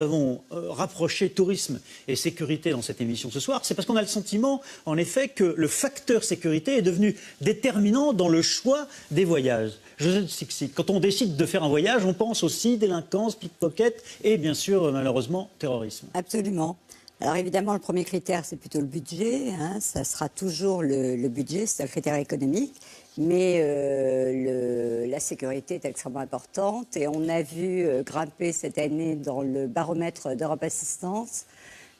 Nous avons rapproché tourisme et sécurité dans cette émission ce soir, c'est parce qu'on a le sentiment, en effet, que le facteur sécurité est devenu déterminant dans le choix des voyages. Joseph Csicsik, quand on décide de faire un voyage, on pense aussi délinquance, pickpocket et bien sûr, malheureusement, terrorisme. Absolument. Alors évidemment, le premier critère, c'est plutôt le budget. Ça sera toujours le budget, c'est un critère économique. Mais la sécurité est extrêmement importante. Et on a vu grimper cette année dans le baromètre d'Europe Assistance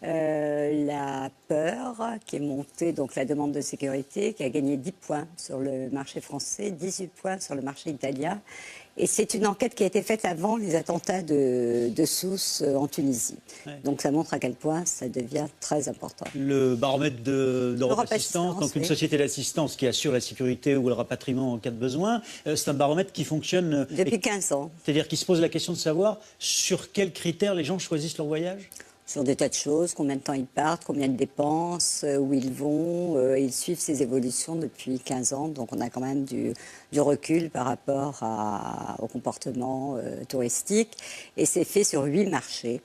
la peur qui est montée, donc la demande de sécurité, qui a gagné 10 points sur le marché français, 18 points sur le marché italien. Et c'est une enquête qui a été faite avant les attentats de Sousse en Tunisie. Ouais. Donc ça montre à quel point ça devient très important. Le baromètre d'Europe Assistance, donc une société d'assistance qui assure la sécurité ou le rapatriement en cas de besoin, c'est un baromètre qui fonctionne... Depuis 15 ans. C'est-à-dire qu'il se pose la question de savoir sur quels critères les gens choisissent leur voyage ? Sur des tas de choses, combien de temps ils partent, combien ils dépensent, où ils vont. Ils suivent ces évolutions depuis 15 ans, donc on a quand même du recul par rapport au comportement touristique. Et c'est fait sur 8 marchés,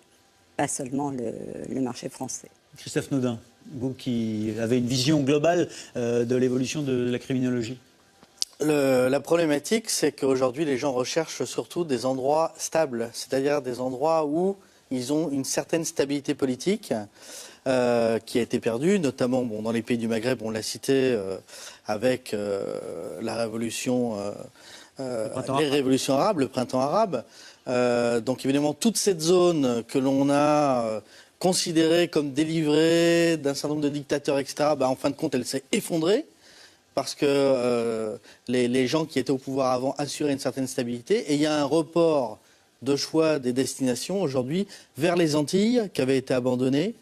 pas seulement le marché français. Christophe Naudin, vous qui avez une vision globale de l'évolution de la criminologie. La problématique, c'est qu'aujourd'hui, les gens recherchent surtout des endroits stables, c'est-à-dire des endroits où ils ont une certaine stabilité politique qui a été perdue, notamment dans les pays du Maghreb, on l'a cité, avec la révolution, les révolutions arabes, le printemps arabe. Donc évidemment, toute cette zone que l'on a considérée comme délivrée d'un certain nombre de dictateurs, etc., en fin de compte, elle s'est effondrée parce que les gens qui étaient au pouvoir avant assuraient une certaine stabilité. Et il y a un report de choix des destinations aujourd'hui vers les Antilles qui avaient été abandonnées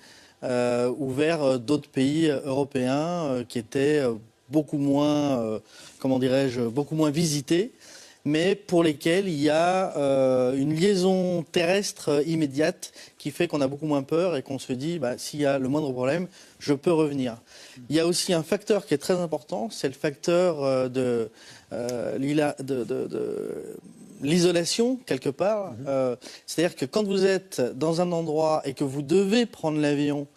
ou vers d'autres pays européens qui étaient beaucoup moins, beaucoup moins visités, mais pour lesquels il y a une liaison terrestre immédiate qui fait qu'on a beaucoup moins peur et qu'on se dit s'il y a le moindre problème, je peux revenir. Il y a aussi un facteur qui est très important, c'est le facteur de l'isolation, quelque part. C'est-à-dire que quand vous êtes dans un endroit et que vous devez prendre l'avion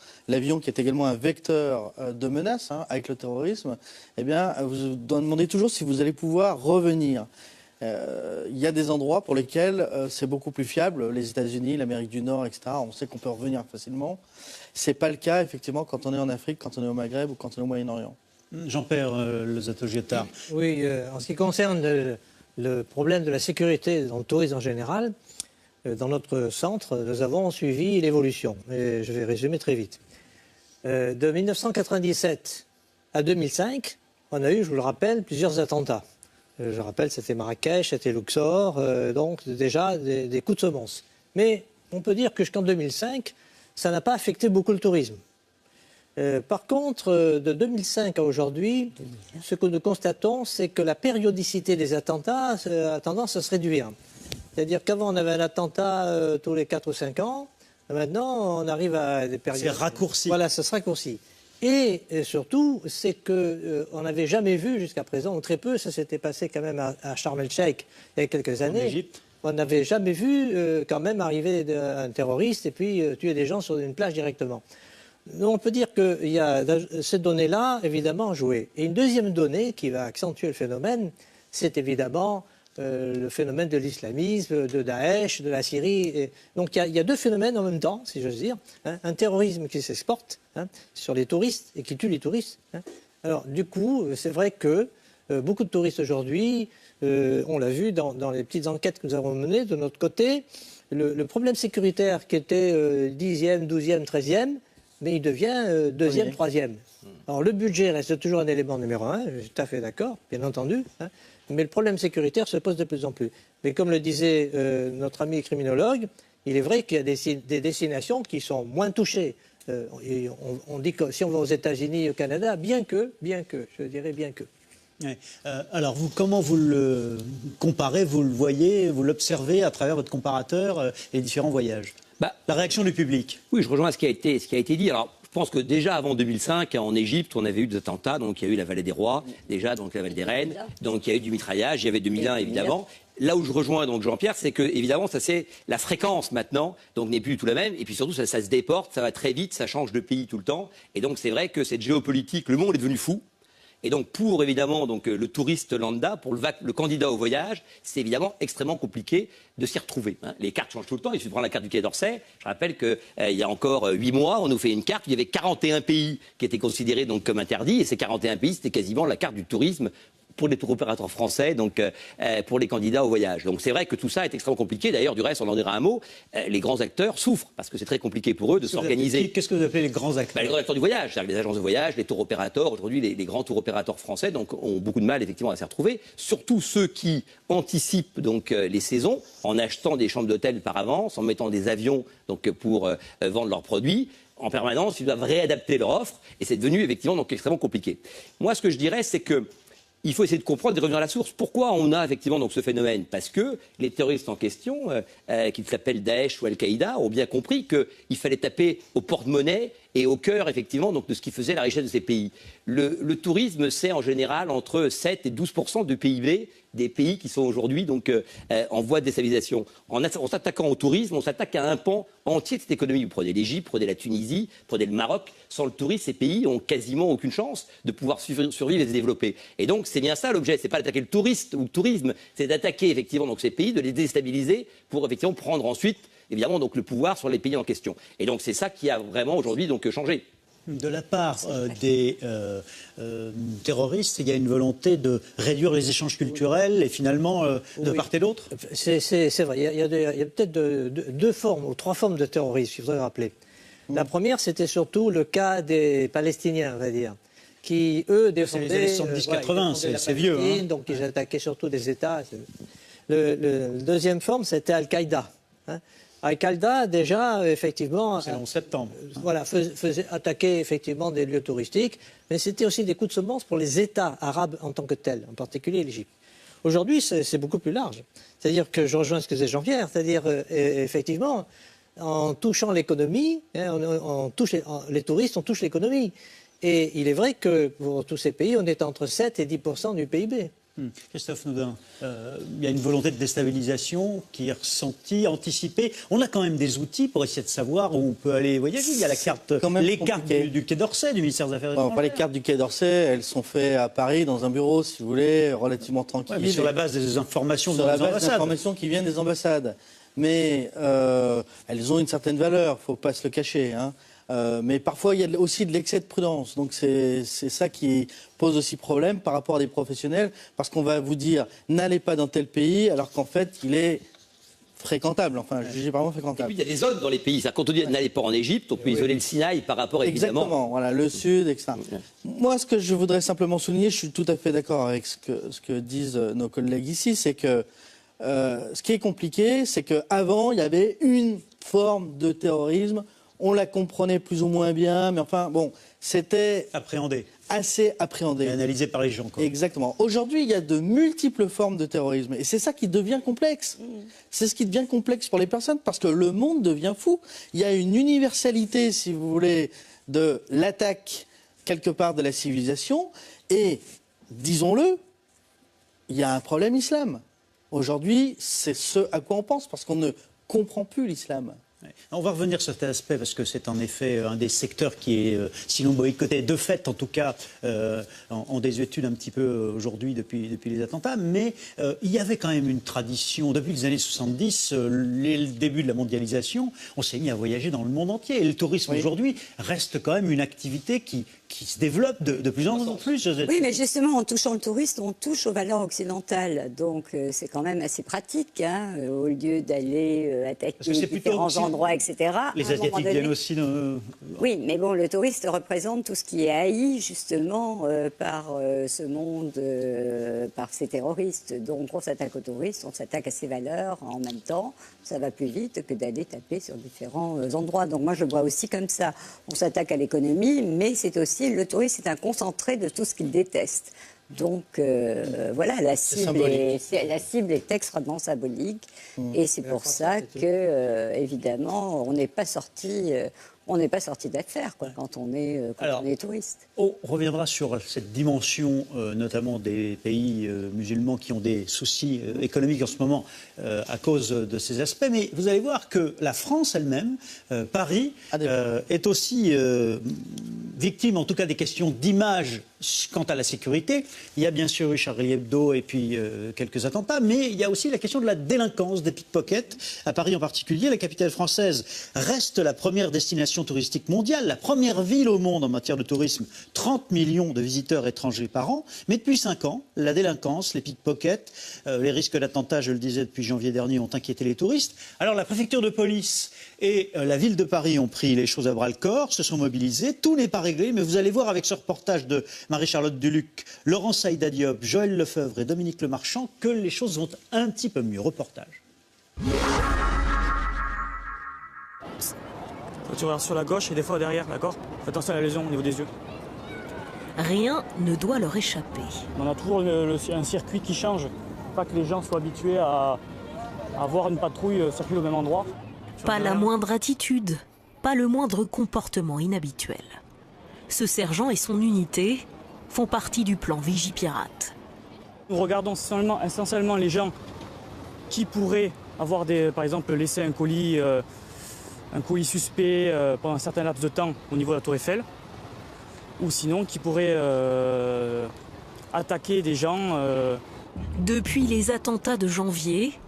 qui est également un vecteur de menace avec le terrorisme, eh bien, vous demandez toujours si vous allez pouvoir revenir. Il y a des endroits pour lesquels c'est beaucoup plus fiable, les États-Unis, l'Amérique du Nord, etc. On sait qu'on peut revenir facilement. C'est pas le cas, effectivement, quand on est en Afrique, quand on est au Maghreb ou quand on est au Moyen-Orient. Jean-Pierre Lozato-Giotard. Oui, en ce qui concerne le problème de la sécurité dans le tourisme en général, dans notre centre, nous avons suivi l'évolution. Et je vais résumer très vite. De 1997 à 2005, on a eu, je vous le rappelle, plusieurs attentats. Je rappelle, c'était Marrakech, c'était Luxor, donc déjà des coups de semonce. Mais on peut dire que jusqu'en 2005, ça n'a pas affecté beaucoup le tourisme. Par contre, de 2005 à aujourd'hui, ce que nous constatons, c'est que la périodicité des attentats a tendance à se réduire. C'est-à-dire qu'avant, on avait un attentat tous les 4 ou 5 ans. Maintenant, on arrive à des périodes... C'est raccourci. Voilà, ça se raccourcit. Et surtout, c'est qu'on n'avait jamais vu jusqu'à présent, ou très peu, ça s'était passé quand même à Sharm el-Sheikh il y a quelques années. En Égypte. On n'avait jamais vu quand même arriver un terroriste et puis tuer des gens sur une plage directement. On peut dire que cette donnée-là, évidemment, joué. Et une deuxième donnée qui va accentuer le phénomène, c'est évidemment le phénomène de l'islamisme, de Daesh, de la Syrie. Et donc il y a deux phénomènes en même temps, si j'ose dire. Un terrorisme qui s'exporte sur les touristes et qui tue les touristes. Alors du coup, c'est vrai que beaucoup de touristes aujourd'hui, on l'a vu dans les petites enquêtes que nous avons menées de notre côté, le problème sécuritaire qui était 10e, 12e, 13e, mais il devient 2e, 3e. Alors le budget reste toujours un élément numéro 1, je suis tout à fait d'accord, bien entendu, mais le problème sécuritaire se pose de plus en plus. Mais comme le disait notre ami criminologue, il est vrai qu'il y a des destinations qui sont moins touchées. Et on dit que si on va aux États-Unis, au Canada, bien que, je dirais bien que. Ouais. Alors, comment vous le comparez, vous le voyez, vous l'observez à travers votre comparateur, les différents voyages ? La réaction du public. Oui, je rejoins ce qui a été dit. Alors, je pense que déjà avant 2005, en Égypte, on avait eu des attentats. Donc, il y a eu la vallée des rois, déjà, donc la vallée des reines. Donc, il y a eu du mitraillage. Il y avait 2001, évidemment. là où je rejoins donc Jean-Pierre, c'est que évidemment ça c'est la fréquence maintenant, donc n'est plus du tout la même, et puis surtout ça se déporte, ça va très vite, ça change de pays tout le temps, et donc c'est vrai que cette géopolitique, le monde est devenu fou. Et donc pour évidemment donc, le touriste lambda, pour le candidat au voyage, c'est évidemment extrêmement compliqué de s'y retrouver. Hein. Les cartes changent tout le temps, il suffit de prendre la carte du Quai d'Orsay. Je rappelle qu'il y a encore 8 mois, on nous fait une carte, il y avait 41 pays qui étaient considérés donc, comme interdits, et ces 41 pays, c'était quasiment la carte du tourisme pour les tour opérateurs français, donc pour les candidats au voyage. Donc c'est vrai que tout ça est extrêmement compliqué. D'ailleurs, du reste, on en dira un mot, les grands acteurs souffrent, parce que c'est très compliqué pour eux de s'organiser. Qu'est-ce que vous appelez les grands acteurs? Les grands acteurs du voyage, c'est-à-dire les agences de voyage, les tour opérateurs. Aujourd'hui, les grands tour opérateurs français donc, ont beaucoup de mal effectivement à s'y retrouver. Surtout ceux qui anticipent donc, les saisons en achetant des chambres d'hôtel par avance, en mettant des avions donc, pour vendre leurs produits. En permanence, ils doivent réadapter leur offre, et c'est devenu effectivement donc, extrêmement compliqué. Moi, ce que je dirais, c'est que il faut essayer de comprendre et de revenir à la source. Pourquoi on a effectivement donc ce phénomène? Parce que les terroristes en question, qu'ils s'appellent Daesh ou Al-Qaïda, ont bien compris qu'il fallait taper au porte-monnaie et au cœur effectivement donc, de ce qui faisait la richesse de ces pays. Le tourisme, c'est en général entre 7 et 12% du PIB des pays qui sont aujourd'hui donc en voie de déstabilisation. En s'attaquant au tourisme, on s'attaque à un pan entier de cette économie. Vous prenez l'Égypte, prenez la Tunisie, prenez le Maroc. Sans le tourisme, ces pays ont quasiment aucune chance de pouvoir survivre et se développer. Et donc c'est bien ça l'objet. C'est pas d'attaquer le touriste ou le tourisme, c'est d'attaquer effectivement donc ces pays, de les déstabiliser pour effectivement prendre ensuite évidemment donc le pouvoir sur les pays en question. Et donc c'est ça qui a vraiment aujourd'hui donc changé. De la part des terroristes, il y a une volonté de réduire les échanges culturels et finalement de part et d'autre. C'est vrai. Il y a peut-être deux formes ou trois formes de terrorisme, je voudrais rappeler. La première, c'était surtout le cas des Palestiniens, on va dire, qui, eux, défendaient... C'est les années 70-80, c'est vieux. Hein. Donc, ils attaquaient surtout des États. Le deuxième forme, c'était Al-Qaïda. Hein. Al-Qaïda, déjà, effectivement... C'est le 11 septembre. Voilà, faisait attaquer, effectivement, des lieux touristiques, mais c'était aussi des coups de semonce pour les États arabes en tant que tels, en particulier l'Égypte. Aujourd'hui, c'est beaucoup plus large. C'est-à-dire que je rejoins ce que disait Jean-Pierre, c'est-à-dire, effectivement... En touchant l'économie, hein, les touristes, on touche l'économie. Et il est vrai que pour tous ces pays, on est entre 7 et 10% du PIB. Christophe Noudin, il y a une volonté de déstabilisation qui est ressentie, anticipée. On a quand même des outils pour essayer de savoir où on peut aller voyager. Il y a la carte, les cartes du Quai d'Orsay, du ministère des Affaires étrangères. Pas les cartes du Quai d'Orsay, elles sont faites à Paris, dans un bureau, si vous voulez, relativement tranquille. Mais sur la base des informations sur la base des informations qui viennent des ambassades. Mais elles ont une certaine valeur, il ne faut pas se le cacher. Hein. Mais parfois, il y a aussi de l'excès de prudence. Donc c'est ça qui pose aussi problème par rapport à des professionnels, parce qu'on va vous dire, n'allez pas dans tel pays, alors qu'en fait, il est fréquentable, enfin, jugé vraiment fréquentable. Et puis, il y a des zones dans les pays. Quand on dit n'allez pas en Égypte, on peut isoler le Sinaï par rapport, évidemment... Exactement, voilà, le Sud, etc. Moi, ce que je voudrais simplement souligner, je suis tout à fait d'accord avec ce que disent nos collègues ici, c'est que ce qui est compliqué, c'est qu'avant, il y avait une forme de terrorisme. On la comprenait plus ou moins bien, mais enfin, bon, c'était assez appréhendé. Et analysé par les gens. Quoi. Exactement. Aujourd'hui, il y a de multiples formes de terrorisme. Et c'est ça qui devient complexe. C'est ce qui devient complexe pour les personnes, parce que le monde devient fou. Il y a une universalité, si vous voulez, de l'attaque, quelque part, de la civilisation. Et, disons-le, il y a un problème islam. Aujourd'hui, c'est ce à quoi on pense, parce qu'on ne comprend plus l'islam. On va revenir sur cet aspect parce que c'est en effet un des secteurs qui est, sinon boycotté, de fait en tout cas, en désuétude un petit peu aujourd'hui depuis les attentats. Mais il y avait quand même une tradition, depuis les années 70, le début de la mondialisation, on s'est mis à voyager dans le monde entier. Et le tourisme aujourd'hui reste quand même une activité qui se développe de plus en plus. Josette. Oui, mais justement, en touchant le touriste, on touche aux valeurs occidentales. Donc, c'est quand même assez pratique, hein, au lieu d'aller attaquer différents endroits, etc. Les Asiatiques viennent aussi... Oui, mais bon, le touriste représente tout ce qui est haï, justement, par ce monde, par ces terroristes. Donc, on s'attaque aux touristes, on s'attaque à ces valeurs en même temps. Ça va plus vite que d'aller taper sur différents endroits. Donc, moi, je vois aussi comme ça. On s'attaque à l'économie, mais c'est aussi... Le tourisme est un concentré de tout ce qu'il déteste. Donc voilà, la cible est extrêmement symbolique et c'est pour ça que évidemment on n'est pas sorti d'affaires quand on est touriste. On reviendra sur cette dimension, notamment des pays musulmans qui ont des soucis économiques en ce moment à cause de ces aspects. Mais vous allez voir que la France elle-même, Paris, est aussi victime, en tout cas, des questions d'image quant à la sécurité. Il y a bien sûr eu Charlie Hebdo et puis quelques attentats, mais il y a aussi la question de la délinquance, des pickpockets. À Paris en particulier, la capitale française reste la première destination touristique mondiale, la première ville au monde en matière de tourisme, 30 millions de visiteurs étrangers par an. Mais depuis 5 ans, la délinquance, les pickpockets, les risques d'attentats, je le disais depuis janvier dernier, ont inquiété les touristes. Alors la préfecture de police et la ville de Paris ont pris les choses à bras-le-corps, se sont mobilisés. Tout n'est pas réglé, mais vous allez voir avec ce reportage de Marie-Charlotte Duluc, Laurent Saïda Diop, Joël Lefebvre et Dominique Lemarchand que les choses vont un petit peu mieux. Reportage. Tu regardes sur la gauche et des fois derrière, d'accord? Fais attention à la lésion au niveau des yeux. Rien ne doit leur échapper. On a toujours un circuit qui change. Pas que les gens soient habitués à voir une patrouille circuler au même endroit. Pas la moindre attitude, pas le moindre comportement inhabituel. Ce sergent et son unité font partie du plan Vigipirate. Nous regardons essentiellement les gens qui pourraient avoir, par exemple, laissé un colis suspect pendant un certain laps de temps au niveau de la Tour Eiffel, ou sinon qui pourraient attaquer des gens. Depuis les attentats de janvier,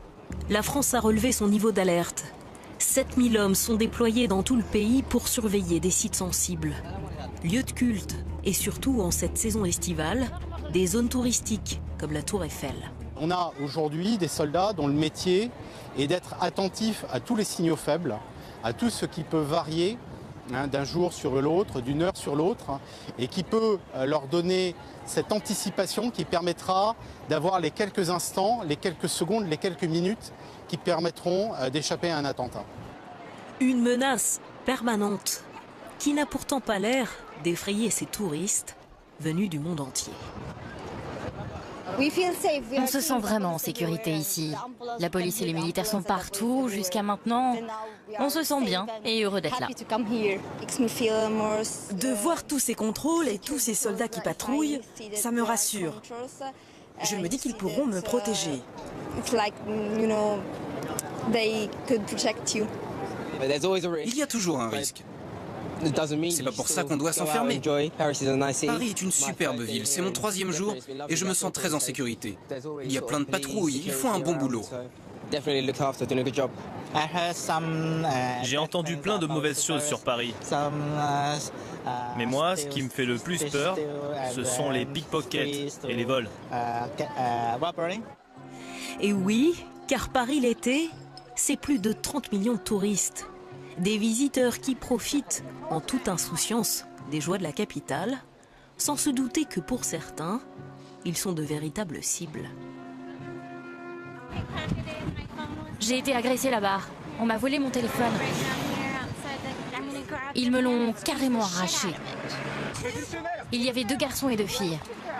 la France a relevé son niveau d'alerte. 7000 hommes sont déployés dans tout le pays pour surveiller des sites sensibles, lieux de culte et surtout en cette saison estivale, des zones touristiques comme la Tour Eiffel. On a aujourd'hui des soldats dont le métier est d'être attentifs à tous les signaux faibles, à tout ce qui peut varier d'un jour sur l'autre, d'une heure sur l'autre, et qui peut leur donner cette anticipation qui permettra d'avoir les quelques instants, les quelques secondes, les quelques minutes qui permettront d'échapper à un attentat. Une menace permanente qui n'a pourtant pas l'air d'effrayer ces touristes venus du monde entier. On se sent vraiment en sécurité ici. La police et les militaires sont partout. Jusqu'à maintenant, on se sent bien et heureux d'être là. De voir tous ces contrôles et tous ces soldats qui patrouillent, ça me rassure. Je me dis qu'ils pourront me protéger. Il y a toujours un risque. C'est pas pour ça qu'on doit s'enfermer. Paris est une superbe ville, c'est mon 3e jour et je me sens très en sécurité. Il y a plein de patrouilles, ils font un bon boulot. J'ai entendu plein de mauvaises choses sur Paris. Mais moi, ce qui me fait le plus peur, ce sont les pickpockets et les vols. Et oui, car Paris l'été, c'est plus de 30 millions de touristes. Des visiteurs qui profitent en toute insouciance des joies de la capitale, sans se douter que pour certains, ils sont de véritables cibles. J'ai été agressée là-bas. On m'a volé mon téléphone. Ils me l'ont carrément arraché. Il y avait 2 garçons et 2 filles.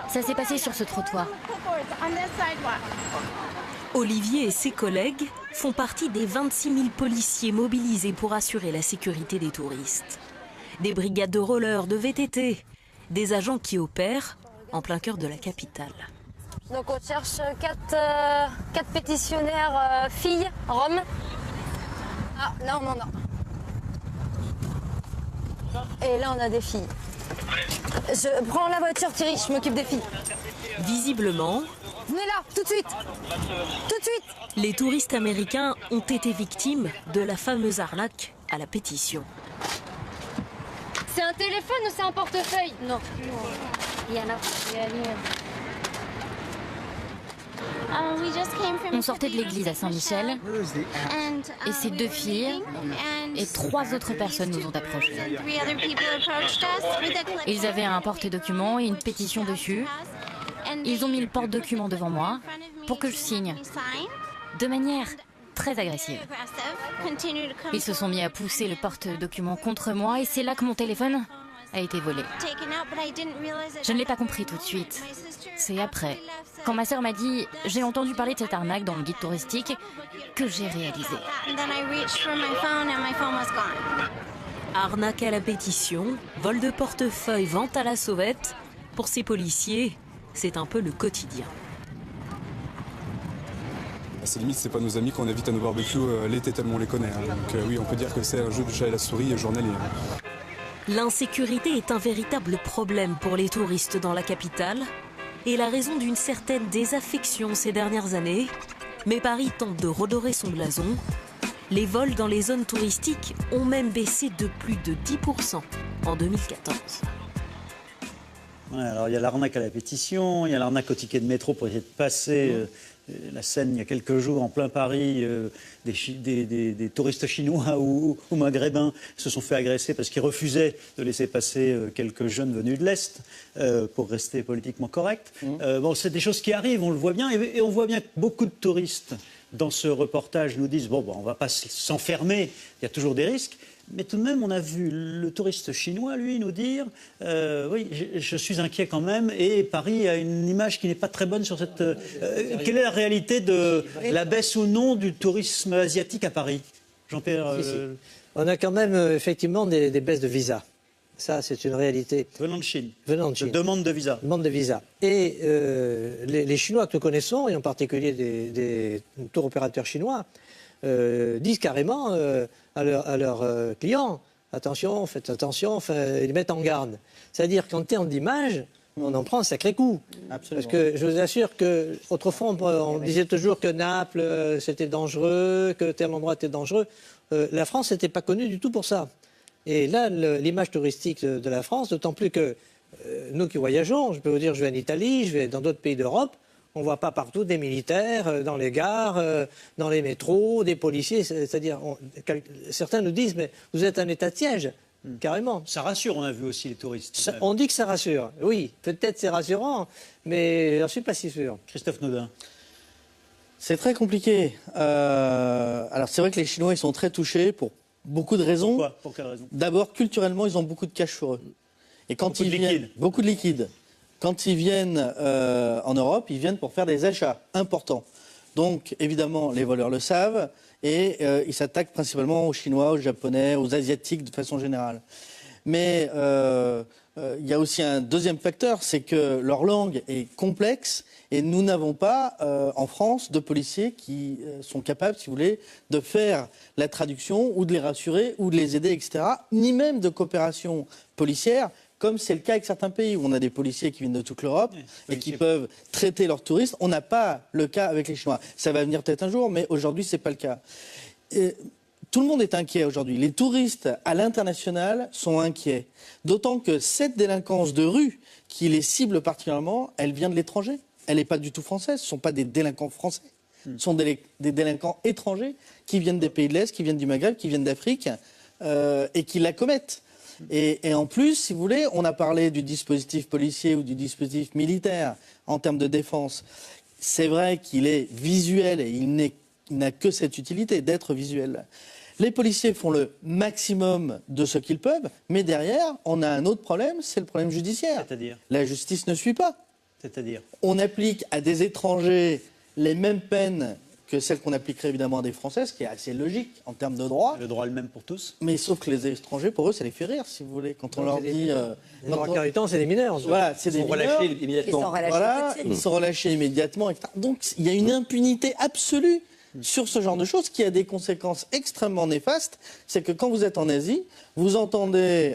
Ça s'est passé sur ce trottoir. Olivier et ses collègues font partie des 26 000 policiers mobilisés pour assurer la sécurité des touristes. Des brigades de rollers, de VTT, des agents qui opèrent en plein cœur de la capitale. Donc on cherche 4 pétitionnaires filles, Rome. Ah non. Et là on a des filles. Je prends la voiture Thierry, je m'occupe des filles. Visiblement, venez là, tout de suite. Tout de suite. Les touristes américains ont été victimes de la fameuse arnaque à la pétition. C'est un téléphone ou c'est un portefeuille? Non. On sortait de l'église à Saint-Michel et ces 2 filles et 3 autres personnes nous ont approchés. Ils avaient un porte-documents et une pétition dessus. Ils ont mis le porte-document devant moi pour que je signe de manière très agressive. Ils se sont mis à pousser le porte-document contre moi et c'est là que mon téléphone a été volé. Je ne l'ai pas compris tout de suite. C'est après, quand ma sœur m'a dit « j'ai entendu parler de cette arnaque dans le guide touristique », que j'ai réalisé. Arnaque à la pétition, vol de portefeuille, vente à la sauvette. Pour ces policiers, c'est un peu le quotidien. C'est limite, c'est pas nos amis qu'on invite à nos barbecues l'été tellement on les connaît. Donc oui, on peut dire que c'est un jeu de chat et la souris journalier. L'insécurité est un véritable problème pour les touristes dans la capitale et la raison d'une certaine désaffection ces dernières années. Mais Paris tente de redorer son blason. Les vols dans les zones touristiques ont même baissé de plus de 10% en 2014. Ouais, alors il y a l'arnaque à la pétition, il y a l'arnaque au ticket de métro pour essayer de passer la Seine il y a quelques jours en plein Paris. Des touristes chinois ou maghrébins se sont fait agresser parce qu'ils refusaient de laisser passer quelques jeunes venus de l'Est pour rester politiquement corrects. Bon, c'est des choses qui arrivent, on le voit bien, et on voit bien que beaucoup de touristes dans ce reportage nous disent bon, on ne va pas s'enfermer, il y a toujours des risques. Mais tout de même, on a vu le touriste chinois, lui, nous dire oui, je suis inquiet quand même, et Paris a une image qui n'est pas très bonne sur cette... quelle est la réalité de la baisse ou non du tourisme asiatique à Paris, Jean-Pierre Si. On a quand même effectivement des baisses de visas. Ça, c'est une réalité. Venant de Chine. Venant de Chine. De demande de visa. Demande de visa. Et les Chinois que nous connaissons, et en particulier des tour opérateurs chinois, disent carrément à leurs clients, attention, faites attention, ils mettent en garde. C'est-à-dire qu'en termes d'image, on en prend un sacré coup. Absolument. Parce que je vous assure qu'autrefois, on disait toujours que Naples, c'était dangereux, que tel endroit était dangereux. La France n'était pas connue du tout pour ça. Et là, l'image touristique de la France, d'autant plus que nous qui voyageons, je peux vous dire, je vais en Italie, je vais dans d'autres pays d'Europe, on ne voit pas partout des militaires dans les gares, dans les métros, des policiers. C'est-à-dire, certains nous disent, mais vous êtes un état de siège, carrément. Ça rassure, on a vu aussi les touristes. On dit que ça rassure. Oui, peut-être c'est rassurant, mais je n'en suis pas si sûr. Christophe Naudin. C'est très compliqué. Alors c'est vrai que les Chinois, ils sont très touchés pour beaucoup de raisons. Pourquoi ? Pour quelle raison ? D'abord, culturellement, ils ont beaucoup de cash sur eux. Et quand ils viennent, beaucoup de liquide. Quand ils viennent en Europe, ils viennent pour faire des achats importants. Donc, évidemment, les voleurs le savent et ils s'attaquent principalement aux Chinois, aux Japonais, aux Asiatiques de façon générale. Mais il y a aussi un deuxième facteur, c'est que leur langue est complexe et nous n'avons pas en France de policiers qui sont capables, si vous voulez, de faire la traduction ou de les rassurer ou de les aider, etc. Ni même de coopération policière, comme c'est le cas avec certains pays où on a des policiers qui viennent de toute l'Europe et qui peuvent traiter leurs touristes. On n'a pas le cas avec les Chinois. Ça va venir peut-être un jour, mais aujourd'hui, ce n'est pas le cas. Tout le monde est inquiet aujourd'hui. Les touristes à l'international sont inquiets. D'autant que cette délinquance de rue, qui les cible particulièrement, elle vient de l'étranger. Elle n'est pas du tout française. Ce ne sont pas des délinquants français. Ce sont des délinquants étrangers qui viennent des pays de l'Est, qui viennent du Maghreb, qui viennent d'Afrique et qui la commettent. Et en plus, si vous voulez, on a parlé du dispositif policier ou du dispositif militaire en termes de défense. C'est vrai qu'il est visuel et il n'a que cette utilité d'être visuel. Les policiers font le maximum de ce qu'ils peuvent, mais derrière, on a un autre problème, c'est le problème judiciaire. C'est-à-dire ? La justice ne suit pas. C'est-à-dire ? On applique à des étrangers les mêmes peines que celles qu'on appliquerait évidemment à des Français, ce qui est assez logique en termes de droit. Le droit est le même pour tous. Mais sauf que les étrangers, pour eux, ça les fait rire, si vous voulez. Quand on leur dit... Les trois quarts du temps, c'est des mineurs. Voilà, c'est des mineurs. Ils sont relâchés immédiatement. Etc. Donc, il y a une impunité absolue sur ce genre de choses qui a des conséquences extrêmement néfastes. C'est que quand vous êtes en Asie, vous entendez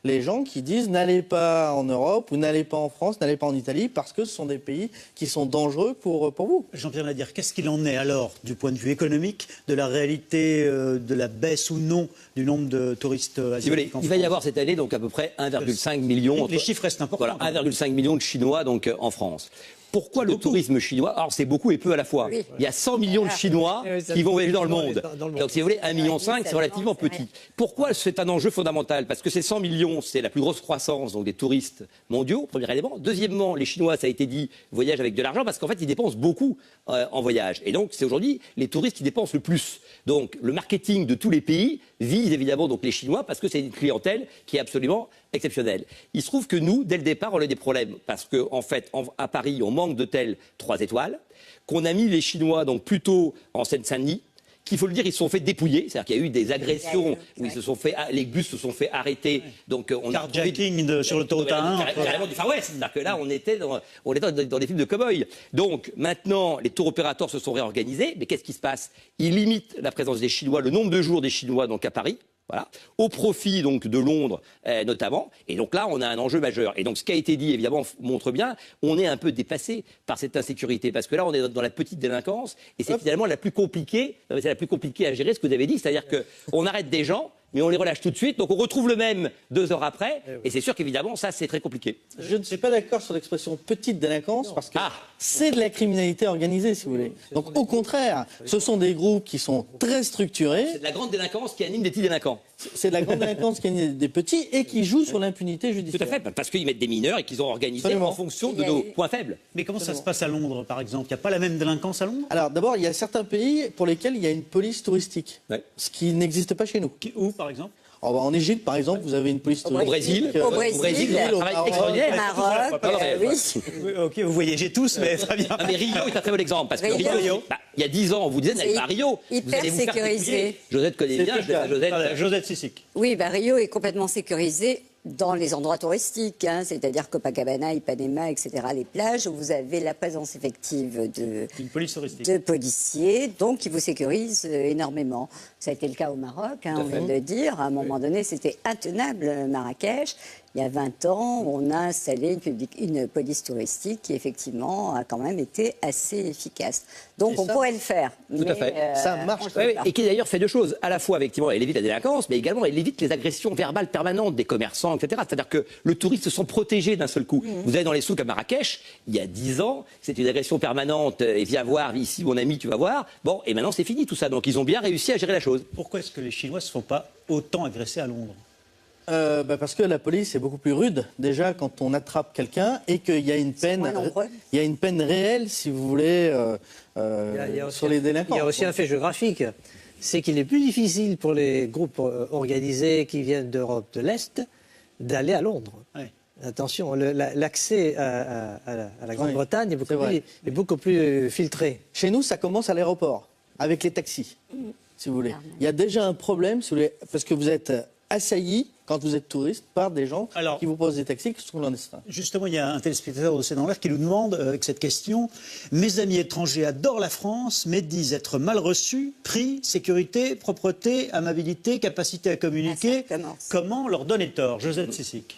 les gens qui disent n'allez pas en Europe ou n'allez pas en France, n'allez pas en Italie parce que ce sont des pays qui sont dangereux pour vous. Jean-Pierre Nadir, qu'est-ce qu'il en est alors du point de vue économique de la réalité de la baisse ou non du nombre de touristes asiatiques en France ? Il va y avoir cette année donc à peu près 1,5 million. Les chiffres restent importants. Voilà, 1,5 million de Chinois donc en France. Pourquoi le tourisme chinois ? Alors c'est beaucoup et peu à la fois. Oui. Il y a 100 millions de Chinois qui vont voyager dans le monde. Donc si vous voulez, 1,5 million, c'est relativement petit. Pourquoi c'est un enjeu fondamental ? Parce que ces 100 millions, c'est la plus grosse croissance donc, des touristes mondiaux, premier élément. Deuxièmement, les Chinois, ça a été dit, voyagent avec de l'argent parce qu'en fait, ils dépensent beaucoup en voyage. Et donc c'est aujourd'hui les touristes qui dépensent le plus. Donc le marketing de tous les pays vise évidemment donc les Chinois parce que c'est une clientèle qui est absolument exceptionnelle. Il se trouve que nous, dès le départ, on a des problèmes parce qu'en fait, à Paris, on manque d'hôtels 3 étoiles, qu'on a mis les Chinois donc plutôt en Seine-Saint-Denis, qu'il faut le dire, ils se sont fait dépouiller, c'est-à-dire qu'il y a eu des agressions où les bus se sont fait arrêter. Donc on carjacking sur l'autoroute A1. Carrément du Far West, c'est-à-dire que là on était dans des films de cow-boys. Donc maintenant les tours opérateurs se sont réorganisés, mais qu'est-ce qui se passe? Ils limitent la présence des Chinois, le nombre de jours des Chinois donc à Paris. Voilà, au profit donc de Londres notamment, et donc là on a un enjeu majeur. Et donc ce qui a été dit évidemment montre bien, on est un peu dépassé par cette insécurité parce que là on est dans la petite délinquance et c'est finalement la plus compliquée, c'est la plus compliquée à gérer, ce que vous avez dit, c'est-à-dire que on arrête des gens. Mais on les relâche tout de suite, donc on retrouve le même 2 heures après, et c'est sûr qu'évidemment, ça, c'est très compliqué. Je ne suis pas d'accord sur l'expression petite délinquance, parce que c'est de la criminalité organisée, si vous voulez. Donc au contraire, ce sont des groupes qui sont très structurés. C'est de la grande délinquance qui anime des petits délinquants. C'est de la grande délinquance qui anime des petits et qui joue sur l'impunité judiciaire. Tout à fait, parce qu'ils mettent des mineurs et qu'ils ont organisé en fonction de nos points faibles. Mais comment ça se passe à Londres, par exemple? Il n'y a pas la même délinquance à Londres? Alors d'abord, il y a certains pays pour lesquels il y a une police touristique, ce qui n'existe pas chez nous. Où, par exemple? En Égypte, par exemple, vous avez une police touristique. Au Brésil, au Maroc, oui. Ok, vous voyagez tous, mais très bien. Mais Rio est un très bon exemple, parce que Rio, il y a 10 ans, on vous disait n'allez pas à Rio. Hyper sécurisé. Josette connaît bien, Josette Sissic. Oui, Rio est complètement sécurisé dans les endroits touristiques, c'est-à-dire Copacabana, Ipanema, etc., les plages, où vous avez la présence effective de policiers, donc qui vous sécurisent énormément. Ça a été le cas au Maroc, on vient de le dire. À un moment donné, c'était intenable, Marrakech. Il y a 20 ans, on a installé une police touristique qui, effectivement, a quand même été assez efficace. Donc, on pourrait le faire. Tout à fait. Ça marche. Et qui, d'ailleurs, fait 2 choses. À la fois, effectivement, elle évite la délinquance, mais également, elle évite les agressions verbales permanentes des commerçants, etc. C'est-à-dire que le touriste se sent protégé d'un seul coup. Vous allez dans les souks à Marrakech, il y a 10 ans, c'est une agression permanente, et viens voir, ici, mon ami, tu vas voir. Bon, et maintenant, c'est fini tout ça. Donc, ils ont bien réussi à gérer la chose. Pourquoi est-ce que les Chinois ne se font pas autant agresser à Londres? Parce que la police est beaucoup plus rude déjà quand on attrape quelqu'un et qu'il y a une peine, il y a une peine réelle, si vous voulez, sur les délinquants. Il y a aussi un fait géographique, c'est qu'il est plus difficile pour les groupes organisés qui viennent d'Europe de l'Est d'aller à Londres. Oui. Attention, l'accès à la Grande-Bretagne est beaucoup plus filtré. Chez nous, ça commence à l'aéroport avec les taxis, si vous voulez. Il y a déjà un problème, si vous voulez, parce que vous êtes assailli, quand vous êtes touriste, par des gens qui vous posent des taxis qui sont clandestins. Justement, il y a un téléspectateur de C'est dans l'air qui nous demande, avec cette question, mes amis étrangers adorent la France, mais disent être mal reçus, prix, sécurité, propreté, amabilité, capacité à communiquer. Comment leur donner tort? Josette Sissic.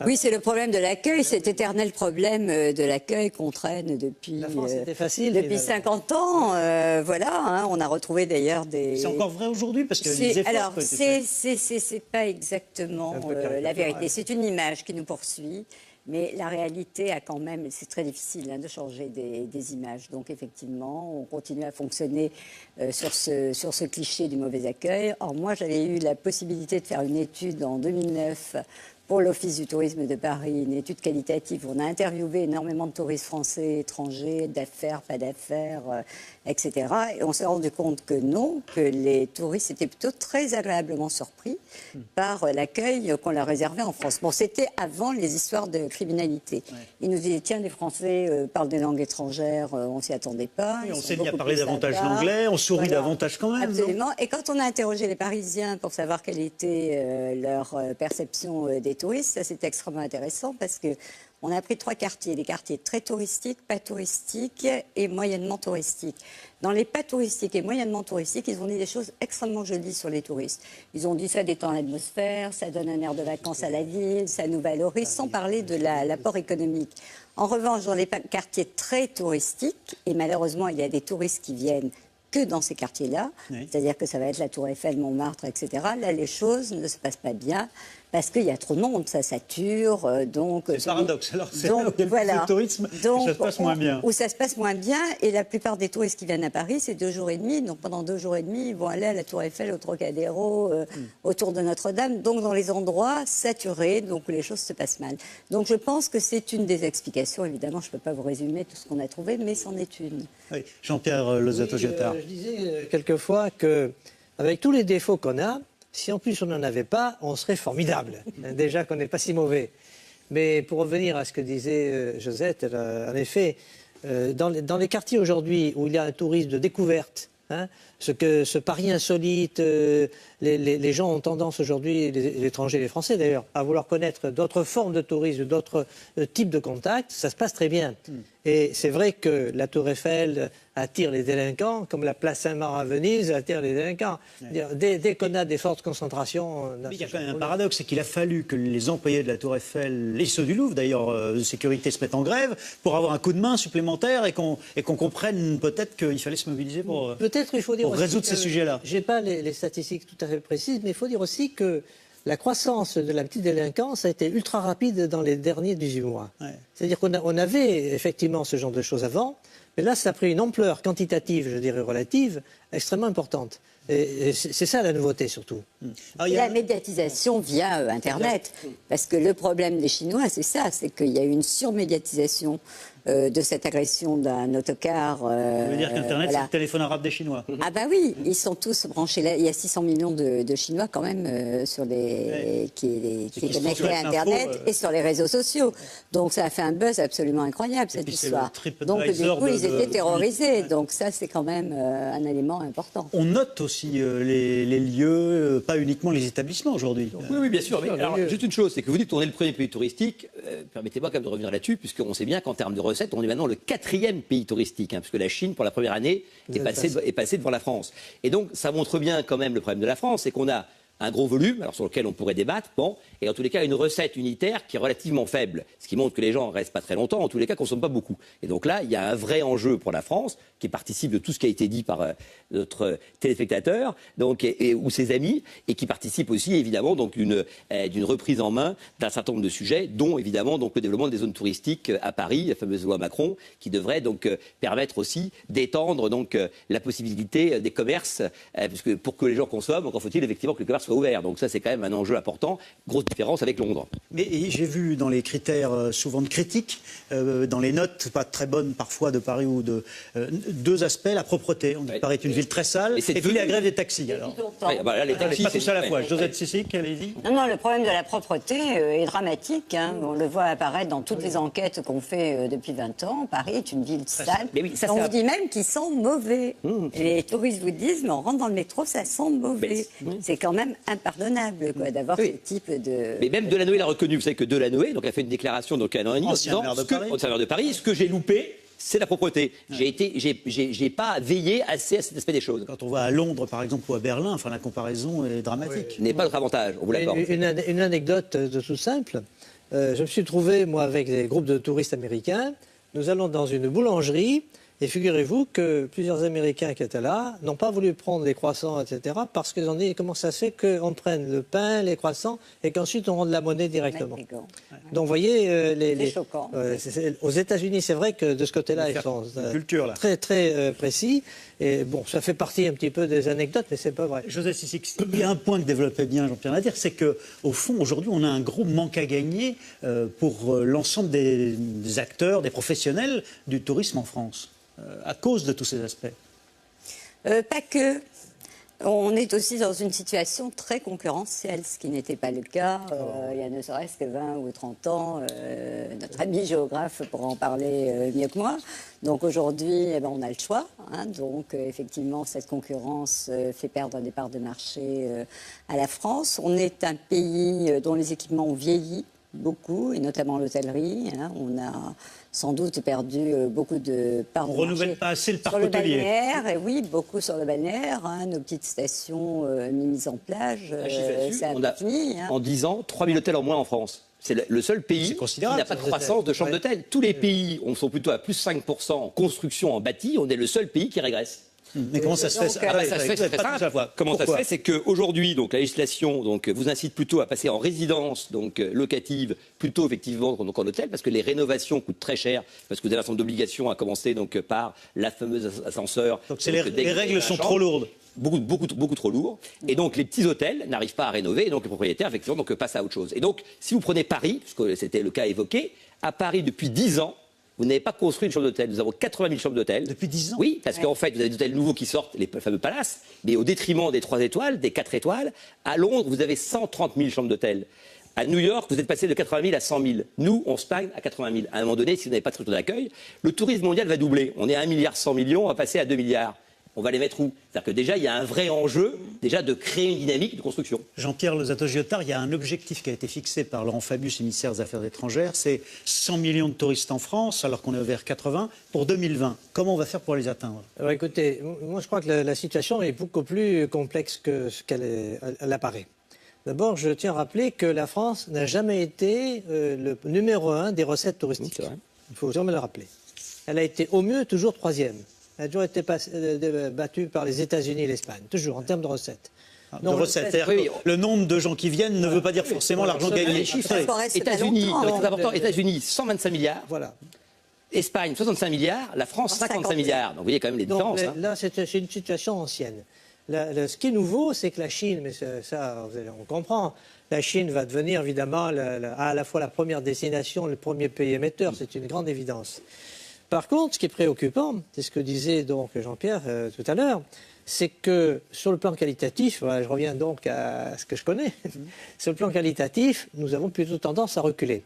Oui, c'est le problème de l'accueil, cet éternel problème de l'accueil qu'on traîne depuis, depuis 50 ans. Voilà, on a retrouvé d'ailleurs des... C'est encore vrai aujourd'hui parce que les efforts... Alors, c'est pas exactement la vérité. C'est une image qui nous poursuit. Mais la réalité a quand même, c'est très difficile de changer des images. Donc effectivement, on continue à fonctionner sur ce cliché du mauvais accueil. Or moi, j'avais eu la possibilité de faire une étude en 2009 pour l'Office du tourisme de Paris, une étude qualitative. On a interviewé énormément de touristes français, étrangers, d'affaires, pas d'affaires, etc. Et on s'est rendu compte que non, que les touristes étaient plutôt très agréablement surpris par l'accueil qu'on leur réservait en France. Bon, c'était avant les histoires de criminalité. Ouais. Ils nous disaient, tiens, les Français parlent des langues étrangères, on ne s'y attendait pas. Oui, on s'est mis à parler davantage l'anglais, on sourit davantage quand même. Absolument. Et quand on a interrogé les Parisiens pour savoir quelle était leur perception des touristes, ça c'était extrêmement intéressant parce que on a pris 3 quartiers, des quartiers très touristiques, pas touristiques et moyennement touristiques. Dans les pas touristiques et moyennement touristiques, ils ont dit des choses extrêmement jolies sur les touristes. Ils ont dit ça détend l'atmosphère, ça donne un air de vacances à la ville, ça nous valorise, sans parler de l'apport économique. En revanche, dans les quartiers très touristiques, et malheureusement il y a des touristes qui viennent que dans ces quartiers-là, c'est-à-dire que ça va être la Tour Eiffel, Montmartre, etc. Là, les choses ne se passent pas bien parce qu'il y a trop de monde, ça sature. Donc, c'est le paradoxe. Alors, c'est le tourisme où ça se passe moins bien. Où ça se passe moins bien, et la plupart des touristes qui viennent à Paris, c'est 2 jours et demi. Donc, pendant 2 jours et demi, ils vont aller à la Tour Eiffel, au Trocadéro, autour de Notre-Dame, donc dans les endroits saturés, donc où les choses se passent mal. Donc, je pense que c'est une des explications. Évidemment, je ne peux pas vous résumer tout ce qu'on a trouvé, mais c'en est une. Oui. Jean-Pierre Lozato-Giotard. Je disais quelquefois qu'avec tous les défauts qu'on a, Si en plus on n'en avait pas, on serait formidable. Déjà qu'on n'est pas si mauvais. Mais pour revenir à ce que disait Josette, en effet, dans les quartiers aujourd'hui où il y a un tourisme de découverte, ce pari insolite, les gens ont tendance aujourd'hui, les étrangers, les Français d'ailleurs, à vouloir connaître d'autres formes de tourisme, d'autres types de contacts, ça se passe très bien. Et c'est vrai que la Tour Eiffel attire les délinquants, comme la place Saint-Marc à Venise attire les délinquants. Dès qu'on a des fortes concentrations... Mais il y a quand même un paradoxe, c'est qu'il a fallu que les employés de la Tour Eiffel, et ceux du Louvre d'ailleurs, de sécurité, se mettent en grève pour avoir un coup de main supplémentaire et qu'on comprenne peut-être qu'il fallait se mobiliser pour, il faut dire pour résoudre ces sujets-là. Je n'ai pas les statistiques tout à fait précises, mais il faut dire aussi que la croissance de la petite délinquance a été ultra rapide dans les derniers 18 mois. Ouais. C'est-à-dire qu'on avait effectivement ce genre de choses avant, mais là, ça a pris une ampleur quantitative, je dirais relative, extrêmement importante. Et c'est ça la nouveauté surtout. La médiatisation via Internet. Parce que le problème des Chinois, c'est ça, c'est qu'il y a eu une surmédiatisation de cette agression d'un autocar. Ça veut dire qu'Internet, c'est le téléphone arabe des Chinois. Ah bah oui, ils sont tous branchés là. Il y a 600 millions de Chinois quand même qui est connectés à Internet et sur les réseaux sociaux. Donc ça a fait un buzz absolument incroyable, cette histoire. Donc du coup, ils étaient terrorisés. Donc ça, c'est quand même un élément important. On note aussi les lieux, pas uniquement les établissements aujourd'hui. Oui, bien sûr. Mais alors, juste une chose, c'est que vous dites qu'on est le premier pays touristique. Permettez-moi quand même de revenir là-dessus, puisqu'on sait bien qu'en termes de recettes, on est maintenant le 4e pays touristique, puisque la Chine, pour la première année, est passée devant la France. Et donc, ça montre bien quand même le problème de la France, c'est qu'on a un gros volume, alors sur lequel on pourrait débattre, et en tous les cas une recette unitaire qui est relativement faible, ce qui montre que les gens ne restent pas très longtemps, en tous les cas ne consomment pas beaucoup. Et donc là, il y a un vrai enjeu pour la France, qui participe de tout ce qui a été dit par notre téléspectateur, ou ses amis, et qui participe aussi évidemment d'une reprise en main d'un certain nombre de sujets, dont évidemment le développement des zones touristiques à Paris, la fameuse loi Macron, qui devrait permettre aussi d'étendre la possibilité des commerces, puisque pour que les gens consomment, encore faut-il effectivement que le commerce soit ouvert. Donc ça, c'est quand même un enjeu important. Grosse différence avec Londres. Mais j'ai vu dans les critères souvent de critique, dans les notes pas très bonnes parfois de Paris ou deux aspects, la propreté. On dit que Paris est une ville très sale, et puis la grève des taxis. Alors. Les taxis, pas tout ça à la fois. Josette Sissic, allez-y. Non, le problème de la propreté est dramatique. On le voit apparaître dans toutes les enquêtes qu'on fait depuis 20 ans. Paris est une ville sale. On vous dit même qu'ils sont mauvais. Les touristes vous disent, mais on rentre dans le métro, ça sent mauvais. C'est quand même impardonnable d'avoir ce type de... Mais même Delanoë l'a reconnu. Vous savez que Delanoë a fait une déclaration il y a un an et demi en disant ancien maire de Paris, ce que j'ai loupé, c'est la propreté. J'ai pas veillé assez à cet aspect des choses. Quand on va à Londres, par exemple, ou à Berlin, la comparaison est dramatique. Ce n'est pas notre avantage, on vous l'accorde. Une anecdote de tout simple. Je me suis trouvé, moi, avec des groupes de touristes américains. Nous allons dans une boulangerie. Et figurez-vous que plusieurs Américains qui étaient là n'ont pas voulu prendre les croissants, etc., parce qu'ils ont dit comment ça se fait qu'on prenne le pain, les croissants, et qu'ensuite on rende la monnaie directement. Donc vous voyez, c'est choquant. Aux États-Unis, c'est vrai que de ce côté-là, ils sont très, très précis. Et bon, ça fait partie un petit peu des anecdotes, mais c'est pas vrai. Joseph Sissic, il y a un point que développait bien Jean-Pierre Nadir, c'est qu'au fond, aujourd'hui, on a un gros manque à gagner pour l'ensemble des acteurs, des professionnels du tourisme en France. À cause de tous ces aspects. Pas que. On est aussi dans une situation très concurrentielle, ce qui n'était pas le cas il y a ne serait-ce que 20 ou 30 ans. Notre ami géographe pourra en parler mieux que moi. Donc aujourd'hui, on a le choix. Donc effectivement, cette concurrence fait perdre des parts de marché à la France. On est un pays dont les équipements ont vieilli beaucoup, et notamment l'hôtellerie. On a sans doute perdu beaucoup de parts de marché. On ne renouvelle pas assez le parc hôtelier. Balnéaire, et oui, beaucoup sur le balnéaire. Nos petites stations mises en plage, ça a fini. En 10 ans, 3000 hôtels en moins en France. C'est le seul pays qui n'a pas de croissance de chambres d'hôtel. Tous les pays sont plutôt à plus 5% en construction, en bâti. On est le seul pays qui régresse. Mais comment ça se fait Comment ça se fait, c'est qu'aujourd'hui, la législation vous incite plutôt à passer en résidence locative, plutôt effectivement en hôtel, parce que les rénovations coûtent très cher, parce que vous avez un certain nombre d'obligations à commencer par la fameuse ascenseur. Donc les règles sont trop lourdes. Beaucoup trop lourd. Et donc les petits hôtels n'arrivent pas à rénover, et donc les propriétaires effectivement passent à autre chose. Et donc si vous prenez Paris, puisque c'était le cas évoqué, à Paris depuis 10 ans, Vous n'avez pas construit une chambre d'hôtel. Nous avons 80 000 chambres d'hôtel. Depuis 10 ans. Oui, parce qu'en fait, vous avez des hôtels nouveaux qui sortent, les fameux palaces, mais au détriment des 3 étoiles, des 4 étoiles. À Londres, vous avez 130 000 chambres d'hôtel. À New York, vous êtes passé de 80 000 à 100 000. Nous, on stagne à 80 000. À un moment donné, si vous n'avez pas de structure d'accueil, le tourisme mondial va doubler. On est à 1,1 milliard, on va passer à 2 milliards. On va les mettre où? C'est-à-dire que déjà, il y a un vrai enjeu déjà de créer une dynamique de construction. Jean-Pierre Lozatto-Giotard, il y a un objectif qui a été fixé par Laurent Fabius, ministère des Affaires étrangères, c'est 100 millions de touristes en France, alors qu'on est vers 80, pour 2020. Comment on va faire pour les atteindre? Alors écoutez, moi je crois que la situation est beaucoup plus complexe que ce qu'elle apparaît. D'abord, je tiens à rappeler que la France n'a jamais été le numéro 1 des recettes touristiques. Il faut jamais le rappeler. Elle a été au mieux toujours 3e. Elle a toujours été battue par les États-Unis et l'Espagne, toujours en termes de recettes. Le nombre de gens qui viennent ne veut pas dire forcément l'argent gagné. États-Unis, 125 milliards. Voilà. Espagne, 65 milliards. La France, 55 milliards. Donc vous voyez quand même les différences. Là, c'est une situation ancienne. Ce qui est nouveau, c'est que la Chine, mais ça, on comprend, la Chine va devenir évidemment à la fois la première destination, le premier pays émetteur, c'est une grande évidence. Par contre, ce qui est préoccupant, c'est ce que disait donc Jean-Pierre tout à l'heure, c'est que sur le plan qualitatif, voilà, je reviens donc à ce que je connais, sur le plan qualitatif, nous avons plutôt tendance à reculer.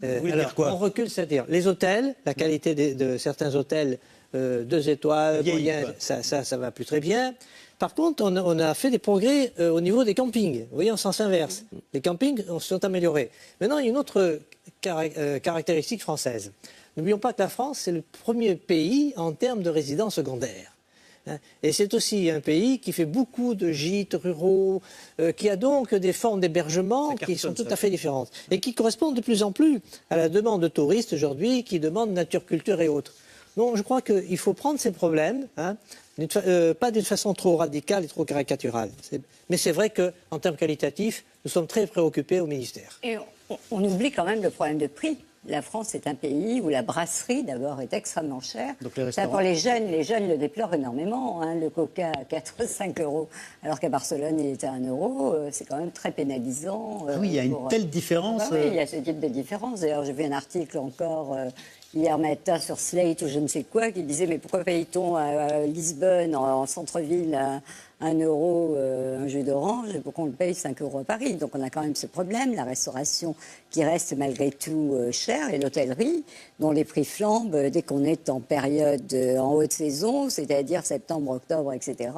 Alors, on recule, c'est-à-dire les hôtels, la qualité de certains hôtels 2 étoiles, moyens, ça va plus très bien. Par contre, on a fait des progrès au niveau des campings. Vous voyez, en sens inverse. Les campings se sont améliorés. Maintenant, il y a une autre caractéristique française. N'oublions pas que la France, c'est le premier pays en termes de résidences secondaires. Et c'est aussi un pays qui fait beaucoup de gîtes ruraux, qui a donc des formes d'hébergement qui sont tout à fait différentes et qui correspondent de plus en plus à la demande de touristes aujourd'hui qui demandent nature, culture et autres. Donc je crois qu'il faut prendre ces problèmes, pas d'une façon trop radicale et trop caricaturale. Mais c'est vrai qu'en termes qualitatifs, nous sommes très préoccupés au ministère. Et on oublie quand même le problème de prix. La France est un pays où la brasserie, d'abord, est extrêmement chère. Ça, pour les jeunes le déplorent énormément. Le coca à 4-5 euros, alors qu'à Barcelone, il était à 1 euro. C'est quand même très pénalisant. Oui, il y a une telle différence. Oui, il y a ce type de différence. D'ailleurs, j'ai vu un article encore hier matin sur Slate ou je ne sais quoi qui disait mais pourquoi paye-t-on à Lisbonne, en centre-ville, à 1 euro un jus d'orange et pourquoi on le paye 5 euros à Paris? Donc on a quand même ce problème, la restauration qui reste malgré tout chère et l'hôtellerie dont les prix flambent dès qu'on est en période en haute saison, c'est-à-dire septembre, octobre, etc.,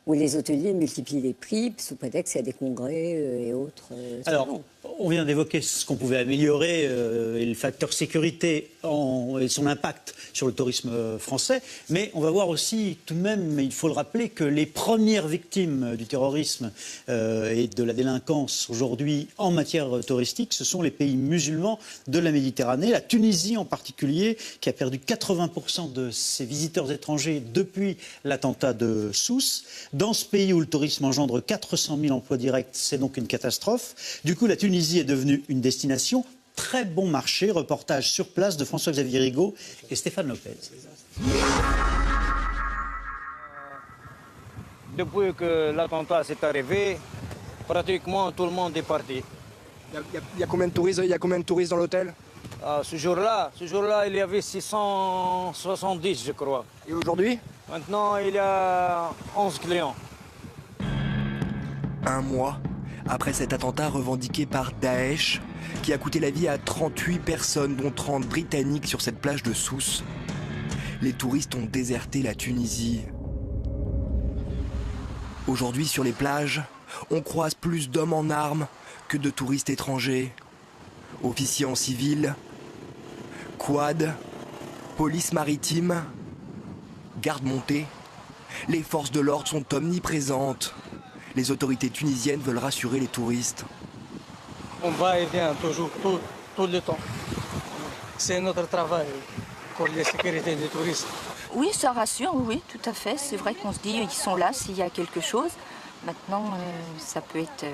où les hôteliers multiplient les prix sous prétexte qu'il y a des congrès et autres. Alors, on vient d'évoquer ce qu'on pouvait améliorer et le facteur sécurité et son impact sur le tourisme français, mais on va voir aussi tout de même, il faut le rappeler, que les premières victimes du terrorisme et de la délinquance aujourd'hui en matière touristique, ce sont les pays musulmans de la Méditerranée, la Tunisie en particulier, qui a perdu 80% de ses visiteurs étrangers depuis l'attentat de Sousse. Dans ce pays où le tourisme engendre 400 000 emplois directs, c'est donc une catastrophe. Du coup, la Tunisie est devenue une destination. Très bon marché. Reportage sur place de François-Xavier Rigaud et Stéphane Lopez. Depuis que l'attentat s'est arrivé, pratiquement tout le monde est parti. Il y a combien de touristes dans l'hôtel? Ce jour-là, il y avait 670, je crois. Et aujourd'hui? Maintenant, il y a 11 clients. Un mois après cet attentat revendiqué par Daesh, qui a coûté la vie à 38 personnes, dont 30 Britanniques sur cette plage de Sousse, les touristes ont déserté la Tunisie. Aujourd'hui, sur les plages, on croise plus d'hommes en armes que de touristes étrangers. Officiers en civil, quad, police maritime, garde montée, les forces de l'ordre sont omniprésentes. Les autorités tunisiennes veulent rassurer les touristes. On va et vient toujours, tout le temps. C'est notre travail pour la sécurité des touristes. Oui, ça rassure, oui, tout à fait. C'est vrai qu'on se dit ils sont là s'il y a quelque chose. Maintenant, ça peut être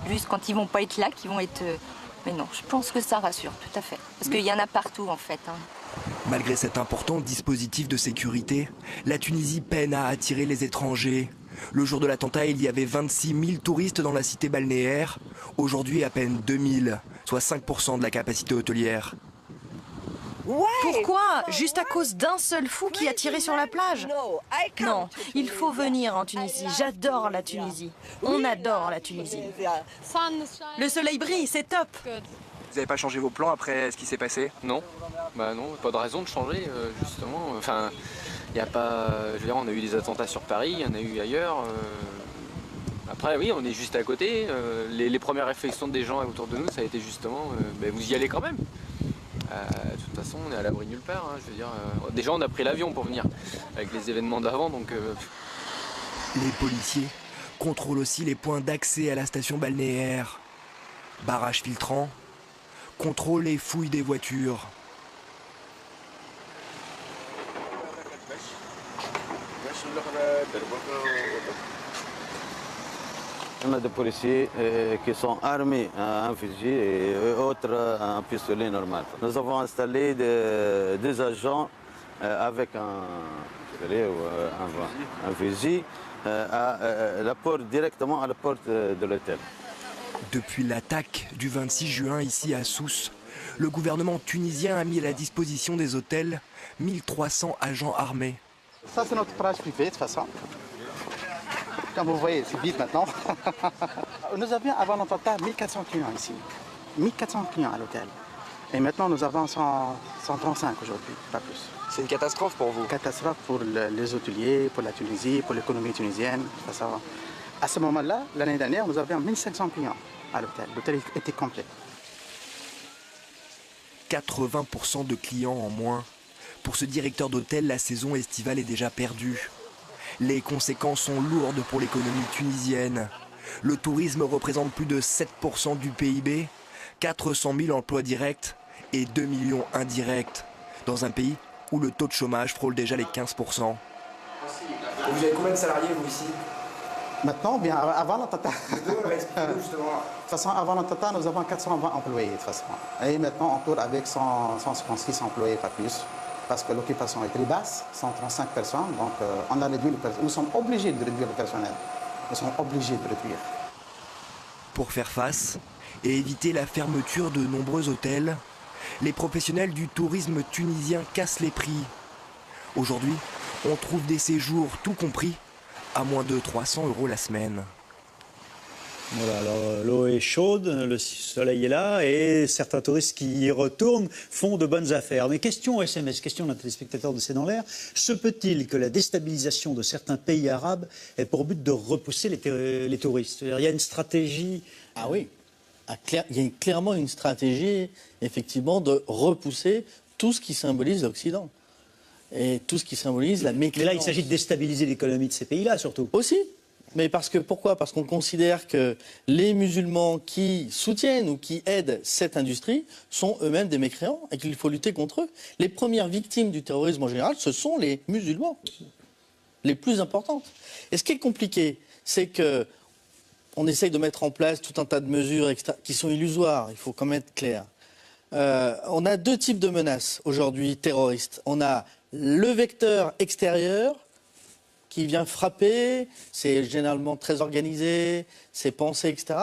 juste quand ils vont pas être là qu'ils vont être... Mais non, je pense que ça rassure, tout à fait. Parce qu'il y en a partout, en fait. Malgré cet important dispositif de sécurité, la Tunisie peine à attirer les étrangers. Le jour de l'attentat, il y avait 26 000 touristes dans la cité balnéaire. Aujourd'hui, à peine 2 000, soit 5% de la capacité hôtelière. Pourquoi? Juste à cause d'un seul fou qui a tiré sur la plage? Non, il faut venir en Tunisie. J'adore la Tunisie. On adore la Tunisie. Le soleil brille, c'est top. Vous n'avez pas changé vos plans après ce qui s'est passé? Non, bah non, pas de raison de changer, justement. Enfin, il n'y a pas... Je veux dire, on a eu des attentats sur Paris, il y en a eu ailleurs. Après, oui, on est juste à côté. Les premières réflexions des gens autour de nous, ça a été justement, vous y allez quand même. De toute façon, on est à l'abri nulle part. Hein, je veux dire, déjà, on a pris l'avion pour venir, avec les événements d'avant, donc... Les policiers contrôlent aussi les points d'accès à la station balnéaire. Barrages filtrants, contrôle et fouille des voitures. On a des policiers qui sont armés à un fusil et autres à un pistolet normal. Nous avons installé des agents avec un pistolet ou un fusil directement à la porte de l'hôtel. Depuis l'attaque du 26 juin ici à Sousse, le gouvernement tunisien a mis à la disposition des hôtels 1300 agents armés. Ça, c'est notre plage privée, de toute façon. Comme vous voyez, c'est vide maintenant. Nous avions avant l'attentat 1400 clients ici. 1400 clients à l'hôtel. Et maintenant, nous avons 135 aujourd'hui, pas plus. C'est une catastrophe pour vous? Catastrophe pour les hôteliers, pour la Tunisie, pour l'économie tunisienne. À ce moment-là, l'année dernière, nous avions 1500 clients à l'hôtel. L'hôtel était complet. 80% de clients en moins. Pour ce directeur d'hôtel, la saison estivale est déjà perdue. Les conséquences sont lourdes pour l'économie tunisienne. Le tourisme représente plus de 7% du PIB, 400 000 emplois directs et 2 millions indirects, dans un pays où le taux de chômage frôle déjà les 15%. Vous avez combien de salariés, vous, ici? Maintenant, bien avant l'attentat. De toute façon, avant l'attentat, nous avons 420 employés, de toute façon. Et maintenant, on tourne avec 156 employés, pas plus. Parce que l'occupation est très basse, 135 personnes, donc on a réduit le personnel. Nous sommes obligés de réduire le personnel. Nous sommes obligés de réduire. Pour faire face et éviter la fermeture de nombreux hôtels, les professionnels du tourisme tunisien cassent les prix. Aujourd'hui, on trouve des séjours tout compris à moins de 300 € la semaine. Voilà, alors l'eau est chaude, le soleil est là et certains touristes qui y retournent font de bonnes affaires. Mais question SMS, question d'un téléspectateur de C'est dans l'air, se peut-il que la déstabilisation de certains pays arabes ait pour but de repousser les touristes? Il y a une stratégie... Ah oui, il y a clairement une stratégie, effectivement, de repousser tout ce qui symbolise l'Occident. Et tout ce qui symbolise la mécréance. Mais là, il s'agit de déstabiliser l'économie de ces pays-là, surtout. Aussi. Mais pourquoi? Parce qu'on considère que les musulmans qui soutiennent ou qui aident cette industrie sont eux-mêmes des mécréants et qu'il faut lutter contre eux. Les premières victimes du terrorisme en général, ce sont les musulmans, les plus importantes. Et ce qui est compliqué, c'est que on essaye de mettre en place tout un tas de mesures qui sont illusoires, il faut quand même être clair. On a deux types de menaces aujourd'hui terroristes. On a le vecteur extérieur, qui vient frapper, c'est généralement très organisé, c'est pensé, etc.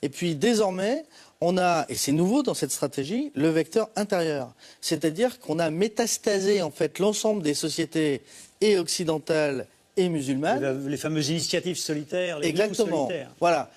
Et puis désormais, on a, et c'est nouveau dans cette stratégie, le vecteur intérieur. C'est-à-dire qu'on a métastasé en fait l'ensemble des sociétés et occidentales et musulmanes. Les fameuses initiatives solitaires, les Exactement. solitaires. Voilà.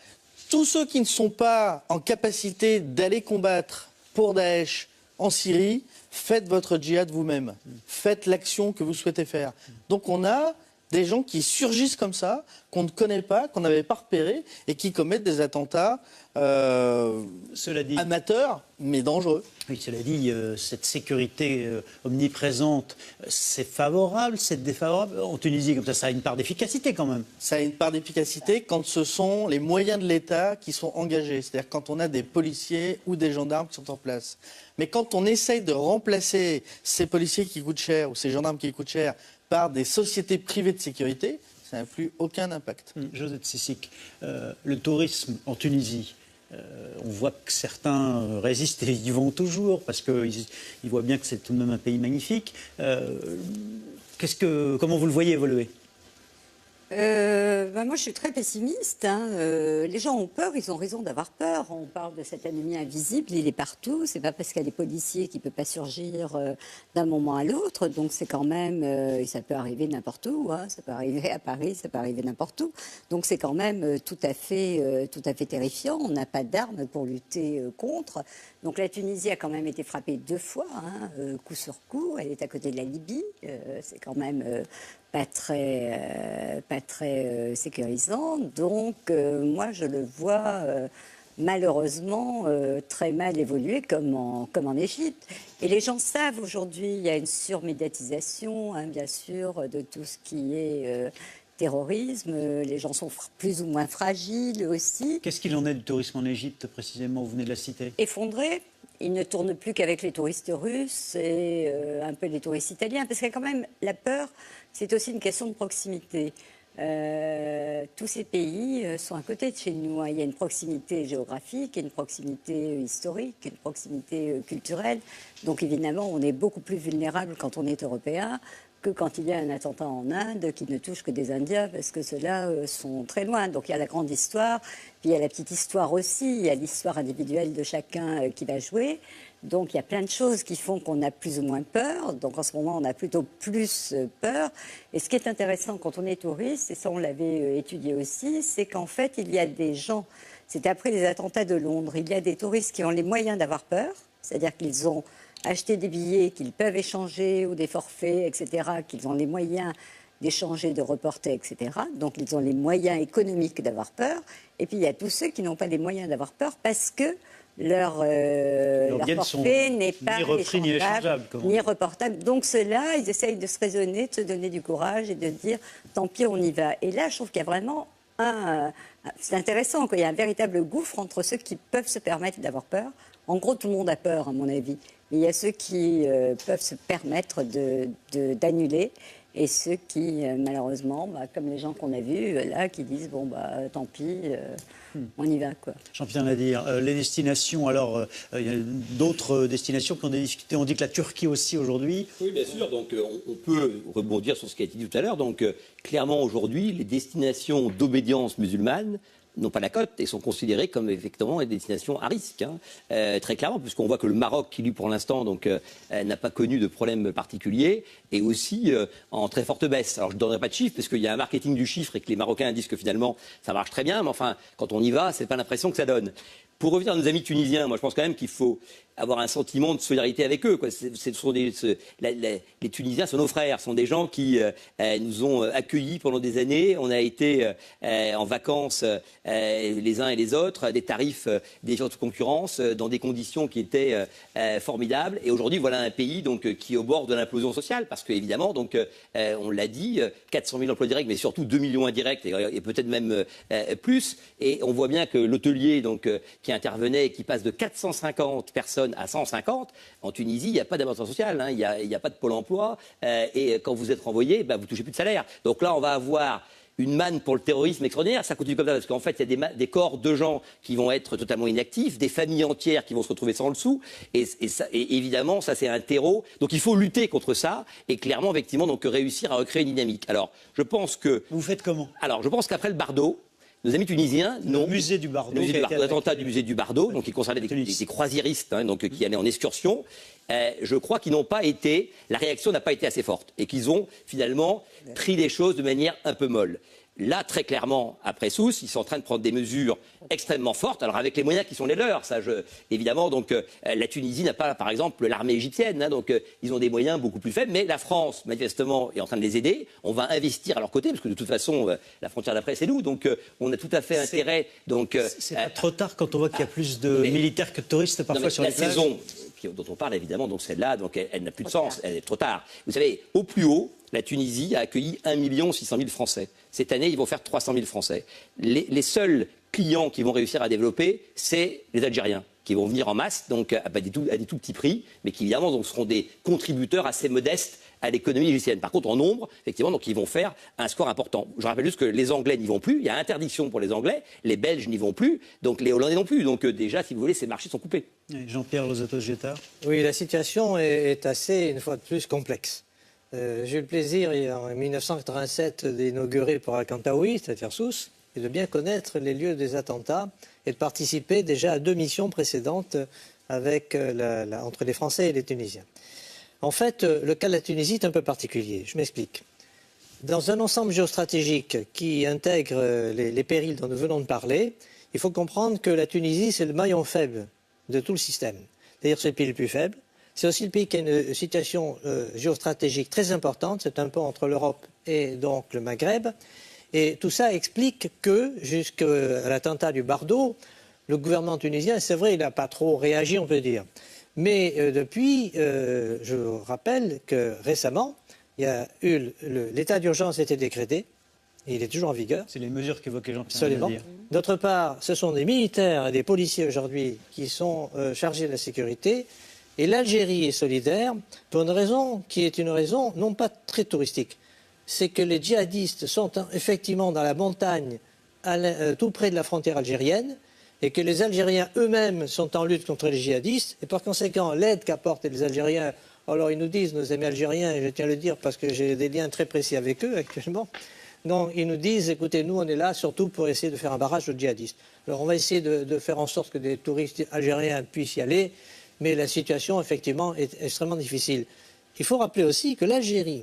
Tous ceux qui ne sont pas en capacité d'aller combattre pour Daesh en Syrie, faites votre djihad vous-même. Faites l'action que vous souhaitez faire. Donc on a des gens qui surgissent comme ça, qu'on ne connaît pas, qu'on n'avait pas repérés, et qui commettent des attentats amateurs, mais dangereux. Oui, cela dit, cette sécurité omniprésente, c'est favorable, c'est défavorable? En Tunisie, comme ça a une part d'efficacité quand même. Ça a une part d'efficacité quand ce sont les moyens de l'État qui sont engagés, c'est-à-dire quand on a des policiers ou des gendarmes qui sont en place. Mais quand on essaye de remplacer ces policiers qui coûtent cher ou ces gendarmes qui coûtent cher par des sociétés privées de sécurité, ça n'a plus aucun impact. Josette Sissik, le tourisme en Tunisie, on voit que certains résistent et y vont toujours parce qu'ils voient bien que c'est tout de même un pays magnifique. Comment vous le voyez évoluer? Moi, je suis très pessimiste. Les gens ont peur, ils ont raison d'avoir peur. On parle de cet ennemi invisible, il est partout. C'est pas parce qu'il y a des policiers qu'il peut pas surgir d'un moment à l'autre. Donc c'est quand même, ça peut arriver n'importe où. Ça peut arriver à Paris, ça peut arriver n'importe où. Donc c'est quand même tout à fait terrifiant. On n'a pas d'armes pour lutter contre. Donc la Tunisie a quand même été frappée 2 fois, coup sur coup. Elle est à côté de la Libye. C'est quand même pas très sécurisant. Donc moi je le vois malheureusement très mal évoluer comme en Égypte. Et les gens savent aujourd'hui, il y a une surmédiatisation bien sûr de tout ce qui est terrorisme. Les gens sont plus ou moins fragiles aussi. Qu'est-ce qu'il en est du tourisme en Égypte précisément, vous venez de la citer? Effondré. Il ne tourne plus qu'avec les touristes russes et un peu les touristes italiens, parce que quand même, la peur, c'est aussi une question de proximité. Tous ces pays sont à côté de chez nous. Il y a une proximité géographique, une proximité historique, une proximité culturelle. Donc évidemment, on est beaucoup plus vulnérable quand on est européen que quand il y a un attentat en Inde qui ne touche que des Indiens, parce que ceux-là sont très loin. Donc il y a la grande histoire, puis il y a la petite histoire aussi, il y a l'histoire individuelle de chacun qui va jouer. Donc il y a plein de choses qui font qu'on a plus ou moins peur. Donc en ce moment, on a plutôt plus peur. Et ce qui est intéressant quand on est touriste, et ça on l'avait étudié aussi, c'est qu'en fait, il y a des gens, c'était après les attentats de Londres, il y a des touristes qui ont les moyens d'avoir peur, c'est-à-dire qu'ils ont acheter des billets qu'ils peuvent échanger ou des forfaits, etc., qu'ils ont les moyens d'échanger, de reporter, etc. Donc, ils ont les moyens économiques d'avoir peur. Et puis, il y a tous ceux qui n'ont pas les moyens d'avoir peur parce que leur forfait n'est pas échangeable, ni reportable. Donc, ceux-là, ils essayent de se raisonner, de se donner du courage et de dire, tant pis, on y va. Et là, je trouve qu'il y a vraiment c'est intéressant, quoi. Il y a un véritable gouffre entre ceux qui peuvent se permettre d'avoir peur. En gros, tout le monde a peur, à mon avis. Mais il y a ceux qui peuvent se permettre d'annuler et ceux qui, malheureusement, comme les gens qu'on a vus là, qui disent bon tant pis, on y va, quoi. Jean-Pierre Nadir, les destinations, alors il y a d'autres destinations qu'on a discuté. On dit que la Turquie aussi aujourd'hui. Oui, bien sûr. Donc on peut rebondir sur ce qui a été dit tout à l'heure. Donc clairement aujourd'hui, les destinations d'obédience musulmane n'ont pas la cote et sont considérées comme effectivement des destinations à risque, très clairement, puisqu'on voit que le Maroc, qui lui pour l'instant donc n'a pas connu de problème particulier, est aussi en très forte baisse. Alors je ne donnerai pas de chiffres, parce qu'il y a un marketing du chiffre et que les Marocains disent que finalement ça marche très bien, mais enfin quand on y va, c'est pas l'impression que ça donne. Pour revenir à nos amis tunisiens, moi je pense quand même qu'il faut avoir un sentiment de solidarité avec eux, quoi. Les Tunisiens sont nos frères, sont des gens qui nous ont accueillis pendant des années. On a été en vacances les uns et les autres, à des tarifs défiant toute concurrence, dans des conditions qui étaient formidables. Et aujourd'hui, voilà un pays donc qui est au bord de l'implosion sociale, parce qu'évidemment, donc on l'a dit, 400 000 emplois directs, mais surtout 2 millions indirects et peut-être même plus. Et on voit bien que l'hôtelier donc qui intervenait et qui passe de 450 personnes à 150, en Tunisie, il n'y a pas d'avantage social, il n'y a pas de pôle emploi, et quand vous êtes renvoyé, vous ne touchez plus de salaire. Donc là, on va avoir une manne pour le terrorisme extraordinaire. Ça continue comme ça, parce qu'en fait, il y a des corps de gens qui vont être totalement inactifs, des familles entières qui vont se retrouver sans le sou, et évidemment, ça c'est un terreau. Donc il faut lutter contre ça, et clairement, effectivement, donc réussir à recréer une dynamique. Alors, je pense que... Vous faites comment? Alors, je pense qu'après le Bardo, nos amis tunisiens le musée du Bardo, l'attentat du musée du Bardo, donc qui concernait des croisiéristes, donc qui allaient en excursion. Je crois qu'ils n'ont pas été, la réaction n'a pas été assez forte et qu'ils ont finalement pris les choses de manière un peu molle. Là, très clairement, après Sousse, ils sont en train de prendre des mesures extrêmement fortes, alors avec les moyens qui sont les leurs. Évidemment, donc, la Tunisie n'a pas, par exemple, l'armée égyptienne, donc ils ont des moyens beaucoup plus faibles, mais la France, manifestement, est en train de les aider. On va investir à leur côté, parce que de toute façon, la frontière d'après, c'est nous, donc on a tout à fait intérêt. C'est pas trop tard quand on voit qu'il y a plus de militaires que de touristes parfois sur les plages. La saison dont on parle, évidemment, donc celle-là, donc elle n'a plus de sens, elle est trop tard. Vous savez, au plus haut, la Tunisie a accueilli 1 600 000 Français. Cette année, ils vont faire 300 000 Français. Les seuls clients qui vont réussir à développer, c'est les Algériens, qui vont venir en masse, donc à des tout petits prix, mais qui évidemment donc, seront des contributeurs assez modestes à l'économie égyptienne. Par contre, en nombre, effectivement, donc, ils vont faire un score important. Je rappelle juste que les Anglais n'y vont plus, il y a interdiction pour les Anglais, les Belges n'y vont plus, donc les Hollandais non plus. Donc déjà, si vous voulez, ces marchés sont coupés. Jean-Pierre Lozato-Gétard. Oui, la situation est assez, une fois de plus, complexe. J'ai eu le plaisir, en 1987, d'inaugurer pour Al-Kantaoui, c'est-à-dire Sousse, et de bien connaître les lieux des attentats et de participer déjà à 2 missions précédentes avec, entre les Français et les Tunisiens. En fait, le cas de la Tunisie est un peu particulier. Je m'explique. Dans un ensemble géostratégique qui intègre les périls dont nous venons de parler, il faut comprendre que la Tunisie, c'est le maillon faible de tout le système. C'est-à-dire c'est le pays le plus faible. C'est aussi le pays qui a une situation géostratégique très importante. C'est un pont entre l'Europe et donc le Maghreb. Et tout ça explique que, jusqu'à l'attentat du Bardo, le gouvernement tunisien, c'est vrai, il n'a pas trop réagi, on peut dire. Mais depuis, je rappelle que récemment, il y a eu l'état d'urgence a été décrété. Et il est toujours en vigueur. C'est les mesures qu'évoquait Jean-Pierre. Absolument. D'autre part, ce sont des militaires et des policiers aujourd'hui qui sont chargés de la sécurité. Et l'Algérie est solidaire pour une raison qui est une raison non pas très touristique. C'est que les djihadistes sont effectivement dans la montagne, tout près de la frontière algérienne, et que les Algériens eux-mêmes sont en lutte contre les djihadistes. Et par conséquent, l'aide qu'apportent les Algériens, alors ils nous disent, nos amis algériens, et je tiens à le dire parce que j'ai des liens très précis avec eux actuellement, non, ils nous disent, écoutez, nous on est là surtout pour essayer de faire un barrage de djihadistes. Alors on va essayer de faire en sorte que des touristes algériens puissent y aller, mais la situation effectivement est extrêmement difficile. Il faut rappeler aussi que l'Algérie,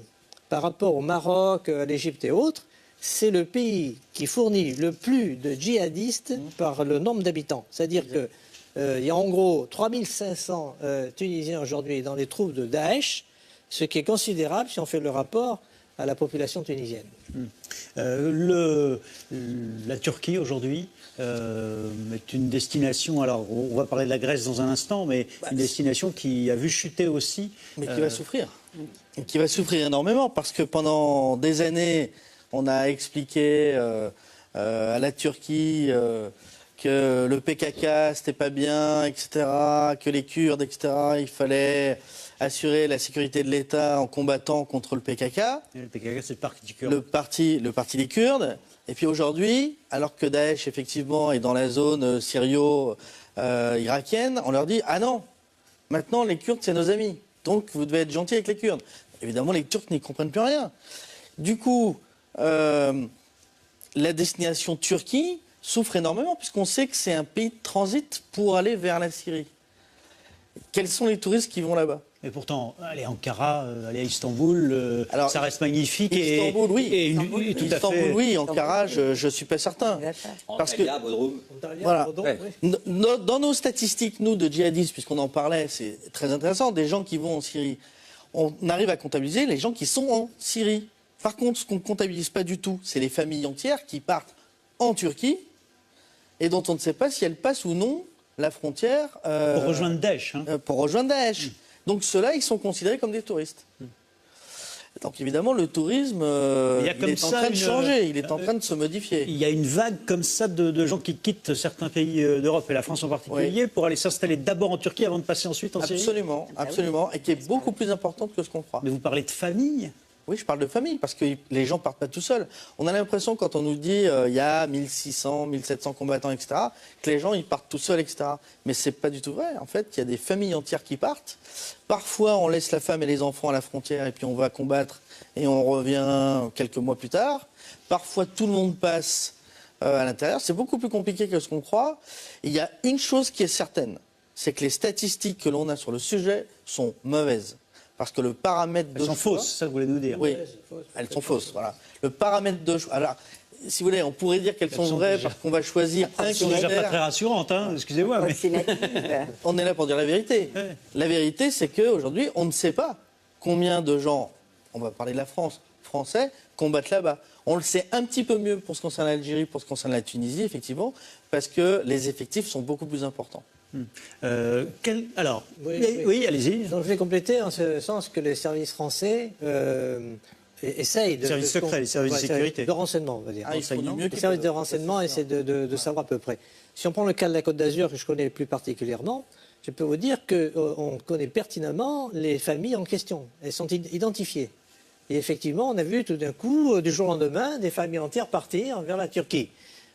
par rapport au Maroc, à l'Égypte et autres, c'est le pays qui fournit le plus de djihadistes par le nombre d'habitants. C'est-à-dire qu'il y a en gros 3500 Tunisiens aujourd'hui dans les troupes de Daesh, ce qui est considérable si on fait le rapport à la population tunisienne. La Turquie aujourd'hui est une destination, alors on va parler de la Grèce dans un instant, mais une destination qui a vu chuter aussi. Mais qui va souffrir. Et qui va souffrir énormément parce que pendant des années, on a expliqué à la Turquie que le PKK c'était pas bien, etc., que les Kurdes, etc., il fallait assurer la sécurité de l'État en combattant contre le PKK. Et le PKK, c'est le parti du Kurde. Le parti des Kurdes. Et puis aujourd'hui, alors que Daesh, effectivement, est dans la zone syrio-irakienne, on leur dit « Ah non, maintenant les Kurdes, c'est nos amis. Donc vous devez être gentils avec les Kurdes. » Évidemment, les Turcs n'y comprennent plus rien. Du coup, la destination Turquie souffre énormément, puisqu'on sait que c'est un pays de transit pour aller vers la Syrie. Quels sont les touristes qui vont là-bas? Mais pourtant, aller à Ankara, aller à Istanbul, ça reste magnifique. Istanbul, oui. Istanbul, oui. Ankara, je ne suis pas certain. Parce que, voilà, dans nos statistiques, nous, de djihadistes, puisqu'on en parlait, c'est très intéressant, des gens qui vont en Syrie, on arrive à comptabiliser les gens qui sont en Syrie. Par contre, ce qu'on ne comptabilise pas du tout, c'est les familles entières qui partent en Turquie et dont on ne sait pas si elles passent ou non la frontière. Pour rejoindre Daesh. Pour rejoindre Daesh. Donc ceux-là, ils sont considérés comme des touristes. Donc évidemment, le tourisme, il est en train de changer, il est en train de se modifier. Il y a une vague comme ça de gens qui quittent certains pays d'Europe, et la France en particulier, pour aller s'installer d'abord en Turquie avant de passer ensuite en Syrie. Absolument, absolument, et qui est beaucoup plus importante que ce qu'on croit. Mais vous parlez de famille? Oui, je parle de famille, parce que les gens ne partent pas tout seuls. On a l'impression, quand on nous dit il y a 1600, 1700 combattants, etc., que les gens ils partent tout seuls, etc. Mais ce n'est pas du tout vrai. En fait, il y a des familles entières qui partent. Parfois, on laisse la femme et les enfants à la frontière, et puis on va combattre, et on revient quelques mois plus tard. Parfois, tout le monde passe à l'intérieur. C'est beaucoup plus compliqué que ce qu'on croit. Et il y a une chose qui est certaine, c'est que les statistiques que l'on a sur le sujet sont mauvaises. Parce que le paramètre de choix... Elles sont fausses, ça vous voulez nous dire? Oui, elles sont fausses, voilà. Le paramètre de choix... Alors, si vous voulez, on pourrait dire qu'elles sont vraies parce qu'on va choisir un critère... Elles sont déjà pas très rassurantes, hein, excusez-moi. Mais... On est là pour dire la vérité. Ouais. La vérité, c'est qu'aujourd'hui, on ne sait pas combien de gens, on va parler de la France, français, combattent là-bas. On le sait un petit peu mieux pour ce qui concerne l'Algérie, pour ce qui concerne la Tunisie, effectivement, parce que les effectifs sont beaucoup plus importants. Alors, oui, allez-y. Donc, je vais compléter en ce sens que les services français essayent de... Services secrets, les services de sécurité. De renseignement, on va dire. Les services de renseignement essaient de savoir à peu près. Si on prend le cas de la Côte d'Azur, que je connais plus particulièrement, je peux vous dire qu'on connaît pertinemment les familles en question. Elles sont identifiées. Et effectivement, on a vu tout d'un coup, du jour au lendemain, des familles entières partir vers la Turquie.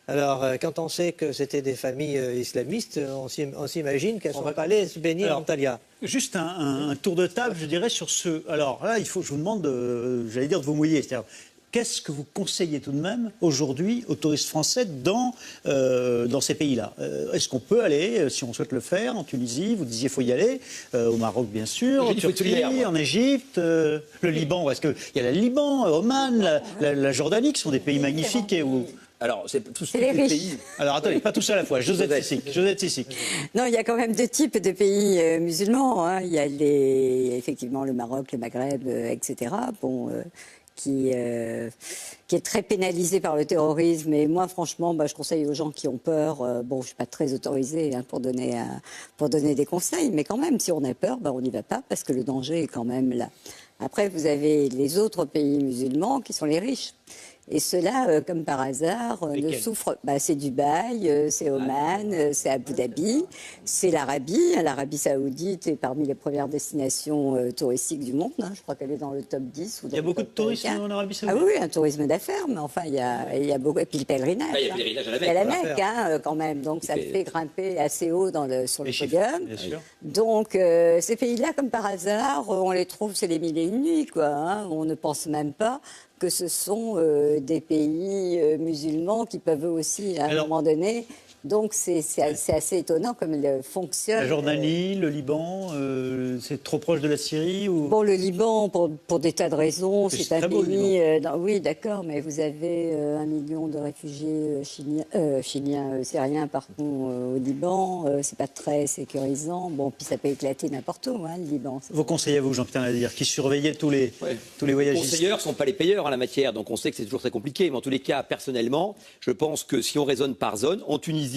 Alors, quand on sait que c'était des familles islamistes, on s'imagine qu'elles ne sont pas allées se baigner en Antalya. Juste un tour de table, je dirais, sur ce... Alors là, je vous demande, j'allais dire, de vous mouiller. C'est-à-dire, qu'est-ce que vous conseillez tout de même aujourd'hui aux touristes français dans ces pays-là? Est-ce qu'on peut aller, si on souhaite le faire, en Tunisie? Vous disiez qu'il faut y aller, au Maroc bien sûr, en Turquie, en Égypte, le Liban, parce qu'il y a le Liban, Oman, la Jordanie, qui sont des pays magnifiques et où... Alors, c'est tous les riches. pays. Alors, attendez, pas tous à la fois. Josette Sissic. Non, il y a quand même 2 types de pays musulmans. Hein. Il y a effectivement le Maroc, le Maghreb, etc. Bon, qui est très pénalisé par le terrorisme. Et moi, franchement, je conseille aux gens qui ont peur. Bon, je ne suis pas très autorisée pour donner des conseils, mais quand même, si on a peur, on n'y va pas parce que le danger est quand même là. Après, vous avez les autres pays musulmans qui sont les riches. Et ceux-là, comme par hasard, ne souffrent. C'est Dubaï, c'est Oman, c'est Abu Dhabi, c'est l'Arabie. L'Arabie Saoudite est parmi les premières destinations touristiques du monde. Hein. Je crois qu'elle est dans le top 10. Il y a beaucoup de tourisme en Arabie Saoudite. Ah oui, un tourisme d'affaires, mais enfin, il y a beaucoup. Et puis le pèlerinage. Il y a le pèlerinage à la Mecque. Il y a la Mecque, quand même. Donc ça fait grimper assez haut sur le podium. Bien sûr. Donc ces pays-là, comme par hasard, on les trouve, c'est les mille et une nuits, quoi. Hein. On ne pense même pas que ce sont des pays musulmans qui peuvent eux aussi, à un moment donné. Donc c'est assez étonnant comme il fonctionne. La Jordanie, le Liban, c'est trop proche de la Syrie ou... Bon, le Liban, pour des tas de raisons, c'est un pays... oui, d'accord, mais vous avez 1 million de réfugiés syriens, au Liban. C'est pas très sécurisant. Bon, puis ça peut éclater n'importe où, le Liban. Vos conseillers, vous, Jean-Pierre Nadir, qui surveillaient tous les voyagistes. Les conseilleurs ne sont pas les payeurs en la matière, donc on sait que c'est toujours très compliqué. Mais en tous les cas, personnellement, je pense que si on raisonne par zone, en Tunisie,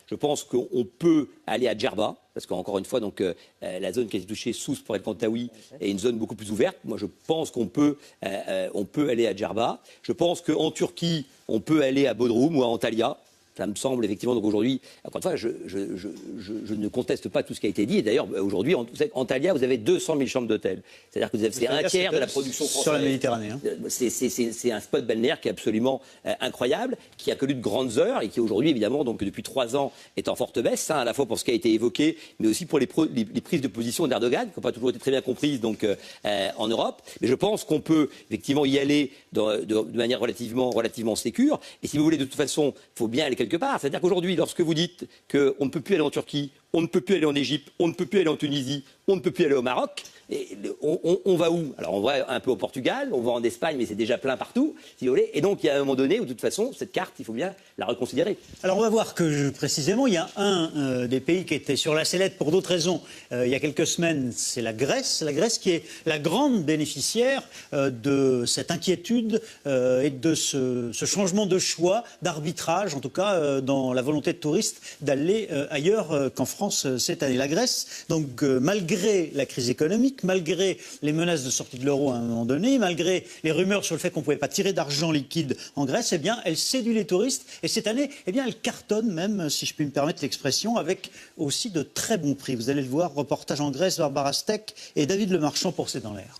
je pense qu'on peut aller à Djerba, parce qu'encore une fois, donc, la zone qui a été touchée, Sousse pour El Kantaoui, est une zone beaucoup plus ouverte. Moi, je pense qu'on peut aller à Djerba. Je pense qu'en Turquie, on peut aller à Bodrum ou à Antalya. Ça me semble effectivement, donc aujourd'hui, encore une fois, je ne conteste pas tout ce qui a été dit. Et d'ailleurs, aujourd'hui, Antalya, vous avez 200 000 chambres d'hôtel. C'est-à-dire que c'est un tiers de la production française. Sur la Méditerranée. Hein. C'est un spot balnéaire qui est absolument incroyable, qui a connu de grandes heures et qui aujourd'hui, évidemment, donc depuis 3 ans, est en forte baisse, à la fois pour ce qui a été évoqué, mais aussi pour les prises de position d'Erdogan, qui n'ont pas toujours été très bien comprises donc, en Europe. Mais je pense qu'on peut effectivement y aller de manière relativement sécure. Et si vous voulez, de toute façon, il faut bien aller quelque part. C'est-à-dire qu'aujourd'hui, lorsque vous dites qu'on ne peut plus aller en Turquie, on ne peut plus aller en Égypte, on ne peut plus aller en Tunisie, on ne peut plus aller au Maroc, et on va où? Alors on va un peu au Portugal, on va en Espagne, mais c'est déjà plein partout, si vous voulez. Et donc il y a un moment donné où de toute façon, cette carte, il faut bien la reconsidérer. Alors on va voir que précisément, il y a un des pays qui était sur la sellette pour d'autres raisons. Il y a quelques semaines, c'est la Grèce. La Grèce qui est la grande bénéficiaire de cette inquiétude et de ce changement de choix, d'arbitrage, en tout cas dans la volonté de touristes d'aller ailleurs qu'en France cette année. La Grèce, donc malgré la crise économique, malgré les menaces de sortie de l'euro à un moment donné, malgré les rumeurs sur le fait qu'on ne pouvait pas tirer d'argent liquide en Grèce, eh bien, elle séduit les touristes. Et cette année, eh bien, elle cartonne même, si je puis me permettre l'expression, avec aussi de très bons prix. Vous allez le voir, reportage en Grèce, Barbara Steck et David Lemarchand pour C'est dans l'air.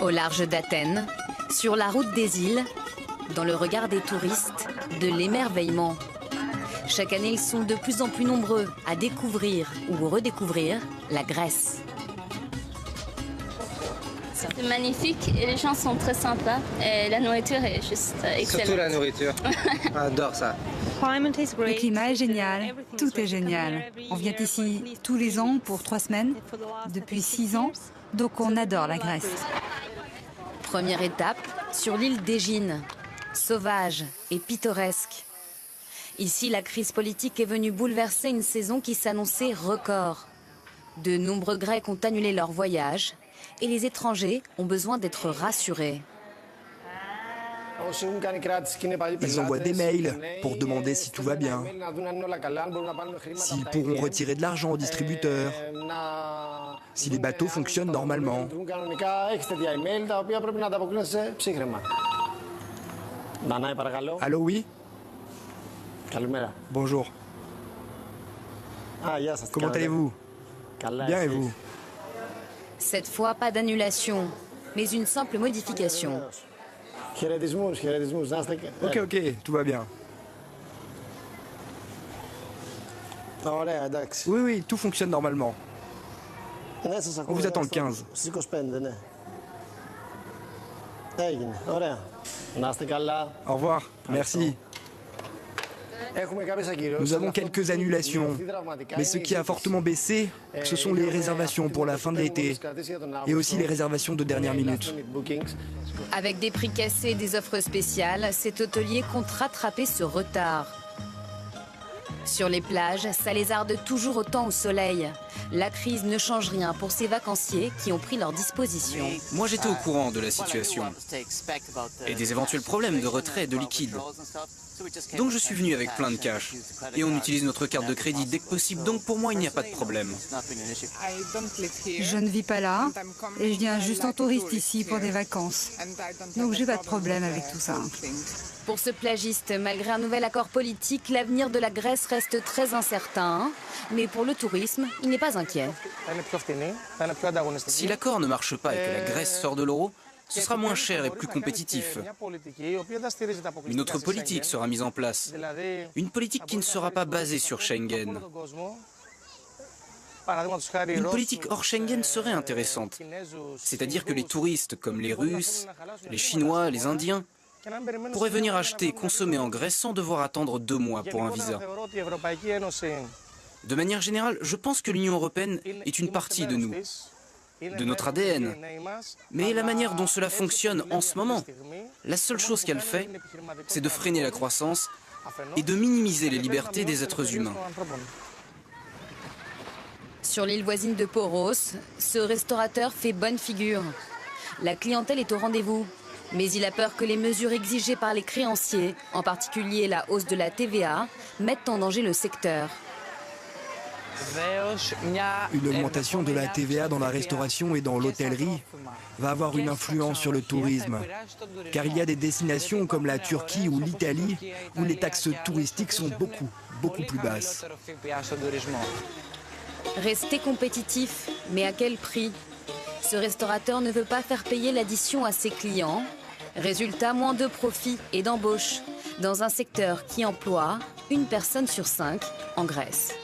Au large d'Athènes, sur la route des îles, dans le regard des touristes, de l'émerveillement. Chaque année, ils sont de plus en plus nombreux à découvrir ou redécouvrir la Grèce. C'est magnifique et les gens sont très sympas et la nourriture est juste excellente. Surtout la nourriture. J'adore ça. Le climat est génial, tout est génial. On vient ici tous les ans pour 3 semaines, depuis 6 ans, donc on adore la Grèce. Première étape, sur l'île d'Égine, sauvage et pittoresque. Ici, la crise politique est venue bouleverser une saison qui s'annonçait record. De nombreux Grecs ont annulé leur voyage et les étrangers ont besoin d'être rassurés. Ils envoient des mails pour demander si tout va bien, s'ils pourront retirer de l'argent aux distributeurs, si les bateaux fonctionnent normalement. Allô, oui? Bonjour. Comment allez-vous? Bien, et vous? Cette fois, pas d'annulation, mais une simple modification. Ok, tout va bien. Oui, tout fonctionne normalement. On vous attend le 15. Au revoir, merci. Nous avons quelques annulations, mais ce qui a fortement baissé, ce sont les réservations pour la fin de l'été et aussi les réservations de dernière minute. Avec des prix cassés et des offres spéciales, cet hôtelier compte rattraper ce retard. Sur les plages, ça lézarde toujours autant au soleil. La crise ne change rien pour ces vacanciers qui ont pris leur disposition. Moi, j'étais au courant de la situation et des éventuels problèmes de retrait de liquide. Donc je suis venu avec plein de cash. Et on utilise notre carte de crédit dès que possible, donc pour moi, il n'y a pas de problème. Je ne vis pas là et je viens juste en touriste ici pour des vacances. Donc j'ai pas de problème avec tout ça. Pour ce plagiste, malgré un nouvel accord politique, l'avenir de la Grèce reste très incertain. Mais pour le tourisme, il n'est pas inquiet. Si l'accord ne marche pas et que la Grèce sort de l'euro, ce sera moins cher et plus compétitif. Une autre politique sera mise en place. Une politique qui ne sera pas basée sur Schengen. Une politique hors Schengen serait intéressante. C'est-à-dire que les touristes comme les Russes, les Chinois, les Indiens pourraient venir acheter et consommer en Grèce sans devoir attendre 2 mois pour un visa. De manière générale, je pense que l'Union européenne est une partie de nous, de notre ADN. Mais la manière dont cela fonctionne en ce moment, la seule chose qu'elle fait, c'est de freiner la croissance et de minimiser les libertés des êtres humains. Sur l'île voisine de Poros, ce restaurateur fait bonne figure. La clientèle est au rendez-vous, mais il a peur que les mesures exigées par les créanciers, en particulier la hausse de la TVA, mettent en danger le secteur. Une augmentation de la TVA dans la restauration et dans l'hôtellerie va avoir une influence sur le tourisme, car il y a des destinations comme la Turquie ou l'Italie où les taxes touristiques sont beaucoup plus basses. Rester compétitif, mais à quel prix? Ce restaurateur ne veut pas faire payer l'addition à ses clients. Résultat, moins de profit et d'embauche dans un secteur qui emploie 1 personne sur 5 en Grèce.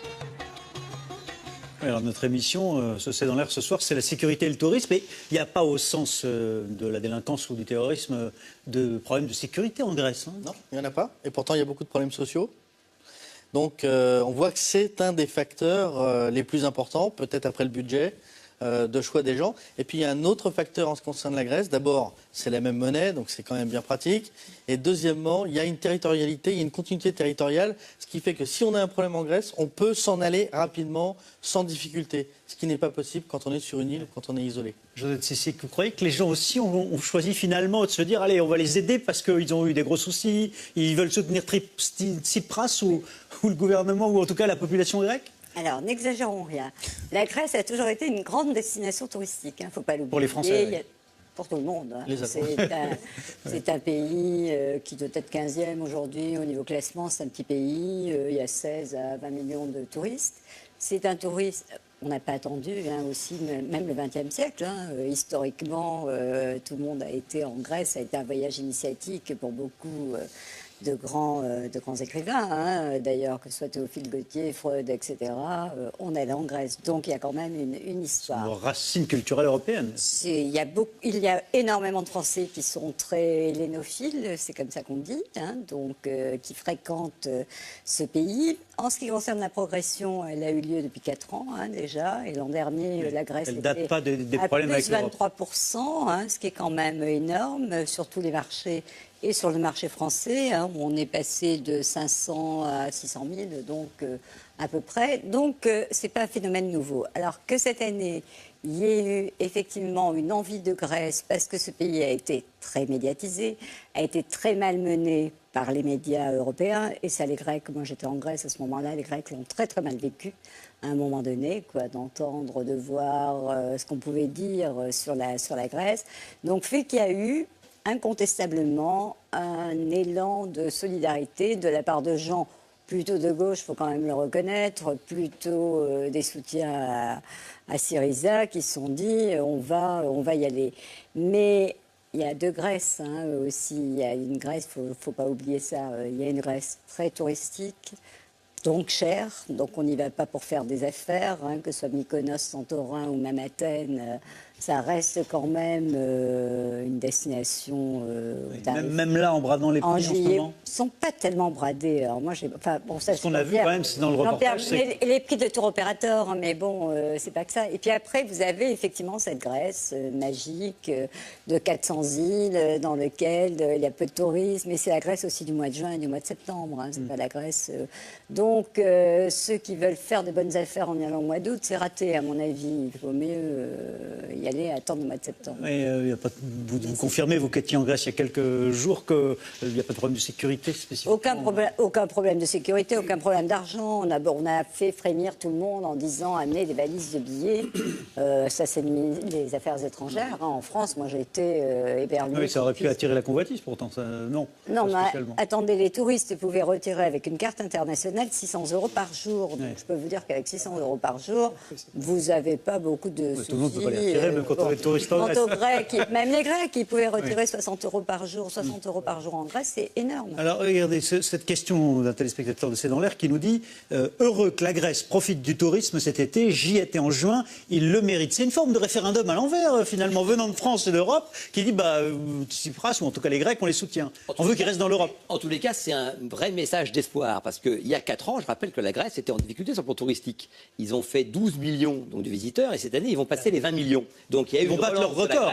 Alors notre émission, ce C'est dans l'air ce soir, c'est la sécurité et le tourisme. Et il n'y a pas au sens de la délinquance ou du terrorisme de problème de sécurité en Grèce. Hein. Non, il n'y en a pas. Et pourtant, il y a beaucoup de problèmes sociaux. Donc on voit que c'est un des facteurs les plus importants, peut-être après le budget, de choix des gens. Et puis il y a un autre facteur en ce qui concerne la Grèce. D'abord, c'est la même monnaie, donc c'est quand même bien pratique. Et deuxièmement, il y a une territorialité, il y a une continuité territoriale, ce qui fait que si on a un problème en Grèce, on peut s'en aller rapidement, sans difficulté. Ce qui n'est pas possible quand on est sur une île ou quand on est isolé. Josette Cécile, vous croyez que les gens aussi ont choisi finalement de se dire allez, on va les aider parce qu'ils ont eu des gros soucis, ils veulent soutenir Tsipras ou le gouvernement ou en tout cas la population grecque? Alors, n'exagérons rien. La Grèce a toujours été une grande destination touristique, il ne faut pas l'oublier. Pour les Français, oui. Pour tout le monde. Hein. C'est un pays qui doit être 15e aujourd'hui au niveau classement. C'est un petit pays, il y a 16 à 20 millions de touristes. C'est un tourisme, on n'a pas attendu aussi, même le XXe siècle. Historiquement, tout le monde a été en Grèce, ça a été un voyage initiatique pour beaucoup de grands écrivains, d'ailleurs, que ce soit Théophile Gautier, Freud, etc. On allait en Grèce. Donc il y a quand même une histoire. Une racine culturelle européenne. Il y a énormément de Français qui sont très hellénophiles, c'est comme ça qu'on dit, donc qui fréquentent ce pays. En ce qui concerne la progression, elle a eu lieu depuis 4 ans déjà, et l'an dernier, la Grèce elle date pas des problèmes à plus avec 23%, ce qui est quand même énorme sur tous les marchés. Et sur le marché français, où on est passé de 500 à 600 000, donc à peu près. Donc, ce n'est pas un phénomène nouveau. Alors que cette année, il y ait eu effectivement une envie de Grèce, parce que ce pays a été très médiatisé, a été très malmené par les médias européens. Et ça, les Grecs, moi j'étais en Grèce à ce moment-là, les Grecs l'ont très très mal vécu à un moment donné, d'entendre, de voir ce qu'on pouvait dire sur la Grèce. Donc, fait qu'il y a eu incontestablement un élan de solidarité de la part de gens plutôt de gauche, il faut quand même le reconnaître, plutôt des soutiens à Syriza qui se sont dit on va y aller. Mais il y a deux Grèces aussi. Il y a une Grèce, il ne faut pas oublier ça. Il y a une Grèce très touristique, donc chère. Donc on n'y va pas pour faire des affaires, que ce soit Mykonos, Santorin ou même Athènes. Ça reste quand même une destination. Même là, en bradant les prix en ce juillet, moment. Ils ne sont pas tellement bradés. Alors moi, ce qu'on a vu quand même, c'est dans le reportage. Les prix de tour opérateur, mais bon, c'est pas que ça. Et puis après, vous avez effectivement cette Grèce magique de 400 îles dans lequel il y a peu de tourisme. Et c'est la Grèce aussi du mois de juin et du mois de septembre. C'est pas la Grèce. Donc, ceux qui veulent faire de bonnes affaires en y allant au mois d'août, c'est raté, à mon avis. Il vaut mieux y aller attendre le mois de septembre. Vous confirmez, vous qui étiez en Grèce il y a quelques jours, qu'il n'y a pas de problème de sécurité spécifique? Aucun problème de sécurité, aucun problème d'argent. On a fait frémir tout le monde en disant amenez des valises de billets. Ça, c'est les affaires étrangères. En France, moi, j'ai été éberluée. Oui, ça aurait pu attirer la convoitise, pourtant. Ça, non, mais attendez, les touristes pouvaient retirer avec une carte internationale 600 € par jour. Donc, je peux vous dire qu'avec 600 € par jour, vous n'avez pas beaucoup de soucis. Tout le monde ne peut pas les retirer, même quand on est touriste en Grèce. Même les Grecs, ils pouvaient retirer 60 € par jour. 60 € par jour en Grèce, c'est énorme. Alors, regardez, cette question d'un téléspectateur de C'est dans l'air qui nous dit heureux que la Grèce profite du tourisme cet été, j'y étais en juin, il le mérite. C'est une forme de référendum à l'envers, finalement, venant de France et d'Europe, qui dit Tsipras, ou en tout cas les Grecs, on les soutient. On veut qu'ils restent dans l'Europe. En tous les cas, c'est un vrai message d'espoir, parce qu'il y a 4 ans, je rappelle que la Grèce était en difficulté sur le plan touristique. Ils ont fait 12 millions de visiteurs, et cette année, ils vont passer les 24 millions. Donc il y a eu une relance leur record.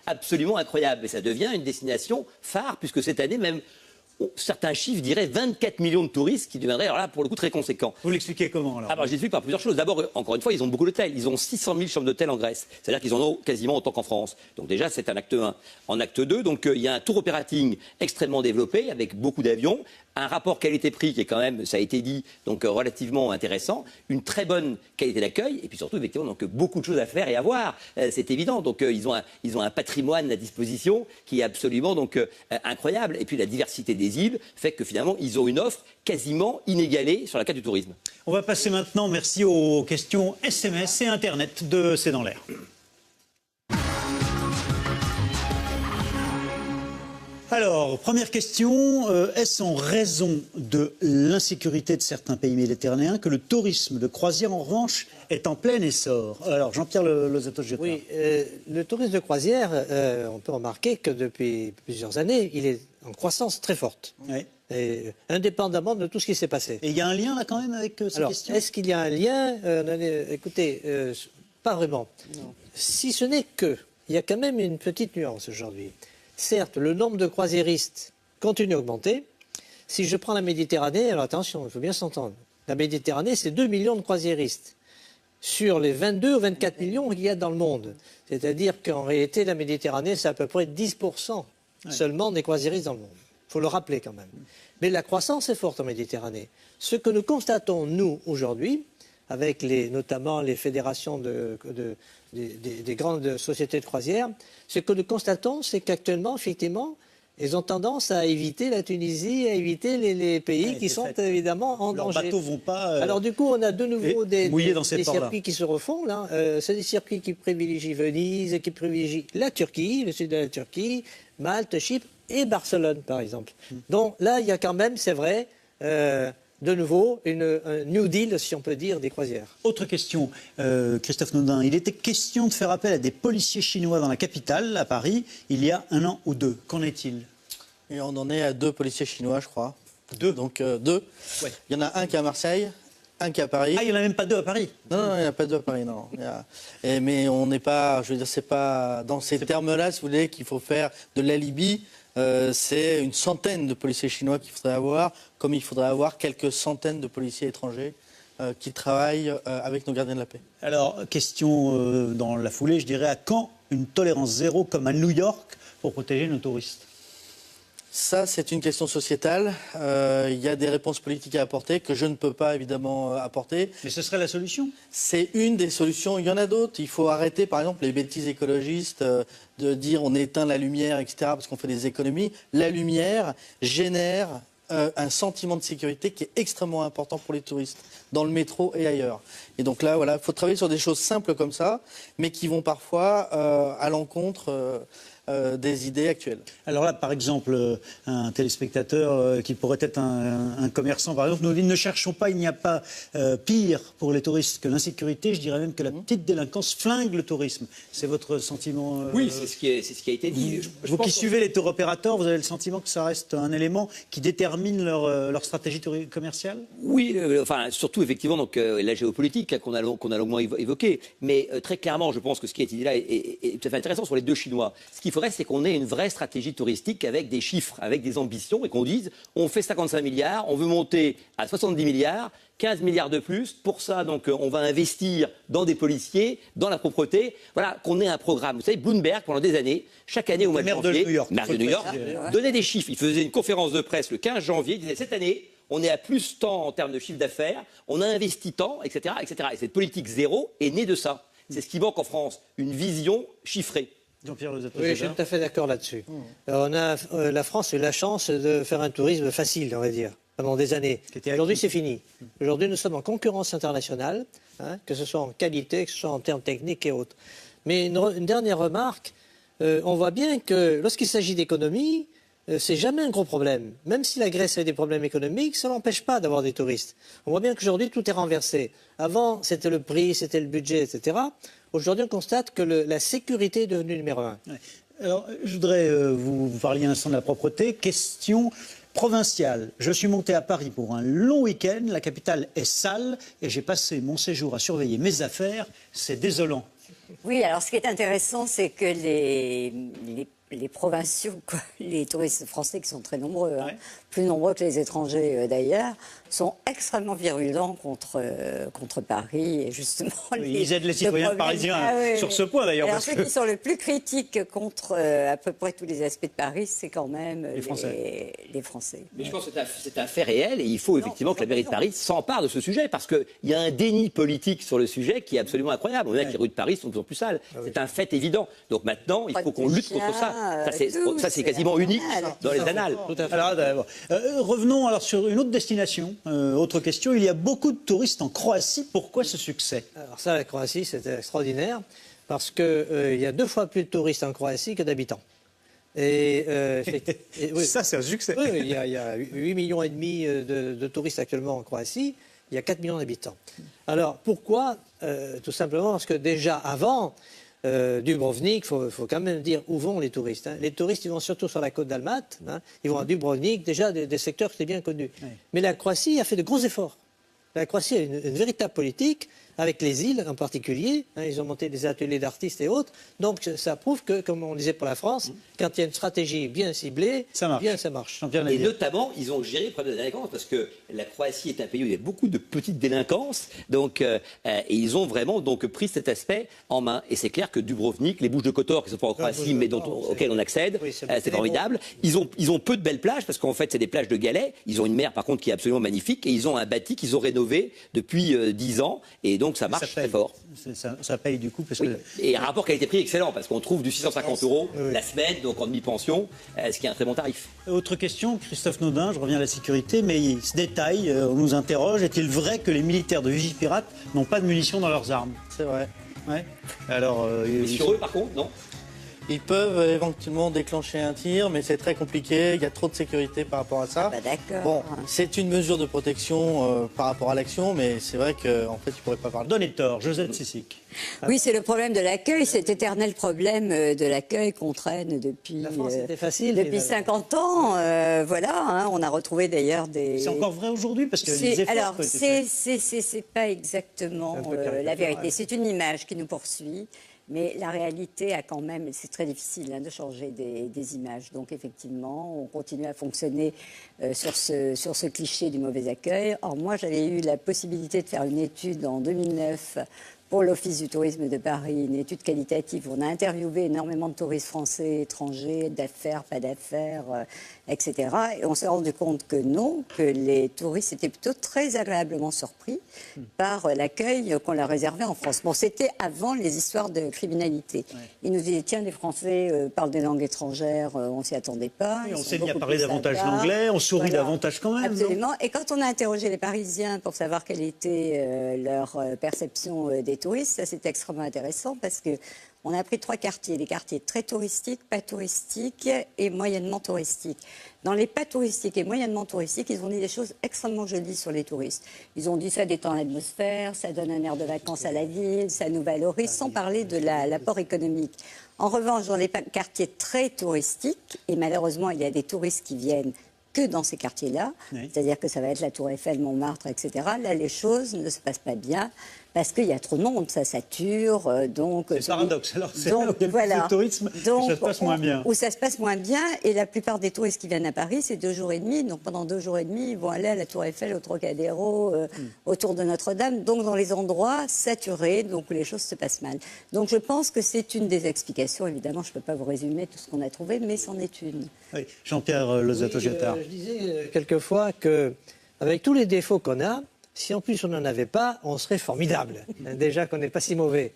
Absolument incroyable. Et ça devient une destination phare, puisque cette année, même, certains chiffres diraient 24 millions de touristes qui deviendraient, alors là, pour le coup, très conséquents. Vous l'expliquez comment, alors? Alors, je l'explique par plusieurs choses. D'abord, encore une fois, ils ont beaucoup d'hôtels. Ils ont 600 000 chambres d'hôtel en Grèce. C'est-à-dire qu'ils en ont quasiment autant qu'en France. Donc déjà, c'est un acte 1. En acte 2, donc, il y a un tour operating extrêmement développé, avec beaucoup d'avions, un rapport qualité-prix qui est quand même, ça a été dit, donc relativement intéressant, une très bonne qualité d'accueil, et puis surtout, effectivement, donc, beaucoup de choses à faire et à voir. C'est évident. Donc, ils ont un patrimoine à disposition qui est absolument donc, incroyable. Et puis, la diversité des îles fait que finalement, ils ont une offre quasiment inégalée sur la carte du tourisme. On va passer maintenant, merci, aux questions SMS et Internet de C'est dans l'air. Alors, première question, est-ce en raison de l'insécurité de certains pays méditerranéens que le tourisme de croisière, en revanche, est en plein essor? Alors, Jean-Pierre Lozato-Giota. Oui, le tourisme de croisière, on peut remarquer que depuis plusieurs années, il est en croissance très forte. Oui. Et, indépendamment de tout ce qui s'est passé. Et il y a un lien, là, quand même, avec cette question? Est-ce qu'il y a un lien? Écoutez, pas vraiment. Non. Si ce n'est que, il y a quand même une petite nuance aujourd'hui. Certes, le nombre de croisiéristes continue à augmenter. Si je prends la Méditerranée, alors attention, il faut bien s'entendre. La Méditerranée, c'est 2 millions de croisiéristes sur les 22 ou 24 millions qu'il y a dans le monde. C'est-à-dire qu'en réalité, la Méditerranée, c'est à peu près 10% seulement des croisiéristes dans le monde. Il faut le rappeler quand même. Mais la croissance est forte en Méditerranée. Ce que nous constatons, nous, aujourd'hui, avec notamment les fédérations des grandes sociétés de croisière, ce que nous constatons, c'est qu'actuellement, effectivement, ils ont tendance à éviter la Tunisie, à éviter les pays qui sont évidemment en danger. Leurs bateaux vont pas... Alors du coup, on a de nouveau des circuits qui se refont. Là. C'est des circuits qui privilégient Venise, qui privilégient la Turquie, le sud de la Turquie, Malte, Chypre et Barcelone, par exemple. Donc là, il y a quand même, c'est vrai... de nouveau, un New Deal, si on peut dire, des croisières. Autre question, Christophe Naudin. Il était question de faire appel à des policiers chinois dans la capitale, à Paris, il y a 1 an ou 2. Qu'en est-il? Et on en est à 2 policiers chinois, je crois. 2? Donc 2. Ouais. Il y en a un qui est à Marseille, un qui est à Paris. Ah, il n'y en a même pas 2 à Paris? Non, il n'y en a pas 2 à Paris, non. Mais on n'est pas, je veux dire, c'est pas dans ces termes-là, si vous voulez, qu'il faut faire de l'alibi. C'est une centaine de policiers chinois qu'il faudrait avoir, comme il faudrait avoir quelques centaines de policiers étrangers qui travaillent avec nos gardiens de la paix. Alors, question dans la foulée, je dirais, à quand une tolérance zéro comme à New York pour protéger nos touristes? Ça, c'est une question sociétale. Il y a des réponses politiques à apporter que je ne peux pas évidemment apporter. Mais ce serait la solution? C'est une des solutions. Il y en a d'autres. Il faut arrêter, par exemple, les bêtises écologistes de dire on éteint la lumière, etc., parce qu'on fait des économies. La lumière génère un sentiment de sécurité qui est extrêmement important pour les touristes, dans le métro et ailleurs. Et donc là, voilà, il faut travailler sur des choses simples comme ça, mais qui vont parfois à l'encontre des idées actuelles. Alors là, par exemple, un téléspectateur qui pourrait être un commerçant, par exemple, nous dit ne cherchons pas, il n'y a pas pire pour les touristes que l'insécurité. Je dirais même que la petite délinquance flingue le tourisme. C'est votre sentiment Oui, c'est ce qui a été dit. Vous qui suivez les tour opérateurs, vous avez le sentiment que ça reste un élément qui détermine leur stratégie commerciale? Oui, enfin, surtout effectivement donc, la géopolitique qu'on a longuement évoquée. Mais très clairement, je pense que ce qui a été dit là est tout à fait intéressant sur les deux Chinois. Ce qu'il faudrait, c'est qu'on ait une vraie stratégie touristique avec des chiffres, avec des ambitions, et qu'on dise on fait 55 milliards, on veut monter à 70 milliards, 15 milliards de plus. Pour ça, donc, on va investir dans des policiers, dans la propreté. Voilà, qu'on ait un programme. Vous savez, Bloomberg, pendant des années, chaque année au mois de janvier, maire de New York, donnait des chiffres. Il faisait une conférence de presse le 15 janvier, il disait cette année, on est à plus tant en termes de chiffre d'affaires, on a investi tant, etc., etc. Et cette politique zéro est née de ça. C'est ce qui manque en France, une vision chiffrée. Jean-Pierre, vous êtes Oui, je suis tout à fait d'accord là-dessus. La France a eu la chance de faire un tourisme facile, on va dire, pendant des années. Aujourd'hui, c'est fini. Aujourd'hui, nous sommes en concurrence internationale, que ce soit en qualité, que ce soit en termes techniques et autres. Mais une dernière remarque, on voit bien que lorsqu'il s'agit d'économie, c'est jamais un gros problème. Même si la Grèce a des problèmes économiques, ça n'empêche pas d'avoir des touristes. On voit bien qu'aujourd'hui, tout est renversé. Avant, c'était le prix, c'était le budget, etc. Aujourd'hui, on constate que la sécurité est devenue numéro un. Ouais. Alors, je voudrais vous parliez un instant de la propreté. Question provinciale. Je suis monté à Paris pour un long week-end. La capitale est sale et j'ai passé mon séjour à surveiller mes affaires. C'est désolant. Oui, alors ce qui est intéressant, c'est que les provinciaux, les touristes français qui sont très nombreux, plus nombreux que les étrangers d'ailleurs, sont extrêmement virulents contre Paris et justement ils aident les citoyens parisiens sur ce point d'ailleurs. Alors ceux qui sont le plus critiques contre à peu près tous les aspects de Paris, c'est quand même les Français. Mais je pense que c'est un fait réel et il faut effectivement que la mairie de Paris s'empare de ce sujet parce qu'il y a un déni politique sur le sujet qui est absolument incroyable. On voit que les rues de Paris sont de plus en plus sales. C'est un fait évident. Donc maintenant, il faut qu'on lutte contre ça. Ça, c'est quasiment unique dans les annales. Alors, revenons alors sur une autre destination. Autre question, il y a beaucoup de touristes en Croatie. Pourquoi ce succès? Alors ça, la Croatie, c'est extraordinaire parce qu'il y a 2 fois plus de touristes en Croatie que d'habitants. Oui. Ça, c'est un succès. Oui, il y a 8,5 millions de touristes actuellement en Croatie. Il y a 4 millions d'habitants. Alors, pourquoi? Tout simplement parce que déjà avant Dubrovnik, il faut quand même dire où vont les touristes. Les touristes, ils vont surtout sur la côte d'Almaty. Ils vont à Dubrovnik, déjà des secteurs qui étaient bien connus. Oui. Mais la Croatie a fait de gros efforts. La Croatie a une véritable politique, avec les îles en particulier. Ils ont monté des ateliers d'artistes et autres. Donc ça prouve que, comme on disait pour la France, quand il y a une stratégie bien ciblée, ça marche. Et notamment, ils ont géré le problème de la délinquance parce que la Croatie est un pays où il y a beaucoup de petites délinquances. Donc, et ils ont vraiment donc, pris cet aspect en main. Et c'est clair que Dubrovnik, les Bouches de Kotor, qui ne sont pas en Croatie, mais auxquelles on accède, c'est formidable. Ils ont peu de belles plages parce qu'en fait, c'est des plages de galets. Ils ont une mer, par contre, qui est absolument magnifique. Et ils ont un bâti qu'ils ont rénové depuis 10 ans. Et donc, ça marche très fort. Ça paye du coup. Parce que... Et un rapport qualité-prix excellent, parce qu'on trouve du 650 € la semaine, donc en demi-pension, ce qui est un très bon tarif. Autre question, Christophe Naudin, je reviens à la sécurité, mais ce détail, on nous interroge, est-il vrai que les militaires de Vigipirate n'ont pas de munitions dans leurs armes? C'est vrai. Ouais. Alors, sur eux, par contre, non? Ils peuvent éventuellement déclencher un tir, mais c'est très compliqué. Il y a trop de sécurité par rapport à ça. D'accord. Bon, c'est une mesure de protection par rapport à l'action, mais c'est vrai qu'en fait, ils ne pourraient pas parler. Donnez tort, Josette Sissic. Oui, c'est le problème de l'accueil, cet éternel problème de l'accueil qu'on traîne depuis, depuis 50 ans. Voilà, on a retrouvé d'ailleurs des... C'est encore vrai aujourd'hui parce que les efforts... Alors, c'est pas exactement la vérité. C'est une image qui nous poursuit. Mais la réalité a quand même, c'est très difficile de changer des images. Donc effectivement, on continue à fonctionner sur ce cliché du mauvais accueil. Or moi, j'avais eu la possibilité de faire une étude en 2009 pour l'Office du tourisme de Paris, une étude qualitative. On a interviewé énormément de touristes français, étrangers, d'affaires, pas d'affaires, etc. Et on s'est rendu compte que non, que les touristes étaient plutôt très agréablement surpris par l'accueil qu'on leur réservait en France. Bon, c'était avant les histoires de criminalité. Ouais. Ils nous disaient, tiens, les Français parlent des langues étrangères, on ne s'y attendait pas. Oui, on s'est mis à parler davantage l'anglais, on sourit davantage quand même. Absolument. Et quand on a interrogé les Parisiens pour savoir quelle était leur perception des touristes, ça c'est extrêmement intéressant parce que on a pris 3 quartiers, des quartiers très touristiques, pas touristiques et moyennement touristiques. Dans les pas touristiques et moyennement touristiques, ils ont dit des choses extrêmement jolies sur les touristes. Ils ont dit ça détend l'atmosphère, ça donne un air de vacances à la ville, ça nous valorise, sans parler de l'apport économique. En revanche, dans les quartiers très touristiques, et malheureusement il y a des touristes qui viennent que dans ces quartiers-là, c'est-à-dire que ça va être la Tour Eiffel, Montmartre, etc. Là, les choses ne se passent pas bien parce qu'il y a trop de monde, ça sature. Donc, c'est le paradoxe. Alors, c'est là où il y a le plus de tourisme, où ça se passe moins bien. Où ça se passe moins bien, et la plupart des touristes qui viennent à Paris, c'est 2 jours et demi. Donc, pendant 2 jours et demi, ils vont aller à la Tour Eiffel, au Trocadéro, autour de Notre-Dame, donc dans les endroits saturés, donc où les choses se passent mal. Donc, je pense que c'est une des explications. Évidemment, je ne peux pas vous résumer tout ce qu'on a trouvé, mais c'en est une. Oui. Jean-Pierre Lozato-Giotard. Je disais quelquefois qu'avec tous les défauts qu'on a, si en plus on n'en avait pas, on serait formidable. Déjà qu'on n'est pas si mauvais.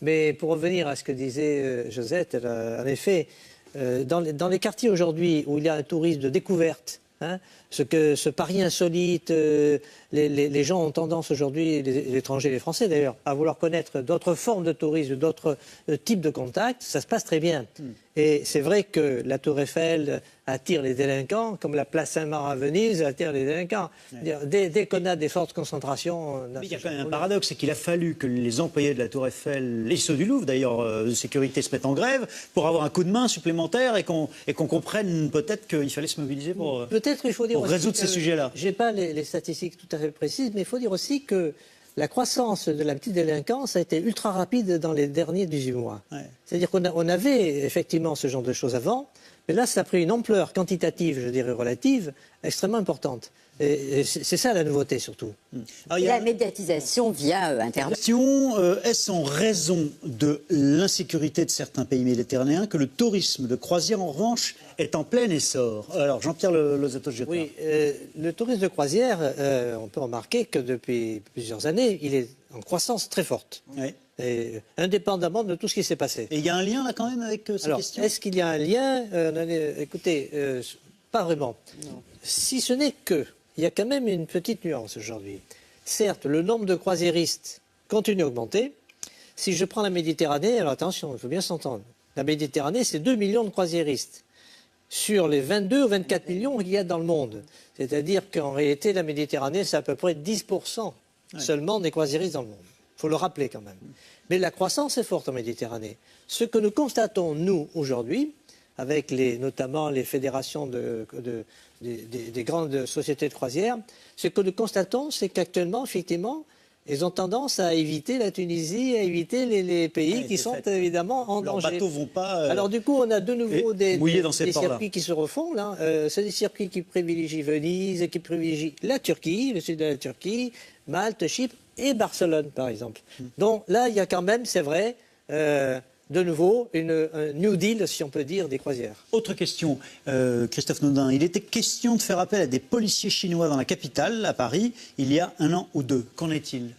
Mais pour revenir à ce que disait Josette, en effet, dans les quartiers aujourd'hui où il y a un tourisme de découverte, ce pari insolite, les gens ont tendance aujourd'hui, les étrangers, les Français d'ailleurs, à vouloir connaître d'autres formes de tourisme, d'autres types de contacts, ça se passe très bien. Et c'est vrai que la Tour Eiffel attire les délinquants, comme la place Saint-Marc à Venise attire les délinquants. Dès qu'on a des fortes concentrations... Mais il y a quand même un paradoxe, c'est qu'il a fallu que les employés de la Tour Eiffel, et ceux du Louvre d'ailleurs, de sécurité, se mettent en grève pour avoir un coup de main supplémentaire et qu'on comprenne peut-être qu'il fallait se mobiliser pour, il faut dire pour résoudre ces sujets-là. Je n'ai pas les statistiques tout à fait précises, mais il faut dire aussi que la croissance de la petite délinquance a été ultra rapide dans les derniers 18 mois. Ouais. C'est-à-dire qu'on avait effectivement ce genre de choses avant, mais là, ça a pris une ampleur quantitative, je dirais relative, extrêmement importante. Et c'est ça la nouveauté surtout. Alors, la médiatisation via Internet. Est-ce en raison de l'insécurité de certains pays méditerranéens que le tourisme de croisière, en revanche, est en plein essor? Alors, Jean-Pierre Lozato-Giotard. Oui, le tourisme de croisière, on peut remarquer que depuis plusieurs années, il est en croissance très forte. Oui. Et, indépendamment de tout ce qui s'est passé. Et il y a un lien là quand même avec cette question? Est-ce qu'il y a un lien? Écoutez, pas vraiment. Non. Si ce n'est que, il y a quand même une petite nuance aujourd'hui. Certes, le nombre de croisiéristes continue à augmenter. Si je prends la Méditerranée, alors attention, il faut bien s'entendre. La Méditerranée, c'est 2 millions de croisiéristes sur les 22 ou 24 millions qu'il y a dans le monde. C'est-à-dire qu'en réalité, la Méditerranée, c'est à peu près 10% seulement des croisiéristes dans le monde. Il faut le rappeler quand même. Mais la croissance est forte en Méditerranée. Ce que nous constatons, nous, aujourd'hui, avec notamment les fédérations des grandes sociétés de croisière, ce que nous constatons, c'est qu'actuellement, effectivement, ils ont tendance à éviter la Tunisie, à éviter les pays qui sont évidemment en danger. Leurs bateaux vont pas... Alors du coup, on a de nouveau des circuits qui se refont. Là. C'est des circuits qui privilégient Venise, qui privilégient la Turquie, le sud de la Turquie, Malte, Chypre et Barcelone, par exemple. Donc là, il y a quand même, c'est vrai... de nouveau, un New Deal, si on peut dire, des croisières. Autre question, Christophe Naudin. Il était question de faire appel à des policiers chinois dans la capitale, à Paris, il y a 1 an ou 2. Qu'en est-il?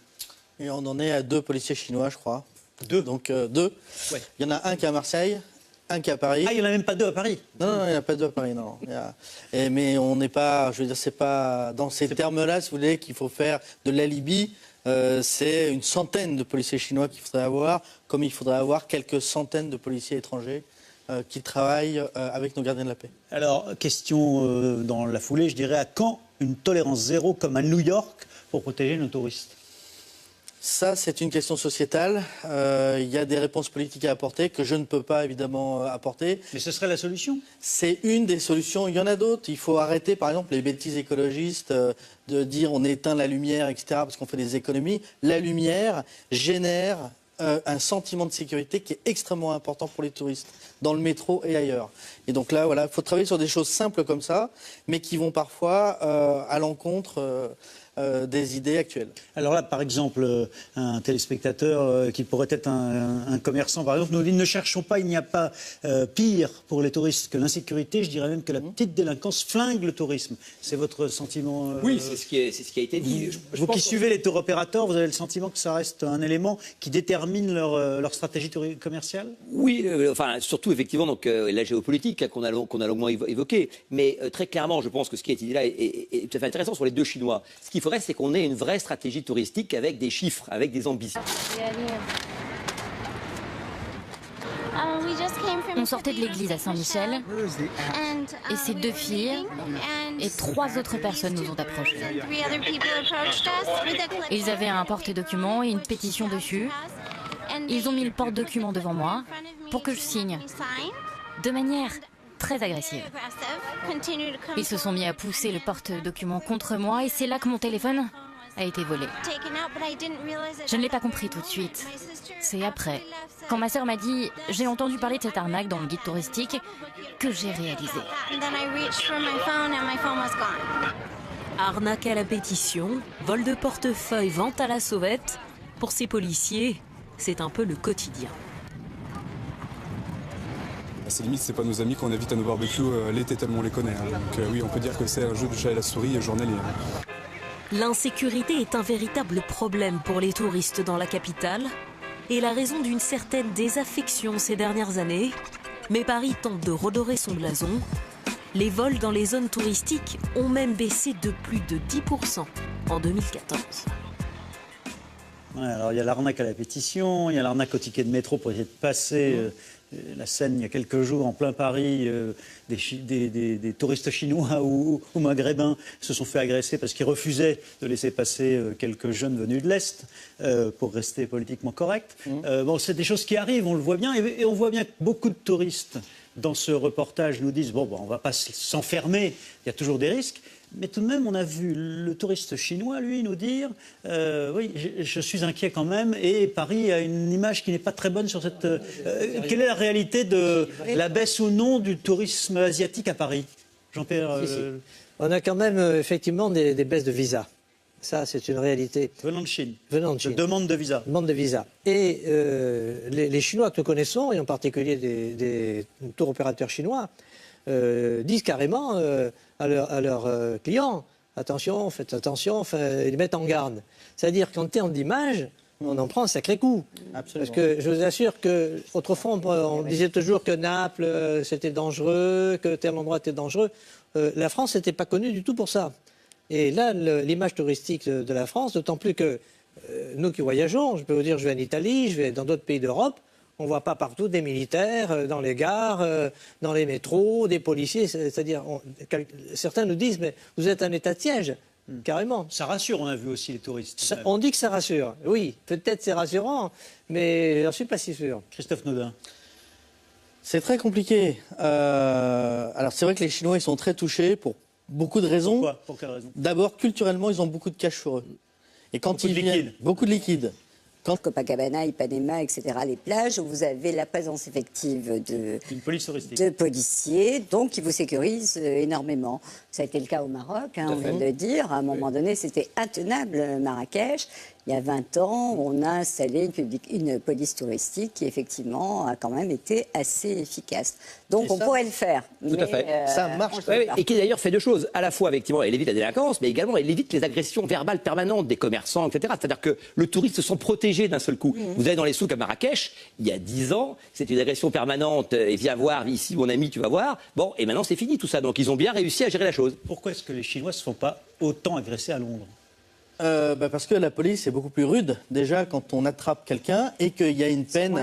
Et on en est à 2 policiers chinois, je crois. 2? Donc 2. Ouais. Il y en a un qui est à Marseille, un qui est à Paris. Ah, il n'y en a même pas 2 à Paris? Non, il n'y en a pas 2 à Paris, non. Mais on n'est pas, je veux dire, c'est pas dans ces termes-là, si vous voulez, qu'il faut faire de l'alibi. C'est une centaine de policiers chinois qu'il faudrait avoir, comme il faudrait avoir quelques centaines de policiers étrangers qui travaillent avec nos gardiens de la paix. Alors, question dans la foulée, je dirais, à quand une tolérance zéro comme à New York pour protéger nos touristes? Ça, c'est une question sociétale. Il y a des réponses politiques à apporter que je ne peux pas évidemment apporter. Mais ce serait la solution? C'est une des solutions. Il y en a d'autres. Il faut arrêter, par exemple, les bêtises écologistes de dire on éteint la lumière, etc., parce qu'on fait des économies. La lumière génère un sentiment de sécurité qui est extrêmement important pour les touristes, dans le métro et ailleurs. Et donc là, voilà, il faut travailler sur des choses simples comme ça, mais qui vont parfois à l'encontre des idées actuelles. Alors là, par exemple, un téléspectateur qui pourrait être un commerçant, par exemple, nous dit ne cherchons pas, il n'y a pas pire pour les touristes que l'insécurité. Je dirais même que la petite délinquance flingue le tourisme. C'est votre sentiment? Oui, c'est ce qui a été dit. Vous qui suivez les tour opérateurs, vous avez le sentiment que ça reste un élément qui détermine détermine leur stratégie commerciale? Oui, enfin, surtout effectivement donc, la géopolitique qu'on a longuement évoquée. Mais très clairement, je pense que ce qui a été dit là est tout à fait intéressant sur les deux Chinois. Ce qu'il faudrait, c'est qu'on ait une vraie stratégie touristique avec des chiffres, avec des ambitions. On sortait de l'église à Saint-Michel et ces deux filles et 3 autres personnes nous ont approchés. Ils avaient un porte-documents et une pétition dessus. Ils ont mis le porte-documents devant moi pour que je signe de manière très agressive. Ils se sont mis à pousser le porte-documents contre moi et c'est là que mon téléphone a été volé. Je ne l'ai pas compris tout de suite. C'est après, quand ma sœur m'a dit « J'ai entendu parler de cette arnaque dans le guide touristique », que j'ai réalisé. Arnaque à la pétition, vol de portefeuille, vente à la sauvette. Pour ces policiers, c'est un peu le quotidien. C'est limite, c'est pas nos amis qu'on invite à nos barbecues l'été tellement on les connaît. Donc oui, on peut dire que c'est un jeu du chat et la souris journalier. L'insécurité est un véritable problème pour les touristes dans la capitale et la raison d'une certaine désaffection ces dernières années. Mais Paris tente de redorer son blason. Les vols dans les zones touristiques ont même baissé de plus de 10% en 2014. Ouais, alors il y a l'arnaque à la pétition, il y a l'arnaque au ticket de métro pour essayer de passer la Seine il y a quelques jours en plein Paris. Des touristes chinois ou maghrébins se sont fait agresser parce qu'ils refusaient de laisser passer quelques jeunes venus de l'Est pour rester politiquement corrects. Bon, c'est des choses qui arrivent, on le voit bien, et on voit bien que beaucoup de touristes dans ce reportage nous disent bon, on ne va pas s'enfermer, il y a toujours des risques. Mais tout de même, on a vu le touriste chinois, lui, nous dire oui, je suis inquiet quand même, et Paris a une image qui n'est pas très bonne sur cette... quelle est la réalité de la baisse ou non du tourisme asiatique à Paris, Jean-Pierre Si. On a quand même effectivement des baisses de visas. Ça, c'est une réalité. Venant de Chine. Venant de Chine. De demande de visa. Demande de visa. Et les Chinois que nous connaissons, et en particulier des tour opérateurs chinois, disent carrément à leurs clients, attention, faites attention, ils les mettent en garde. C'est-à-dire qu'en termes d'image, on en prend un sacré coup. Absolument. Parce que je vous assure qu'autrefois, on disait toujours que Naples, c'était dangereux, que tel endroit était dangereux. La France n'était pas connue du tout pour ça. Et là, l'image touristique de la France, d'autant plus que nous qui voyageons, je peux vous dire, je vais en Italie, je vais dans d'autres pays d'Europe, on ne voit pas partout des militaires dans les gares, dans les métros, des policiers. C'est-à-dire, certains nous disent, mais vous êtes un état de siège, carrément. Ça rassure, on a vu aussi les touristes. On dit que ça rassure. Oui, peut-être c'est rassurant, mais je n'en suis pas si sûr. Christophe Naudin. C'est très compliqué. Alors c'est vrai que les Chinois, ils sont très touchés pour beaucoup de raisons. Pourquoi ? Pour quelle raison ? D'abord, culturellement, ils ont beaucoup de cash sur eux. Et quand beaucoup de liquide. Copacabana, Ipanema, etc., les plages, où vous avez la présence effective une police touristique. De policiers, donc qui vous sécurisent énormément. Ça a été le cas au Maroc, on vient de le dire. À un moment donné, c'était intenable, Marrakech. Il y a 20 ans, on a installé une police touristique qui, effectivement, a quand même été assez efficace. Donc, on pourrait le faire. Tout à fait. Ça marche. Et qui, d'ailleurs, fait deux choses. À la fois, effectivement, elle évite la délinquance, mais également, elle évite les agressions verbales permanentes des commerçants, etc. C'est-à-dire que le touriste se sent protégé d'un seul coup. Vous allez dans les souks à Marrakech, il y a 10 ans, c'est une agression permanente, et viens voir, ici, mon ami, tu vas voir. Bon, et maintenant, c'est fini tout ça. Donc, ils ont bien réussi à gérer la chose. Pourquoi est-ce que les Chinois ne se font pas autant agresser à Londres ? Parce que la police est beaucoup plus rude déjà quand on attrape quelqu'un et qu'il y a une peine,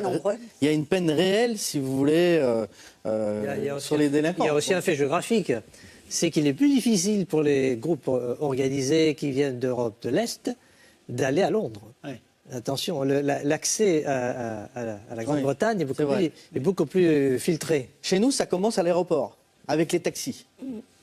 réelle, si vous voulez, sur les délinquants. Il y a aussi un fait géographique, c'est qu'il est plus difficile pour les groupes organisés qui viennent d'Europe de l'Est d'aller à Londres. Oui. Attention, l'accès à la Grande-Bretagne est beaucoup plus filtré. Chez nous, ça commence à l'aéroport avec les taxis,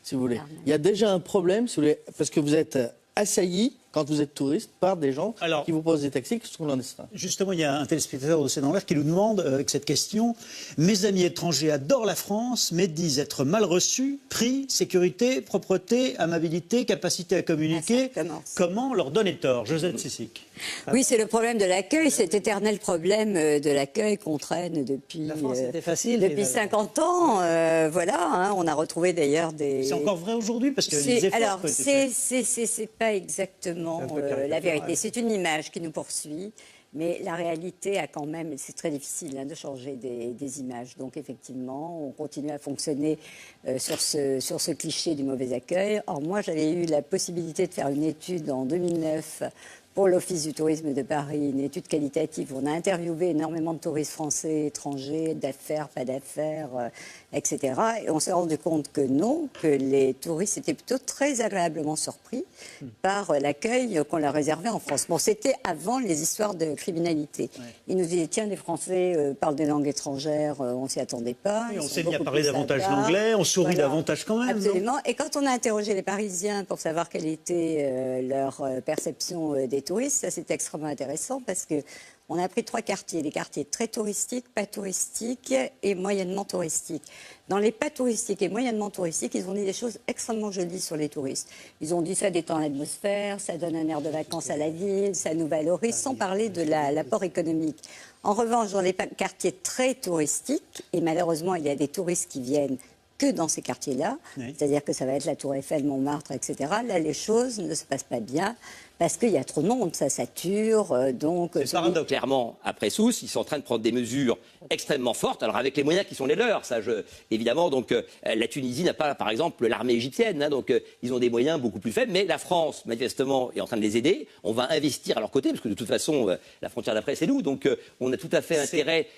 si vous voulez. Il y a déjà un problème, si vous voulez, parce que vous êtes assailli, quand vous êtes touriste, par des gens qui vous posent des taxis qui sont clandestins. Justement, il y a un téléspectateur de C'est dans l'air qui nous demande, avec cette question, « Mes amis étrangers adorent la France, mais disent être mal reçus, prix, sécurité, propreté, amabilité, capacité à communiquer. Comment leur donner tort ?» Josette Cicic. Oui, c'est le problème de l'accueil, cet éternel problème de l'accueil qu'on traîne depuis, depuis 50 ans. Voilà, on a retrouvé d'ailleurs des... C'est encore vrai aujourd'hui parce que les efforts... Alors, c'est pas exactement la vérité. C'est une image qui nous poursuit. Mais la réalité a quand même, c'est très difficile de changer des images. Donc effectivement, on continue à fonctionner sur ce cliché du mauvais accueil. Or moi, j'avais eu la possibilité de faire une étude en 2009 pour l'Office du tourisme de Paris, une étude qualitative. On a interviewé énormément de touristes français, étrangers, d'affaires, pas d'affaires, etc. Et on s'est rendu compte que non, que les touristes étaient plutôt très agréablement surpris par l'accueil qu'on leur réservait en France. Bon, c'était avant les histoires de criminalité. Ouais. Ils nous disaient, tiens, les Français parlent des langues étrangères, on ne s'y attendait pas. Oui, on s'est mis à parler davantage l'anglais, on sourit davantage quand même. Absolument. Non. Et quand on a interrogé les Parisiens pour savoir quelle était leur perception des touristes, ça c'était extrêmement intéressant parce que on a pris 3 quartiers, des quartiers très touristiques, pas touristiques et moyennement touristiques. Dans les pas touristiques et moyennement touristiques, ils ont dit des choses extrêmement jolies sur les touristes. Ils ont dit ça détend l'atmosphère, ça donne un air de vacances à la ville, ça nous valorise, sans parler de l'apport économique. En revanche, dans les quartiers très touristiques, et malheureusement il y a des touristes qui viennent que dans ces quartiers-là, oui. C'est-à-dire que ça va être la Tour Eiffel, Montmartre, etc. Là, les choses ne se passent pas bien parce qu'il y a trop de monde, ça sature. Donc, clairement, après Sousse, ils sont en train de prendre des mesures extrêmement fortes, alors avec les moyens qui sont les leurs. Évidemment, donc, la Tunisie n'a pas, par exemple, l'armée égyptienne, donc ils ont des moyens beaucoup plus faibles, mais la France, manifestement, est en train de les aider. On va investir à leur côté, parce que de toute façon, la frontière d'après, c'est nous, donc on a tout à fait intérêt.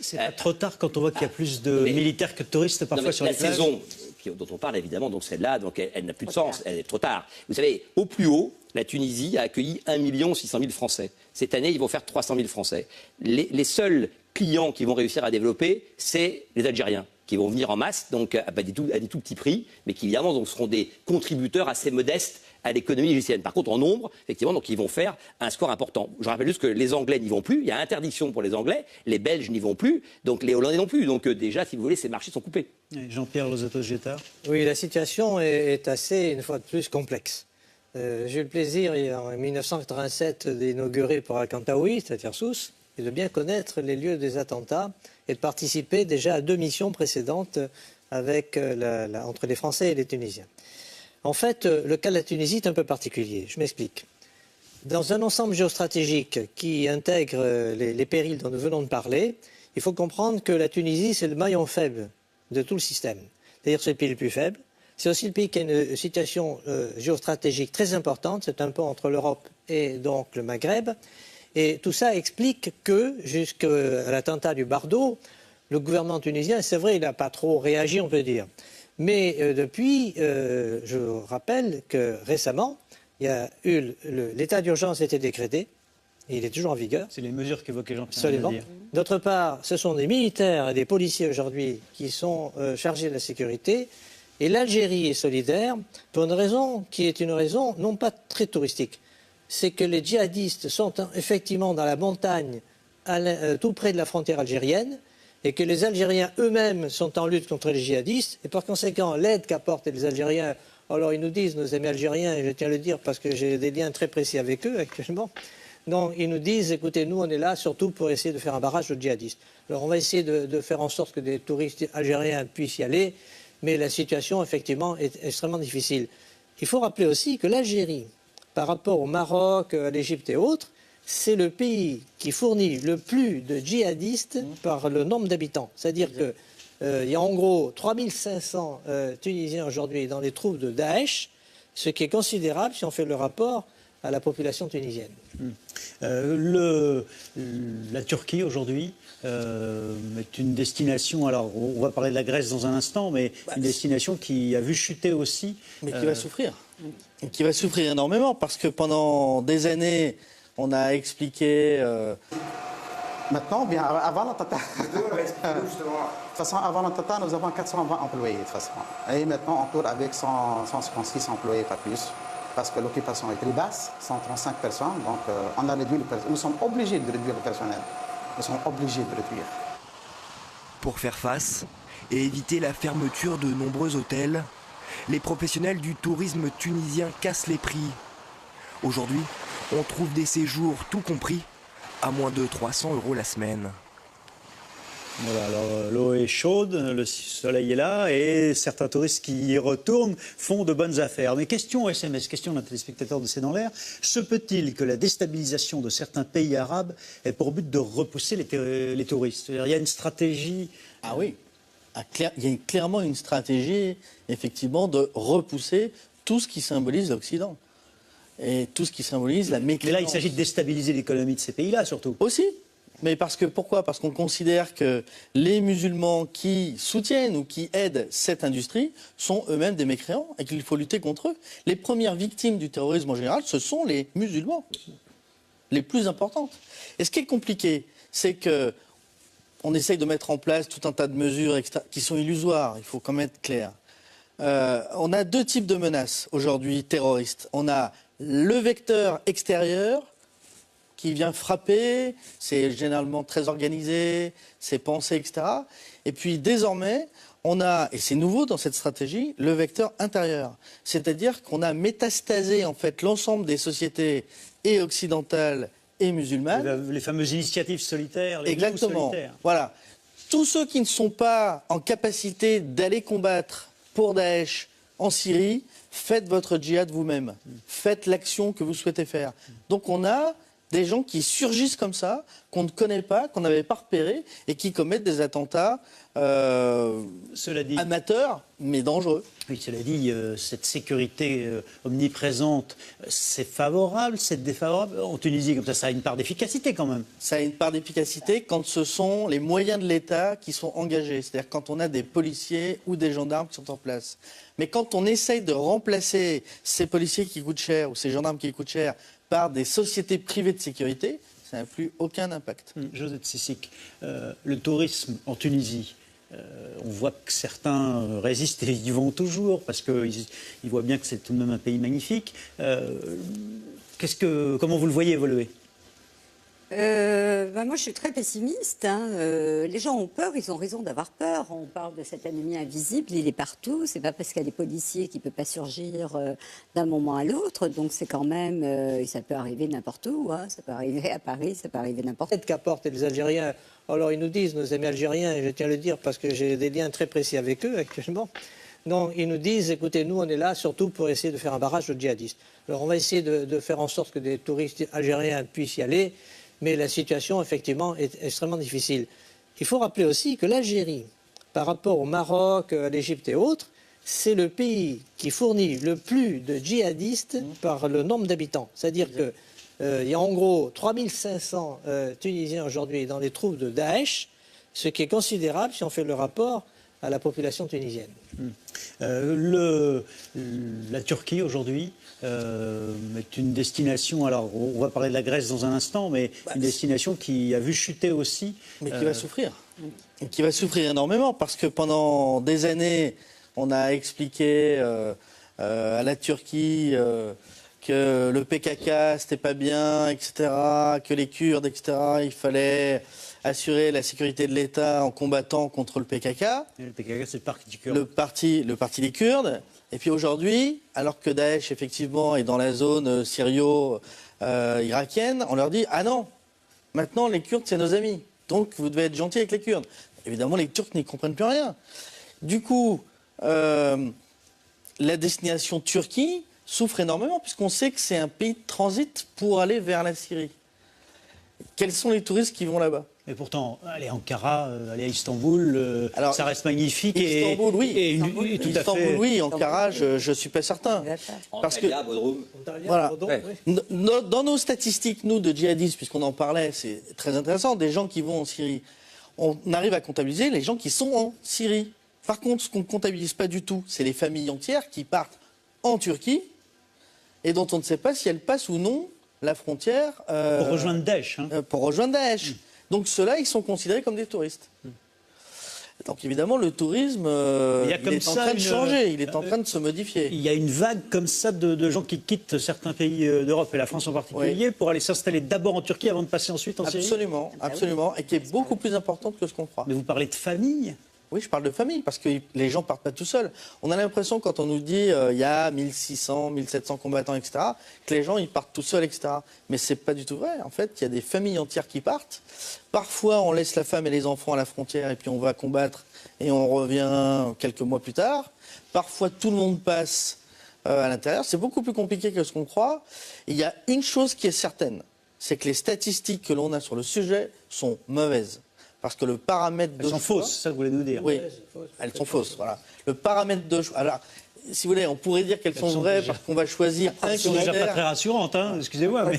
C'est pas trop tard quand on voit qu'il y a plus de militaires que de touristes parfois sur les plages. La saison dont on parle, évidemment, donc celle-là, donc elle n'a plus de sens, elle est trop tard. Vous savez, au plus haut, la Tunisie a accueilli 1 600 000 Français. Cette année, ils vont faire 300 000 Français. Les seuls clients qui vont réussir à développer, c'est les Algériens, qui vont venir en masse, donc à des tout petits prix, mais qui évidemment donc, seront des contributeurs assez modestes à l'économie égyptienne. Par contre, en nombre, effectivement, donc, ils vont faire un score important. Je rappelle juste que les Anglais n'y vont plus, il y a interdiction pour les Anglais, les Belges n'y vont plus, donc les Hollandais non plus. Donc déjà, si vous voulez, ces marchés sont coupés. Jean-Pierre Lozato-Gétard. Oui, la situation est assez, une fois de plus, complexe. J'ai eu le plaisir, en 1987, d'inaugurer pour Al-Kantaoui, c'est-à-dire Sousse, et de bien connaître les lieux des attentats et de participer déjà à 2 missions précédentes avec, entre les Français et les Tunisiens. En fait, le cas de la Tunisie est un peu particulier. Je m'explique. Dans un ensemble géostratégique qui intègre les périls dont nous venons de parler, il faut comprendre que la Tunisie, c'est le maillon faible de tout le système. C'est-à-dire que c'est le pays le plus faible. C'est aussi le pays qui a une situation géostratégique très importante. C'est un pont entre l'Europe et donc le Maghreb. Et tout ça explique que, jusqu'à l'attentat du Bardo, le gouvernement tunisien, c'est vrai, il n'a pas trop réagi, on peut dire. Mais depuis, je rappelle que récemment, il y a eu l'état d'urgence a été décrété, et il est toujours en vigueur. C'est les mesures qu'évoquait Jean-Pierre. Absolument. D'autre part, ce sont des militaires et des policiers aujourd'hui qui sont chargés de la sécurité. Et l'Algérie est solidaire pour une raison qui est une raison non pas très touristique. C'est que les djihadistes sont effectivement dans la montagne, tout près de la frontière algérienne, et que les Algériens eux-mêmes sont en lutte contre les djihadistes, et par conséquent, l'aide qu'apportent les Algériens, alors ils nous disent, nos amis algériens, et je tiens à le dire parce que j'ai des liens très précis avec eux actuellement, donc ils nous disent, écoutez, nous on est là surtout pour essayer de faire un barrage aux djihadistes. Alors on va essayer de faire en sorte que des touristes algériens puissent y aller, mais la situation effectivement est extrêmement difficile. Il faut rappeler aussi que l'Algérie, par rapport au Maroc, à l'Égypte et autres, c'est le pays qui fournit le plus de djihadistes par le nombre d'habitants. C'est-à-dire qu'il y a en gros 3500 Tunisiens aujourd'hui dans les troupes de Daesh, ce qui est considérable si on fait le rapport à la population tunisienne. La Turquie aujourd'hui est une destination, alors on va parler de la Grèce dans un instant, mais une destination qui a vu chuter aussi. Mais qui va souffrir. Et qui va souffrir énormément parce que pendant des années, on a expliqué... Maintenant, bien avant l'attentat. De toute façon, avant l'attentat, nous avons 420 employés de toute façon. Et maintenant, on tourne avec 156 employés, pas plus. Parce que l'occupation est très basse, 135 personnes. Donc, on a réduit le personnel. Nous sommes obligés de réduire le personnel. Nous sommes obligés de réduire. Pour faire face et éviter la fermeture de nombreux hôtels, les professionnels du tourisme tunisien cassent les prix. Aujourd'hui, on trouve des séjours tout compris à moins de 300 € la semaine. Voilà, alors l'eau est chaude, le soleil est là et certains touristes qui y retournent font de bonnes affaires. Mais question SMS, question d'un téléspectateur de C'est dans l'air, se peut-il que la déstabilisation de certains pays arabes ait pour but de repousser les touristes? C'est-à-dire, il y a une stratégie... Ah oui, il y a clairement une stratégie, effectivement, de repousser tout ce qui symbolise l'Occident. Et tout ce qui symbolise la mécréance. Mais là, il s'agit de déstabiliser l'économie de ces pays-là, surtout. Aussi. Mais pourquoi? Parce qu'on considère que les musulmans qui soutiennent ou qui aident cette industrie sont eux-mêmes des mécréants et qu'il faut lutter contre eux. Les premières victimes du terrorisme en général, ce sont les musulmans, les plus importantes. Et ce qui est compliqué, c'est que on essaye de mettre en place tout un tas de mesures qui sont illusoires, il faut quand même être clair. On a deux types de menaces aujourd'hui terroristes. On a le vecteur extérieur, qui vient frapper, c'est généralement très organisé, c'est pensé, etc. Et puis désormais, on a, et c'est nouveau dans cette stratégie, le vecteur intérieur. C'est-à-dire qu'on a métastasé en fait l'ensemble des sociétés et occidentales et musulmanes. Les fameuses initiatives solitaires, les Exactement. solitaires. Voilà. Tous ceux qui ne sont pas en capacité d'aller combattre pour Daesh en Syrie, faites votre djihad vous-même. Faites l'action que vous souhaitez faire. Donc on a des gens qui surgissent comme ça, qu'on ne connaît pas, qu'on n'avait pas repérés, et qui commettent des attentats amateurs, mais dangereux. Oui, cela dit, cette sécurité omniprésente, c'est favorable, c'est défavorable? En Tunisie, comme ça a une part d'efficacité quand même. Ça a une part d'efficacité quand ce sont les moyens de l'État qui sont engagés, c'est-à-dire quand on a des policiers ou des gendarmes qui sont en place. Mais quand on essaye de remplacer ces policiers qui coûtent cher ou ces gendarmes qui coûtent cher par des sociétés privées de sécurité, ça n'a plus aucun impact. Josette Sissik, le tourisme en Tunisie, on voit que certains résistent et y vont toujours parce qu'ils voient bien que c'est tout de même un pays magnifique. Comment vous le voyez évoluer? Moi, je suis très pessimiste. Les gens ont peur, ils ont raison d'avoir peur. On parle de cet ennemi invisible, il est partout. C'est pas parce qu'il y a des policiers qu'il peut pas surgir d'un moment à l'autre. Donc c'est quand même, ça peut arriver n'importe où. Ça peut arriver à Paris, ça peut arriver n'importe où. L'aide qu'apportent les Algériens. Alors ils nous disent, nos amis algériens, et je tiens à le dire parce que j'ai des liens très précis avec eux actuellement. Non, ils nous disent, écoutez, nous on est là surtout pour essayer de faire un barrage de djihadistes. Alors on va essayer de faire en sorte que des touristes algériens puissent y aller. Mais la situation, effectivement, est extrêmement difficile. Il faut rappeler aussi que l'Algérie, par rapport au Maroc, à l'Égypte et autres, c'est le pays qui fournit le plus de djihadistes par le nombre d'habitants. C'est-à-dire qu'il y a en gros 3500 Tunisiens aujourd'hui dans les troupes de Daesh, ce qui est considérable si on fait le rapport à la population tunisienne. La Turquie aujourd'hui est une destination, alors on va parler de la Grèce dans un instant, mais une destination qui a vu chuter aussi. Mais qui va souffrir. Et qui va souffrir énormément parce que pendant des années, on a expliqué à la Turquie que le PKK c'était pas bien, etc., que les Kurdes, etc., il fallait assurer la sécurité de l'État en combattant contre le PKK. Et le PKK, c'est le parti kurde. Le parti des Kurdes. Et puis aujourd'hui, alors que Daesh, effectivement, est dans la zone syrio-irakienne, on leur dit « Ah non, maintenant les Kurdes, c'est nos amis. Donc vous devez être gentils avec les Kurdes. » Évidemment, les Turcs n'y comprennent plus rien. Du coup, la destination Turquie souffre énormément puisqu'on sait que c'est un pays de transit pour aller vers la Syrie. Quels sont les touristes qui vont là-bas? Mais pourtant, aller à Ankara, aller à Istanbul, ça reste magnifique. Istanbul, oui. Tout à Istanbul, fait. Oui. Ankara, je ne suis pas certain. Parce que, voilà, dans nos statistiques, nous, de djihadistes, puisqu'on en parlait, c'est très intéressant, des gens qui vont en Syrie, on arrive à comptabiliser les gens qui sont en Syrie. Par contre, ce qu'on ne comptabilise pas du tout, c'est les familles entières qui partent en Turquie et dont on ne sait pas si elles passent ou non la frontière... pour rejoindre Daesh. Pour rejoindre Daesh. Donc ceux-là, ils sont considérés comme des touristes. Donc évidemment, le tourisme, il est en train de changer, il est en train de se modifier. Il y a une vague comme ça de gens qui quittent certains pays d'Europe, et la France en particulier, pour aller s'installer d'abord en Turquie avant de passer ensuite en Syrie. Absolument, absolument, et qui est beaucoup plus importante que ce qu'on croit. Mais vous parlez de famille? Oui, je parle de famille, parce que les gens partent pas tout seuls. On a l'impression, quand on nous dit il y a 1600, 1700 combattants, etc., que les gens, ils partent tout seuls, etc. Mais c'est pas du tout vrai. En fait, il y a des familles entières qui partent. Parfois, on laisse la femme et les enfants à la frontière, et puis on va combattre, et on revient quelques mois plus tard. Parfois, tout le monde passe à l'intérieur. C'est beaucoup plus compliqué que ce qu'on croit. Il y a une chose qui est certaine, c'est que les statistiques que l'on a sur le sujet sont mauvaises. Parce que le paramètre de choix... Elles sont fausses, ça vous voulez nous dire. Oui, elles sont fausses, voilà. Le paramètre de choix... Alors, si vous voulez, on pourrait dire qu'elles sont vraies parce qu'on va choisir un critère... Elles sont déjà pas très rassurantes, hein, excusez-moi. Mais...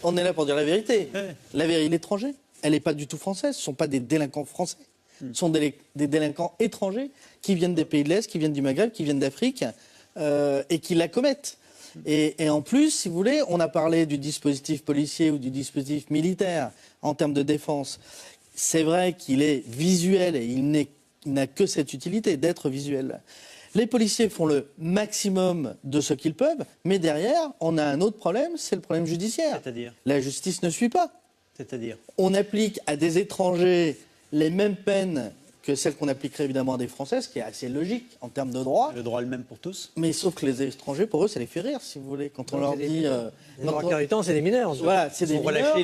On est là pour dire la vérité. La vérité, l'étranger, elle n'est pas du tout française. Ce ne sont pas des délinquants français. Ce sont des délinquants étrangers qui viennent des pays de l'Est, qui viennent du Maghreb, qui viennent d'Afrique et qui la commettent. Et en plus, si vous voulez, on a parlé du dispositif policier ou du dispositif militaire en termes de défense. C'est vrai qu'il est visuel et il n'a que cette utilité d'être visuel. Les policiers font le maximum de ce qu'ils peuvent, mais derrière, on a un autre problème, c'est le problème judiciaire. C'est-à-dire ? La justice ne suit pas. C'est-à-dire ? On applique à des étrangers les mêmes peines que celles qu'on appliquerait évidemment à des Français, ce qui est assez logique en termes de droit. Le droit est le même pour tous. Mais sauf que les étrangers, pour eux, ça les fait rire, si vous voulez. Quand on leur dit... La plupart du temps, c'est des mineurs. Voilà, c'est des mineurs.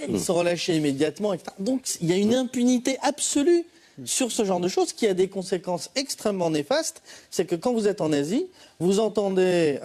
Ils sont relâchés immédiatement. Etc. Donc, il y a une impunité absolue sur ce genre de choses qui a des conséquences extrêmement néfastes. C'est que quand vous êtes en Asie, vous entendez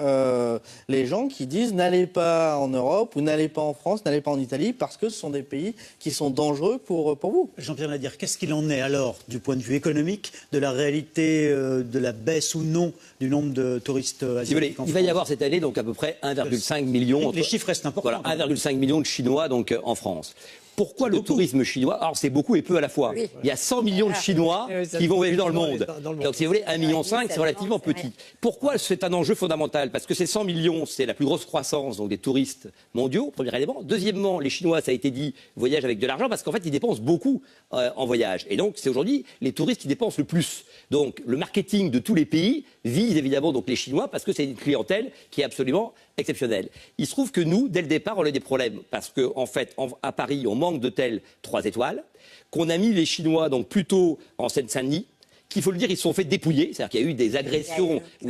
les gens qui disent n'allez pas en Europe ou n'allez pas en France, n'allez pas en Italie parce que ce sont des pays qui sont dangereux pour vous. Jean-Pierre Nadir, qu'est-ce qu'il en est alors du point de vue économique de la réalité de la baisse ou non du nombre de touristes asiatiques en France ? Il va y avoir cette année donc à peu près 1,5 million. Les chiffres restent importants. Voilà, 1,5 million de Chinois donc en France. Pourquoi le tourisme chinois ? Alors c'est beaucoup et peu à la fois. Oui. Il y a 100 millions de Chinois qui vont voyager dans le monde. Donc si vous voulez, 1,5 million, c'est relativement petit. Pourquoi c'est un enjeu fondamental ? Parce que ces 100 millions, c'est la plus grosse croissance donc, des touristes mondiaux, premier élément. Deuxièmement, les Chinois, ça a été dit, voyagent avec de l'argent parce qu'en fait, ils dépensent beaucoup en voyage. Et donc c'est aujourd'hui les touristes qui dépensent le plus. Donc le marketing de tous les pays vise évidemment donc, les Chinois parce que c'est une clientèle qui est absolument exceptionnelle. Il se trouve que nous, dès le départ, on a des problèmes parce qu'en fait, à Paris, on manque d'hôtels 3 étoiles, qu'on a mis les Chinois donc plutôt en Seine-Saint-Denis, qu'il faut le dire, ils se sont fait dépouiller, c'est-à-dire qu'il y a eu des agressions où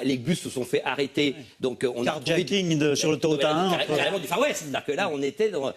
les bus se sont fait arrêter. Donc on carjacking sur l'autoroute A1. Carrément du Far West, c'est-à-dire que là on était dans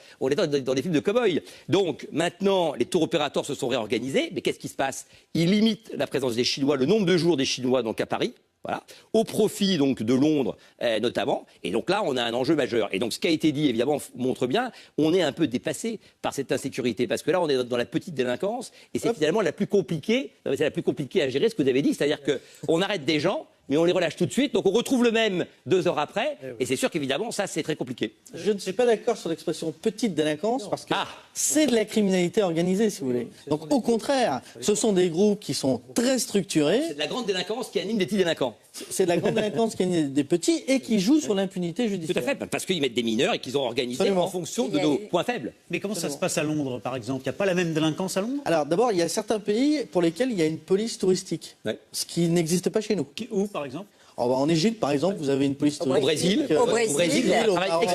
des films de cow-boys. Donc maintenant les tours opérateurs se sont réorganisés, mais qu'est-ce qui se passe ? Ils limitent la présence des Chinois, le nombre de jours des Chinois donc à Paris. Voilà, au profit donc de Londres notamment, et donc là on a un enjeu majeur. Et donc ce qui a été dit évidemment montre bien, on est un peu dépassé par cette insécurité parce que là on est dans la petite délinquance et c'est finalement la plus compliquée, c'est la plus compliquée à gérer, ce que vous avez dit, c'est-à-dire que on arrête des gens. Mais on les relâche tout de suite, donc on retrouve le même 2 heures après, et c'est sûr qu'évidemment, ça, c'est très compliqué. Je ne suis pas d'accord sur l'expression petite délinquance, parce que c'est de la criminalité organisée, si vous voulez. Donc au contraire, ce sont des groupes qui sont très structurés. C'est de la grande délinquance qui anime des petits délinquants. C'est de la grande délinquance qui anime des petits et qui joue sur l'impunité judiciaire. Tout à fait, parce qu'ils mettent des mineurs et qu'ils ont organisé en fonction de nos points faibles. Mais comment ça se passe à Londres, par exemple ? Il n'y a pas la même délinquance à Londres ? Alors d'abord, il y a certains pays pour lesquels il y a une police touristique, ce qui n'existe pas chez nous. Où, par exemple ? En Égypte, par exemple, vous avez une police touristique. Au Brésil, au Maroc,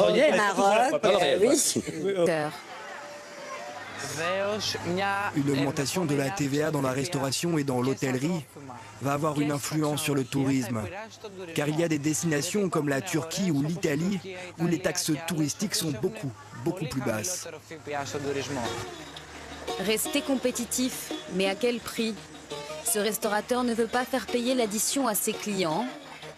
Une augmentation de la TVA dans la restauration et dans l'hôtellerie va avoir une influence sur le tourisme, car il y a des destinations comme la Turquie ou l'Italie où les taxes touristiques sont beaucoup plus basses. Rester compétitif, mais à quel prix ? Ce restaurateur ne veut pas faire payer l'addition à ses clients.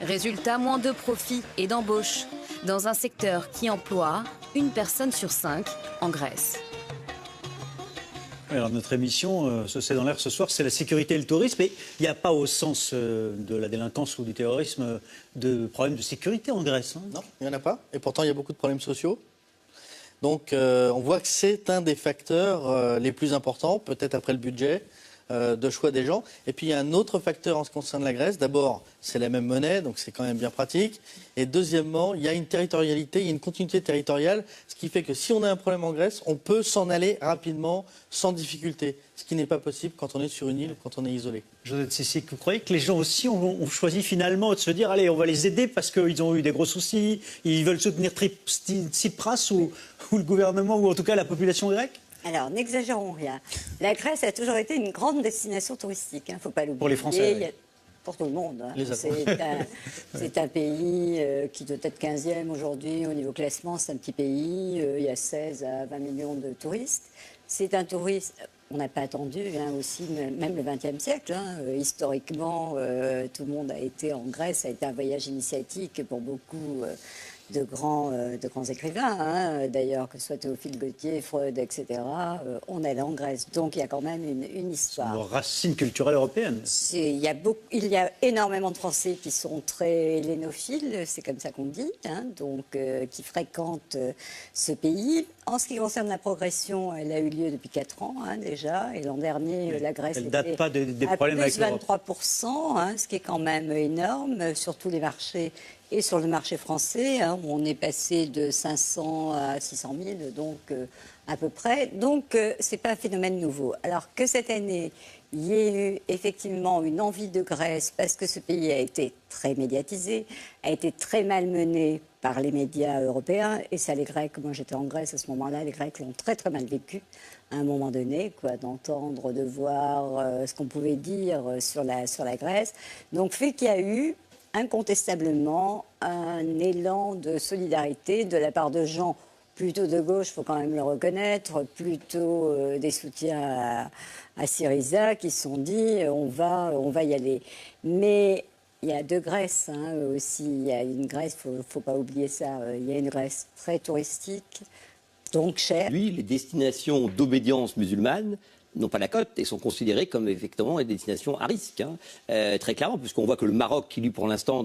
Résultat, moins de profit et d'embauche dans un secteur qui emploie 1 personne sur 5 en Grèce. Alors notre émission, ce C'est dans l'air ce soir, c'est la sécurité et le tourisme. Et il n'y a pas au sens de la délinquance ou du terrorisme de problème de sécurité en Grèce. Non, il n'y en a pas. Et pourtant, il y a beaucoup de problèmes sociaux. Donc on voit que c'est un des facteurs les plus importants, peut-être après le budget, de choix des gens. Et puis il y a un autre facteur en ce qui concerne la Grèce. D'abord, c'est la même monnaie, donc c'est quand même bien pratique. Et deuxièmement, il y a une territorialité, il y a une continuité territoriale, ce qui fait que si on a un problème en Grèce, on peut s'en aller rapidement, sans difficulté. Ce qui n'est pas possible quand on est sur une île ou quand on est isolé. Josette Cicic, vous croyez que les gens aussi ont choisi finalement de se dire allez, on va les aider parce qu'ils ont eu des gros soucis, ils veulent soutenir Tsipras ou le gouvernement ou en tout cas la population grecque ? Alors, n'exagérons rien. La Grèce a toujours été une grande destination touristique, il ne faut pas l'oublier. Pour les Français, pour tout le monde. Hein. Les C'est un pays qui doit être 15e aujourd'hui au niveau classement. C'est un petit pays. Il y a 16 à 20 millions de touristes. C'est un tourisme. On n'a pas attendu aussi, même le XXe siècle. Historiquement, tout le monde a été en Grèce. Ça a été un voyage initiatique pour beaucoup de grands écrivains. D'ailleurs, que ce soit Théophile Gautier, Freud, etc. On allait en Grèce. Donc, il y a quand même une histoire. Une racine culturelle européenne. Il y a énormément de Français qui sont très hellénophiles, c'est comme ça qu'on dit, donc qui fréquentent ce pays. En ce qui concerne la progression, elle a eu lieu depuis 4 ans déjà, et l'an dernier, la Grèce elle date pas des problèmes plus avec l'Europe. 23%, ce qui est quand même énorme sur tous les marchés. Et sur le marché français, où on est passé de 500 à 600 000, donc à peu près. Donc, ce n'est pas un phénomène nouveau. Alors que cette année, il y ait eu effectivement une envie de Grèce, parce que ce pays a été très médiatisé, a été très malmené par les médias européens. Et ça, les Grecs, moi j'étais en Grèce à ce moment-là, les Grecs l'ont très très mal vécu à un moment donné, d'entendre, de voir ce qu'on pouvait dire sur la Grèce. Donc, fait qu'il y a eu incontestablement un élan de solidarité de la part de gens plutôt de gauche, il faut quand même le reconnaître, plutôt des soutiens à Syriza qui se sont dit on va y aller. Mais il y a 2 Grèces aussi. Il y a une Grèce, il ne faut pas oublier ça, il y a une Grèce très touristique, donc chère. Lui, les destinations d'obédience musulmane n'ont pas la cote et sont considérées comme effectivement des destinations à risque, très clairement, puisqu'on voit que le Maroc, qui lui pour l'instant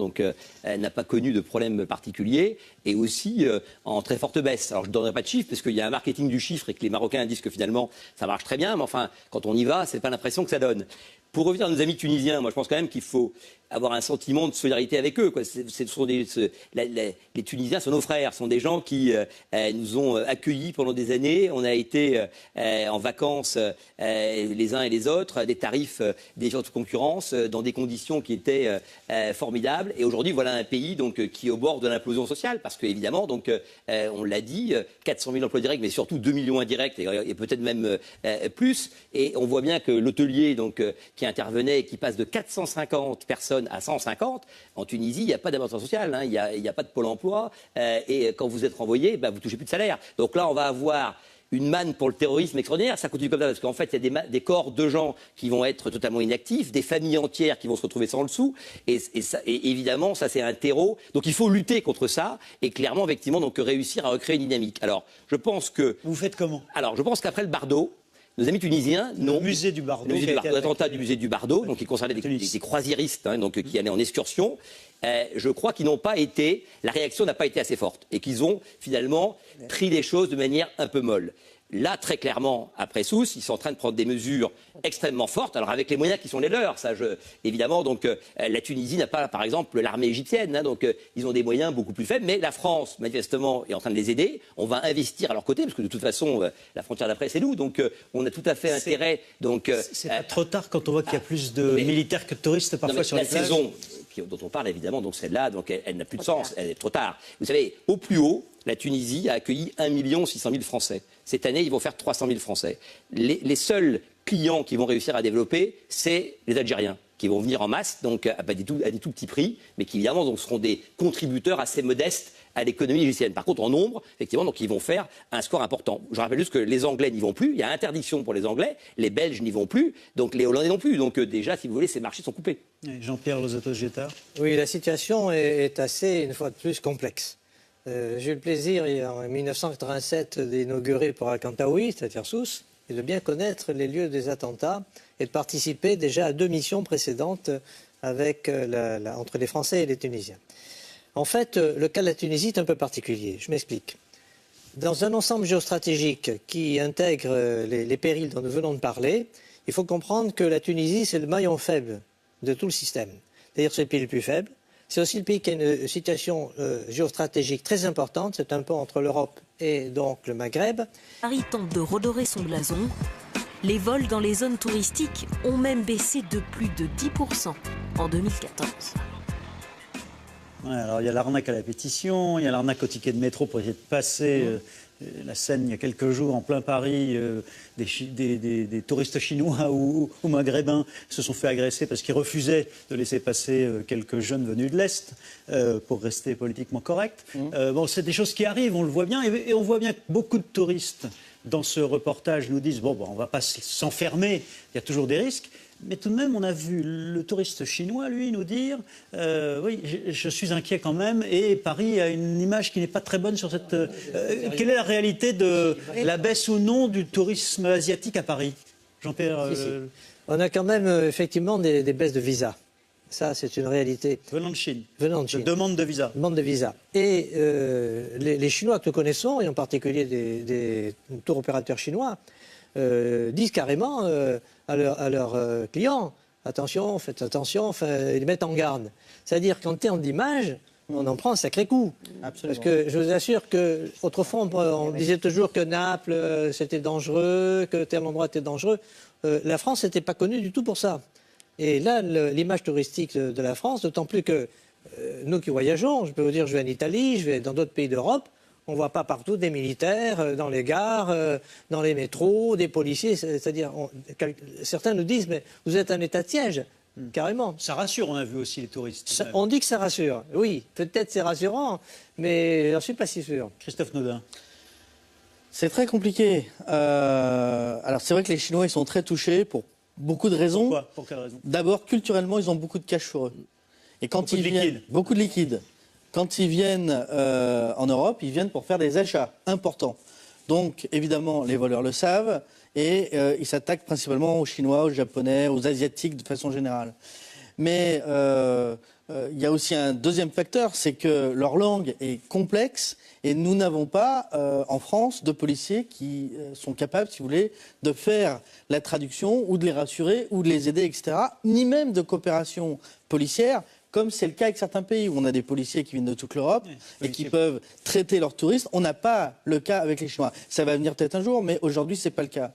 n'a pas connu de problème particulier, est aussi en très forte baisse. Alors je ne donnerai pas de chiffres, parce qu'il y a un marketing du chiffre et que les Marocains disent que finalement ça marche très bien, mais enfin, quand on y va, c'est pas l'impression que ça donne. Pour revenir à nos amis tunisiens, moi je pense quand même qu'il faut avoir un sentiment de solidarité avec eux. Les Tunisiens sont nos frères, sont des gens qui nous ont accueillis pendant des années. On a été en vacances les uns et les autres, à des tarifs défiant toute concurrence, dans des conditions qui étaient formidables. Et aujourd'hui, voilà un pays qui est au bord de l'implosion sociale, parce qu'évidemment, on l'a dit, 400 000 emplois directs, mais surtout 2 millions indirects, et peut-être même plus. Et on voit bien que l'hôtelier qui intervenait et qui passe de 450 personnes à 150, en Tunisie, il n'y a pas d'avantage social, il n'y a pas de pôle emploi, et quand vous êtes renvoyé, vous ne touchez plus de salaire. Donc là, on va avoir une manne pour le terrorisme extraordinaire. Ça continue comme ça, parce qu'en fait, il y a des corps de gens qui vont être totalement inactifs, des familles entières qui vont se retrouver sans le sou, et évidemment, ça c'est un terreau. Donc il faut lutter contre ça, et clairement, effectivement, réussir à recréer une dynamique. Alors, je pense que... Vous faites comment? Alors, je pense qu'après le Bardo, nos amis tunisiens le musée du Bardo, l'attentat du musée du Bardo, qui concernait des croisiéristes, qui allaient en excursion, je crois qu'ils n'ont pas été, la réaction n'a pas été assez forte, et qu'ils ont finalement pris les choses de manière un peu molle. Là, très clairement, après Sousse, ils sont en train de prendre des mesures extrêmement fortes, alors avec les moyens qui sont les leurs. Évidemment, la Tunisie n'a pas, par exemple, l'armée égyptienne, ils ont des moyens beaucoup plus faibles, mais la France, manifestement, est en train de les aider. On va investir à leur côté, parce que de toute façon, la frontière d'après, c'est nous, donc on a tout à fait intérêt. C'est pas trop tard quand on voit qu'il y a plus de militaires que de touristes parfois sur les plages. La saison dont on parle, évidemment, celle-là, elle n'a plus de sens, elle est trop tard. Vous savez, au plus haut, la Tunisie a accueilli 1 600 000 Français. Cette année, ils vont faire 300 000 Français. Les seuls clients qui vont réussir à développer, c'est les Algériens, qui vont venir en masse, à des tout petits prix, mais qui évidemment seront des contributeurs assez modestes à l'économie égyptienne. Par contre, en nombre, effectivement, ils vont faire un score important. Je rappelle juste que les Anglais n'y vont plus, il y a interdiction pour les Anglais, les Belges n'y vont plus, les Hollandais non plus. Donc déjà, si vous voulez, ces marchés sont coupés. Jean-Pierre Lozato-Gétard. Oui, la situation est assez, une fois de plus, complexe. J'ai eu le plaisir, en 1987, d'inaugurer pour Al-Kantaoui, c'est-à-dire Sousse, et de bien connaître les lieux des attentats et de participer déjà à 2 missions précédentes entre les Français et les Tunisiens. En fait, le cas de la Tunisie est un peu particulier. Je m'explique. Dans un ensemble géostratégique qui intègre les périls dont nous venons de parler, il faut comprendre que la Tunisie, c'est le maillon faible de tout le système. C'est-à-dire que c'est le pays le plus faible. C'est aussi le pays qui a une situation géostratégique très importante. C'est un pont entre l'Europe et donc le Maghreb. Paris tente de redorer son blason. Les vols dans les zones touristiques ont même baissé de plus de 10% en 2014. Ouais, alors il y a l'arnaque à la pétition, il y a l'arnaque au ticket de métro pour essayer de passer la Seine il y a quelques jours en plein Paris. Des touristes chinois ou maghrébins se sont fait agresser parce qu'ils refusaient de laisser passer quelques jeunes venus de l'Est pour rester politiquement corrects. Bon, c'est des choses qui arrivent, on le voit bien, et on voit bien que beaucoup de touristes dans ce reportage nous disent bon, on ne va pas s'enfermer, il y a toujours des risques. Mais tout de même, on a vu le touriste chinois, lui, nous dire oui, je suis inquiet quand même, et Paris a une image qui n'est pas très bonne sur cette... quelle est la réalité de la baisse ou non du tourisme asiatique à Paris, Jean-Pierre On a quand même effectivement des baisses de visas. Ça, c'est une réalité. Venant de Chine. Venant de Chine. Demande de visa. Demande de visa. Et les Chinois que nous connaissons, et en particulier des tour opérateurs chinois, disent carrément à leurs clients, attention, faites attention, ils mettent en garde. C'est-à-dire qu'en termes d'image, on en prend un sacré coup. Absolument. Parce que je vous assure qu'autrefois, on disait toujours que Naples, c'était dangereux, que tel endroit était dangereux. La France n'était pas connue du tout pour ça. Et là, l'image touristique de la France, d'autant plus que nous qui voyageons, je peux vous dire, je vais en Italie, je vais dans d'autres pays d'Europe, on ne voit pas partout des militaires dans les gares, dans les métros, des policiers. C'est-à-dire, certains nous disent, mais vous êtes un état de siège, carrément. Ça rassure, on a vu aussi les touristes. On dit que ça rassure. Oui, peut-être c'est rassurant, mais je n'en suis pas si sûr. Christophe Naudin. C'est très compliqué. Alors c'est vrai que les Chinois, ils sont très touchés pour beaucoup de raisons. Pourquoi ? Pour quelle raison ? D'abord, culturellement, ils ont beaucoup de cash sur eux. Et quand ils viennent, beaucoup de liquide. Quand ils viennent en Europe, ils viennent pour faire des achats importants. Donc, évidemment, les voleurs le savent et ils s'attaquent principalement aux Chinois, aux Japonais, aux Asiatiques de façon générale. Mais il y a aussi un deuxième facteur, c'est que leur langue est complexe et nous n'avons pas en France de policiers qui sont capables, si vous voulez, de faire la traduction ou de les rassurer ou de les aider, etc. Ni même de coopération policière, comme c'est le cas avec certains pays où on a des policiers qui viennent de toute l'Europe et qui peuvent traiter leurs touristes. On n'a pas le cas avec les Chinois. Ça va venir peut-être un jour, mais aujourd'hui, ce n'est pas le cas.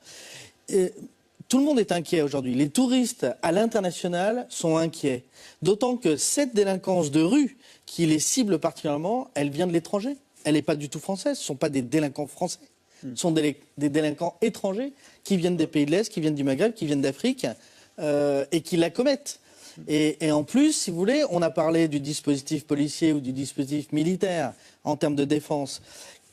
Tout le monde est inquiet aujourd'hui. Les touristes à l'international sont inquiets. D'autant que cette délinquance de rue, qui les cible particulièrement, elle vient de l'étranger. Elle n'est pas du tout française. Ce ne sont pas des délinquants français. Ce sont des délinquants étrangers qui viennent des pays de l'Est, qui viennent du Maghreb, qui viennent d'Afrique et qui la commettent. Et en plus, si vous voulez, on a parlé du dispositif policier ou du dispositif militaire en termes de défense.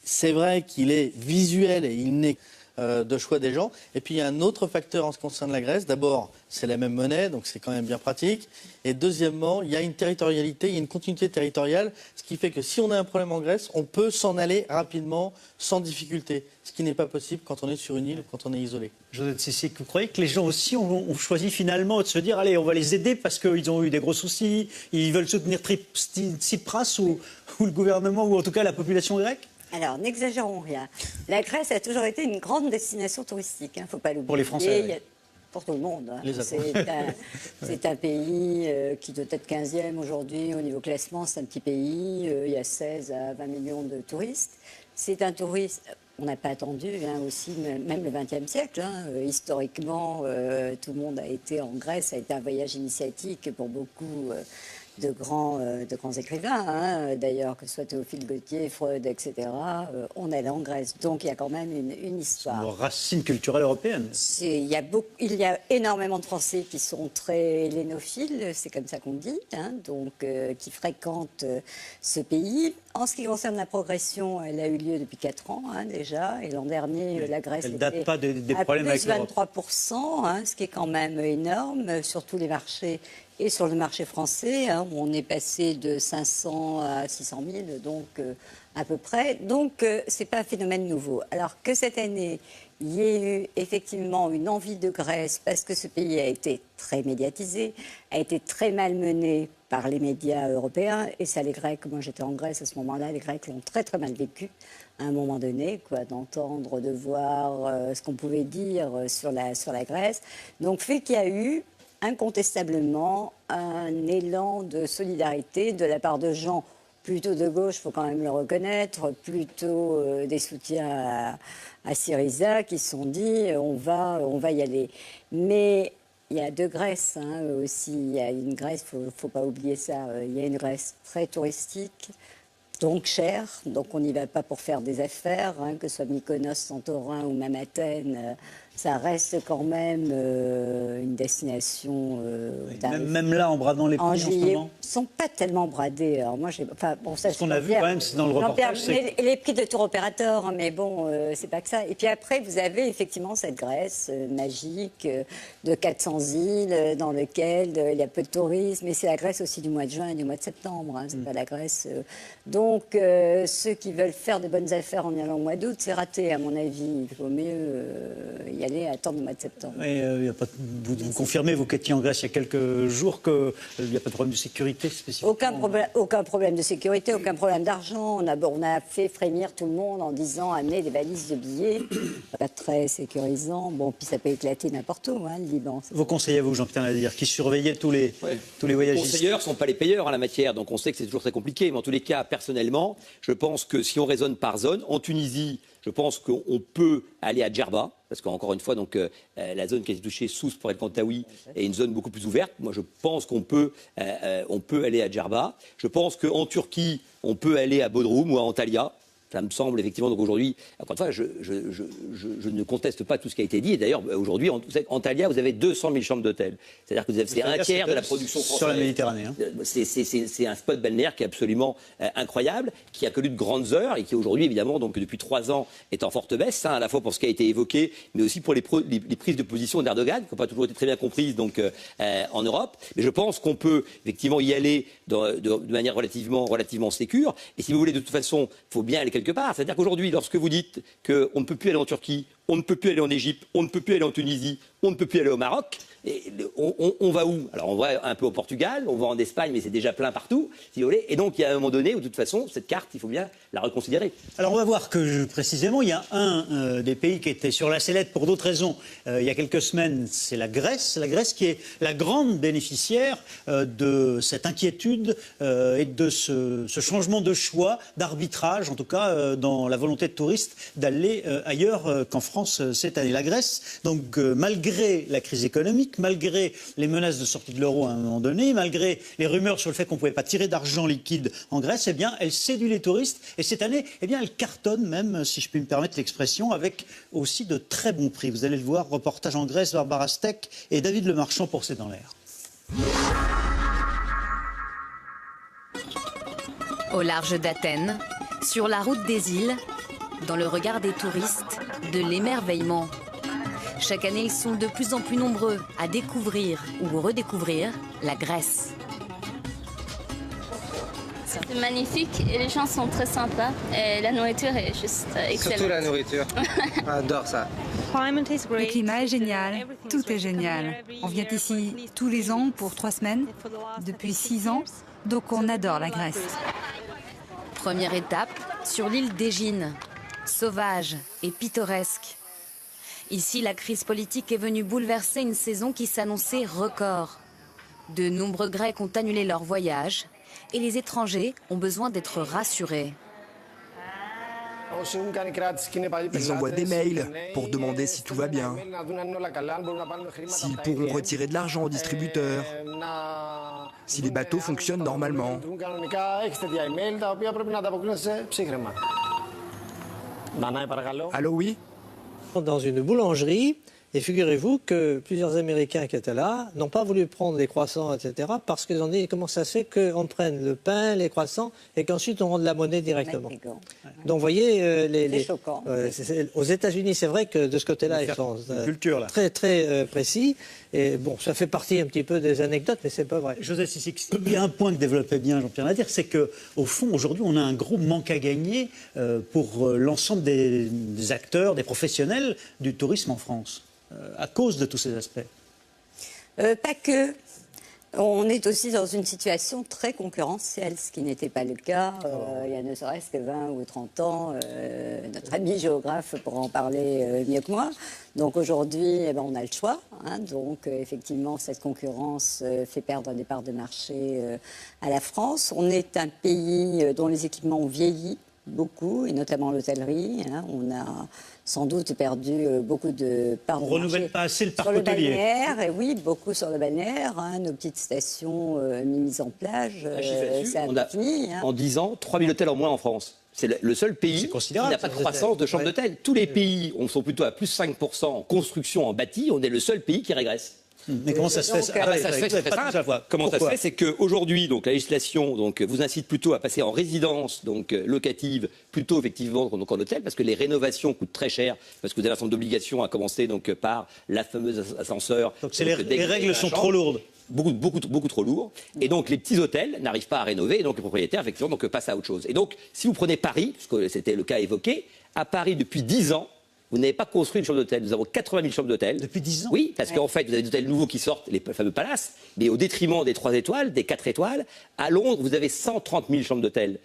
C'est vrai qu'il est visuel et il n'est de choix des gens. Et puis il y a un autre facteur en ce qui concerne la Grèce. D'abord, c'est la même monnaie, donc c'est quand même bien pratique. Et deuxièmement, il y a une territorialité, il y a une continuité territoriale, ce qui fait que si on a un problème en Grèce, on peut s'en aller rapidement, sans difficulté. Ce qui n'est pas possible quand on est sur une île ou quand on est isolé. Josette Cécile, vous croyez que les gens aussi ont choisi finalement de se dire allez, on va les aider parce qu'ils ont eu des gros soucis, ils veulent soutenir Tsipras ou le gouvernement ou en tout cas la population grecque? Alors, n'exagérons rien. La Grèce a toujours été une grande destination touristique, il ne faut pas l'oublier. Pour les Français, oui. Pour tout le monde. Les c'est un pays qui doit être 15e aujourd'hui au niveau classement. C'est un petit pays. Il y a 16 à 20 millions de touristes. C'est un tourisme... On n'a pas attendu aussi, même le XXe siècle. Historiquement, tout le monde a été en Grèce. Ça a été un voyage initiatique pour beaucoup... de grands écrivains, d'ailleurs, que ce soit Théophile Gautier, Freud, etc., on allait en Grèce. Donc il y a quand même une histoire. Une racine culturelle européenne. Il y a énormément de Français qui sont très hellénophiles, c'est comme ça qu'on dit, donc qui fréquentent ce pays. En ce qui concerne la progression, elle a eu lieu depuis 4 ans déjà, et l'an dernier, la Grèce elle date pas des problèmes à plus avec 23%, ce qui est quand même énorme sur tous les marchés. Et sur le marché français, où on est passé de 500 à 600 000, donc à peu près. Donc, ce n'est pas un phénomène nouveau. Alors que cette année, il y ait eu effectivement une envie de Grèce, parce que ce pays a été très médiatisé, a été très malmené par les médias européens. Et ça, les Grecs, moi j'étais en Grèce à ce moment-là, les Grecs l'ont très très mal vécu à un moment donné, d'entendre, de voir ce qu'on pouvait dire sur la Grèce. Donc, fait qu'il y a eu incontestablement un élan de solidarité de la part de gens plutôt de gauche, il faut quand même le reconnaître, plutôt des soutiens à Syriza qui se sont dit on va y aller. Mais il y a deux Grèces aussi. Il y a une Grèce, il ne faut pas oublier ça. Il y a une Grèce très touristique, donc chère. Donc on n'y va pas pour faire des affaires, que ce soit Mykonos, Santorin ou même Athènes. Ça reste quand même une destination. Même là, en bradant les prix en ce moment. Ils ne sont pas tellement bradés. Alors moi, ce qu'on a vu quand même, c'est dans le reportage. Les prix de tour opérateur, mais bon, c'est pas que ça. Et puis après, vous avez effectivement cette Grèce magique de 400 îles dans lequel il y a peu de tourisme. Et c'est la Grèce aussi du mois de juin et du mois de septembre. C'est pas la Grèce. Donc, ceux qui veulent faire de bonnes affaires en y allant au mois d'août, c'est raté, à mon avis. Il vaut mieux y aller à attendre le mois de septembre. Vous confirmez, vous qui étiez en Grèce il y a quelques jours, qu'il n'y a pas de problème de sécurité spécifique? Aucun problème de sécurité, aucun problème d'argent. On a fait frémir tout le monde en disant amenez des valises de billets. Pas très sécurisant. Bon, puis ça peut éclater n'importe où, le Liban. Vos conseillers, vous, Jean-Pierre Nadir, qui surveillaient tous les voyagistes. Les conseilleurs ne sont pas les payeurs en la matière, donc on sait que c'est toujours très compliqué. Mais en tous les cas, personnellement, je pense que si on raisonne par zone, en Tunisie, je pense qu'on peut aller à Djerba, parce qu'encore une fois, donc, la zone qui a été touchée, Sousse pour El Kantaoui, est une zone beaucoup plus ouverte. Moi, je pense qu'on peut aller à Djerba. Je pense qu'en Turquie, on peut aller à Bodrum ou à Antalya. Ça me semble effectivement, donc aujourd'hui, encore une fois, je ne conteste pas tout ce qui a été dit. Et d'ailleurs, aujourd'hui, en Antalya, vous avez 200 000 chambres d'hôtel. C'est-à-dire que c'est un tiers de la production française. Sur la Méditerranée. C'est un spot balnéaire qui est absolument incroyable, qui a connu de grandes heures et qui aujourd'hui, évidemment, donc depuis 3 ans, est en forte baisse, à la fois pour ce qui a été évoqué, mais aussi pour les prises de position d'Erdogan, qui n'ont pas toujours été très bien comprises donc, en Europe. Mais je pense qu'on peut effectivement y aller de manière relativement sécure. Et si vous voulez, de toute façon, il faut bien aller quelque part. C'est-à-dire qu'aujourd'hui, lorsque vous dites qu'on ne peut plus aller en Turquie, on ne peut plus aller en Égypte, on ne peut plus aller en Tunisie, on ne peut plus aller au Maroc, et on va où? Alors on va un peu au Portugal, on va en Espagne, mais c'est déjà plein partout, si vous voulez. Et donc il y a un moment donné où de toute façon, cette carte, il faut bien la reconsidérer. Alors on va voir que précisément, il y a un des pays qui était sur la sellette pour d'autres raisons. Il y a quelques semaines, c'est la Grèce. La Grèce qui est la grande bénéficiaire de cette inquiétude et de ce changement de choix, d'arbitrage, en tout cas dans la volonté de touristes d'aller ailleurs qu'en France cette année. La Grèce, donc malgré la crise économique, malgré les menaces de sortie de l'euro à un moment donné, malgré les rumeurs sur le fait qu'on ne pouvait pas tirer d'argent liquide en Grèce, eh bien, elle séduit les touristes. Et cette année, eh bien, elle cartonne même, si je puis me permettre l'expression, avec aussi de très bons prix. Vous allez le voir, reportage en Grèce, Barbara Steck et David Lemarchand pour C'est dans l'air. Au large d'Athènes, sur la route des îles, dans le regard des touristes, de l'émerveillement. Chaque année, ils sont de plus en plus nombreux à découvrir ou redécouvrir la Grèce. C'est magnifique et les gens sont très sympas et la nourriture est juste excellente. Surtout la nourriture. J'adore ça. Le climat est génial, tout est génial. On vient ici tous les ans pour 3 semaines, depuis 6 ans, donc on adore la Grèce. Première étape, sur l'île d'Égine, sauvage et pittoresque. Ici, la crise politique est venue bouleverser une saison qui s'annonçait record. De nombreux Grecs ont annulé leur voyage et les étrangers ont besoin d'être rassurés. Ils envoient des mails pour demander si tout va bien, s'ils pourront retirer de l'argent aux distributeurs, si les bateaux fonctionnent normalement. Allô, oui? Dans une boulangerie, et figurez-vous que plusieurs Américains qui étaient là n'ont pas voulu prendre les croissants, etc., parce qu'ils ont dit comment ça se fait qu'on prenne le pain, les croissants, et qu'ensuite on rende la monnaie directement. Donc vous voyez, c'est choquant. Aux États-Unis, c'est vrai que de ce côté-là, ils sont très très précis. Et bon, ça fait partie un petit peu des anecdotes, mais c'est pas vrai. Joseph Sissix, il y a un point que développait bien Jean-Pierre Nadir, c'est qu'au fond, aujourd'hui, on a un gros manque à gagner pour l'ensemble des acteurs, des professionnels du tourisme en France, à cause de tous ces aspects. Pas que. On est aussi dans une situation très concurrentielle, ce qui n'était pas le cas il y a ne serait-ce que 20 ou 30 ans. Notre ami géographe pourra en parler mieux que moi. Donc aujourd'hui, on a le choix. Donc effectivement, cette concurrence fait perdre des parts de marché à la France. On est un pays dont les équipements ont vieilli. beaucoup, et notamment l'hôtellerie. Hein. On a sans doute perdu beaucoup de parts. On ne renouvelle pas assez le parc sur le hôtelier. balnéaire, et oui, beaucoup sur le balnéaire. Hein. Nos petites stations mises en plage, c'est infini. En 10 ans, 3000 hôtels en moins en France. C'est le seul pays qui n'a pas de croissance de chambres d'hôtel. Tous les pays sont plutôt à plus 5% en construction, en bâti. On est le seul pays qui régresse. Mais comment ça se fait? Ça se fait très simple. Comment ça se fait? C'est qu'aujourd'hui, la législation vous incite plutôt à passer en résidence locative, plutôt effectivement en hôtel, parce que les rénovations coûtent très cher, parce que vous avez un certain nombre d'obligations, à commencer par la fameuse ascenseur. Donc les règles sont trop lourdes. Beaucoup trop lourd. Et donc, les petits hôtels n'arrivent pas à rénover. Et donc, les propriétaires, effectivement, passent à autre chose. Et donc, si vous prenez Paris, puisque c'était le cas évoqué, à Paris, depuis 10 ans, vous n'avez pas construit une chambre d'hôtel. Nous avons 80 000 chambres d'hôtel. Depuis 10 ans? Oui, parce qu'en fait, vous avez des hôtels nouveaux qui sortent, les fameux palaces, mais au détriment des 3 étoiles, des 4 étoiles. À Londres, vous avez 130 000 chambres d'hôtel.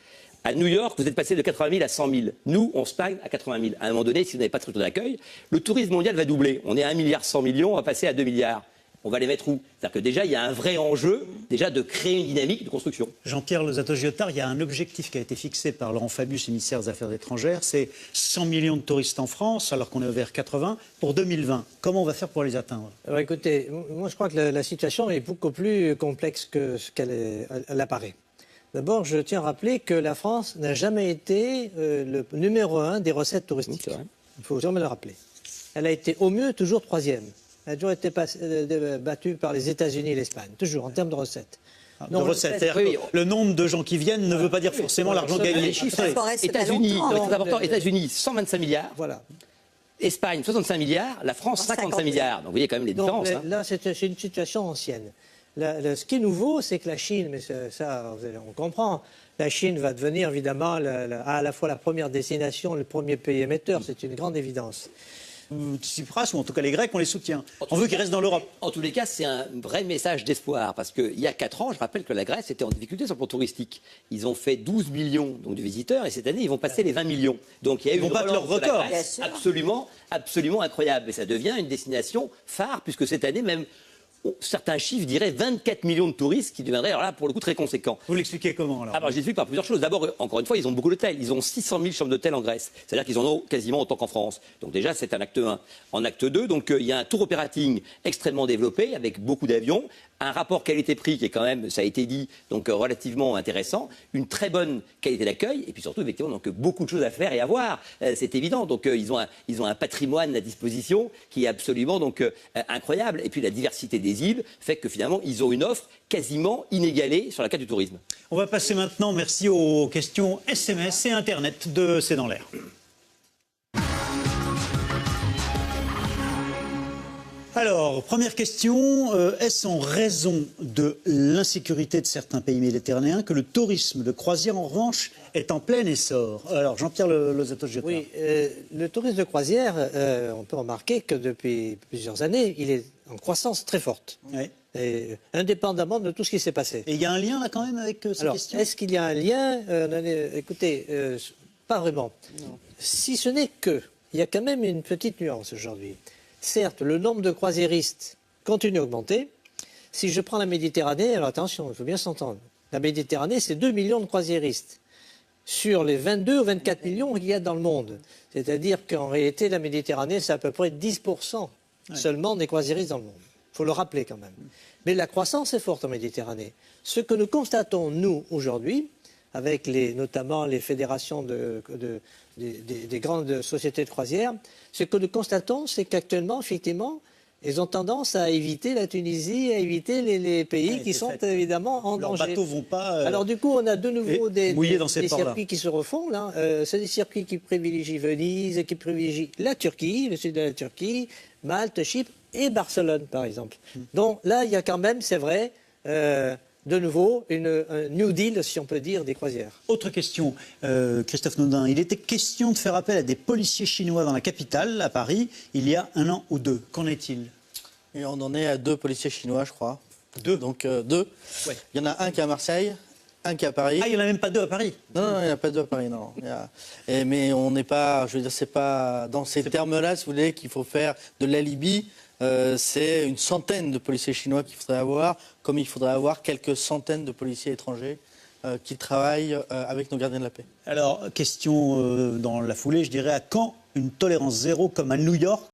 À New York, vous êtes passé de 80 000 à 100 000. Nous, on stagne à 80 000. À un moment donné, si vous n'avez pas de structure d'accueil, le tourisme mondial va doubler. On est à 1,1 milliard, on va passer à 2 milliards. On va les mettre où? C'est-à-dire que déjà, il y a un vrai enjeu de créer une dynamique de construction. Jean-Pierre Lozatto-Giotard, il y a un objectif qui a été fixé par Laurent Fabius, ministère des Affaires étrangères, c'est 100 millions de touristes en France, alors qu'on est vers 80, pour 2020. Comment on va faire pour les atteindre? Alors écoutez, moi je crois que la situation est beaucoup plus complexe que ce qu'elle apparaît. D'abord, je tiens à rappeler que la France n'a jamais été le numéro 1 des recettes touristiques. Il faut jamais le rappeler. Elle a été au mieux toujours 3e. Elle a toujours été battue par les États-Unis et l'Espagne, toujours en termes de recettes. Le nombre de gens qui viennent ne veut pas dire forcément l'argent gagné. Les chiffres, États-Unis, 125 milliards. Voilà. Espagne, 65 milliars. La France, 55 milliards. Donc vous voyez quand même les différences. Là, c'est une situation ancienne. Ce qui est nouveau, c'est que la Chine, mais ça, on comprend, la Chine va devenir évidemment à la fois la première destination, le premier pays émetteur. C'est une grande évidence. Tsipras, ou en tout cas les Grecs, on les soutient. On veut qu'ils restent dans l'Europe. En tous les cas, c'est un vrai message d'espoir, parce qu'il y a 4 ans, je rappelle que la Grèce était en difficulté sur le plan touristique. Ils ont fait 12 millions de visiteurs, et cette année, ils vont passer les 20 millions. Donc il y a eu une battre leur record. Absolument incroyable. Et ça devient une destination phare, puisque cette année, même, certains chiffres diraient 24 millions de touristes qui deviendraient, alors là, pour le coup, très conséquents. Vous l'expliquez comment, alors? Alors, je l'explique par plusieurs choses. D'abord, encore une fois, ils ont beaucoup d'hôtels. Ils ont 600 000 chambres d'hôtel en Grèce. C'est-à-dire qu'ils en ont quasiment autant qu'en France. Donc déjà, c'est un acte 1. En acte 2, donc, il y a un tour operating extrêmement développé, avec beaucoup d'avions, un rapport qualité-prix qui est quand même, ça a été dit, donc relativement intéressant, une très bonne qualité d'accueil, et puis surtout, effectivement, donc, beaucoup de choses à faire et à voir. C'est évident. Donc, ils ont un patrimoine à disposition qui est absolument incroyable. Et puis, la diversité des îles fait que finalement, ils ont une offre quasiment inégalée sur la carte du tourisme. On va passer maintenant, merci, aux questions SMS et Internet de C'est dans l'air. Alors, première question, est-ce en raison de l'insécurité de certains pays méditerranéens que le tourisme de croisière, en revanche, est en plein essor? Alors, Jean-Pierre Lozatto-Giotard. Oui, le tourisme de croisière, on peut remarquer que depuis plusieurs années, il est en croissance très forte. Oui. Et, indépendamment de tout ce qui s'est passé. Et il y a un lien, là, quand même, avec cette question? Est-ce qu'il y a un lien? Écoutez, pas vraiment. Non. Si ce n'est que, il y a quand même une petite nuance aujourd'hui. Certes, le nombre de croisiéristes continue à augmenter. Si je prends la Méditerranée, alors attention, il faut bien s'entendre. La Méditerranée, c'est 2 millions de croisiéristes sur les 22 ou 24 millions qu'il y a dans le monde. C'est-à-dire qu'en réalité, la Méditerranée, c'est à peu près 10% seulement des croisiéristes dans le monde. Il faut le rappeler quand même. Mais la croissance est forte en Méditerranée. Ce que nous constatons, nous, aujourd'hui, avec notamment les fédérations des grandes sociétés de croisière, ce que nous constatons, c'est qu'actuellement, effectivement, ils ont tendance à éviter la Tunisie, à éviter les pays qui sont évidemment en danger. Leurs bateaux vont pas... Alors du coup, on a de nouveau des circuits qui se refont. C'est des circuits qui privilégient Venise, qui privilégient la Turquie, le sud de la Turquie, Malte, Chypre et Barcelone, par exemple. Donc là, il y a quand même, c'est vrai... de nouveau, un New Deal, si on peut dire, des croisières. Autre question, Christophe Naudin. Il était question de faire appel à des policiers chinois dans la capitale, à Paris, il y a 1 an ou 2. Qu'en est-il? Et on en est à 2 policiers chinois, je crois. 2? Donc 2. Ouais. Il y en a un qui est à Marseille, un qui est à Paris. Ah, il n'y en a même pas 2 à Paris? Non, il n'y en a pas 2 à Paris, non. Mais on n'est pas, je veux dire, c'est pas dans ces termes-là, si vous voulez, qu'il faut faire de l'alibi. C'est une centaine de policiers chinois qu'il faudrait avoir, comme il faudrait avoir quelques centaines de policiers étrangers qu'ils travaillent avec nos gardiens de la paix. Alors, question dans la foulée, je dirais, à quand une tolérance zéro comme à New York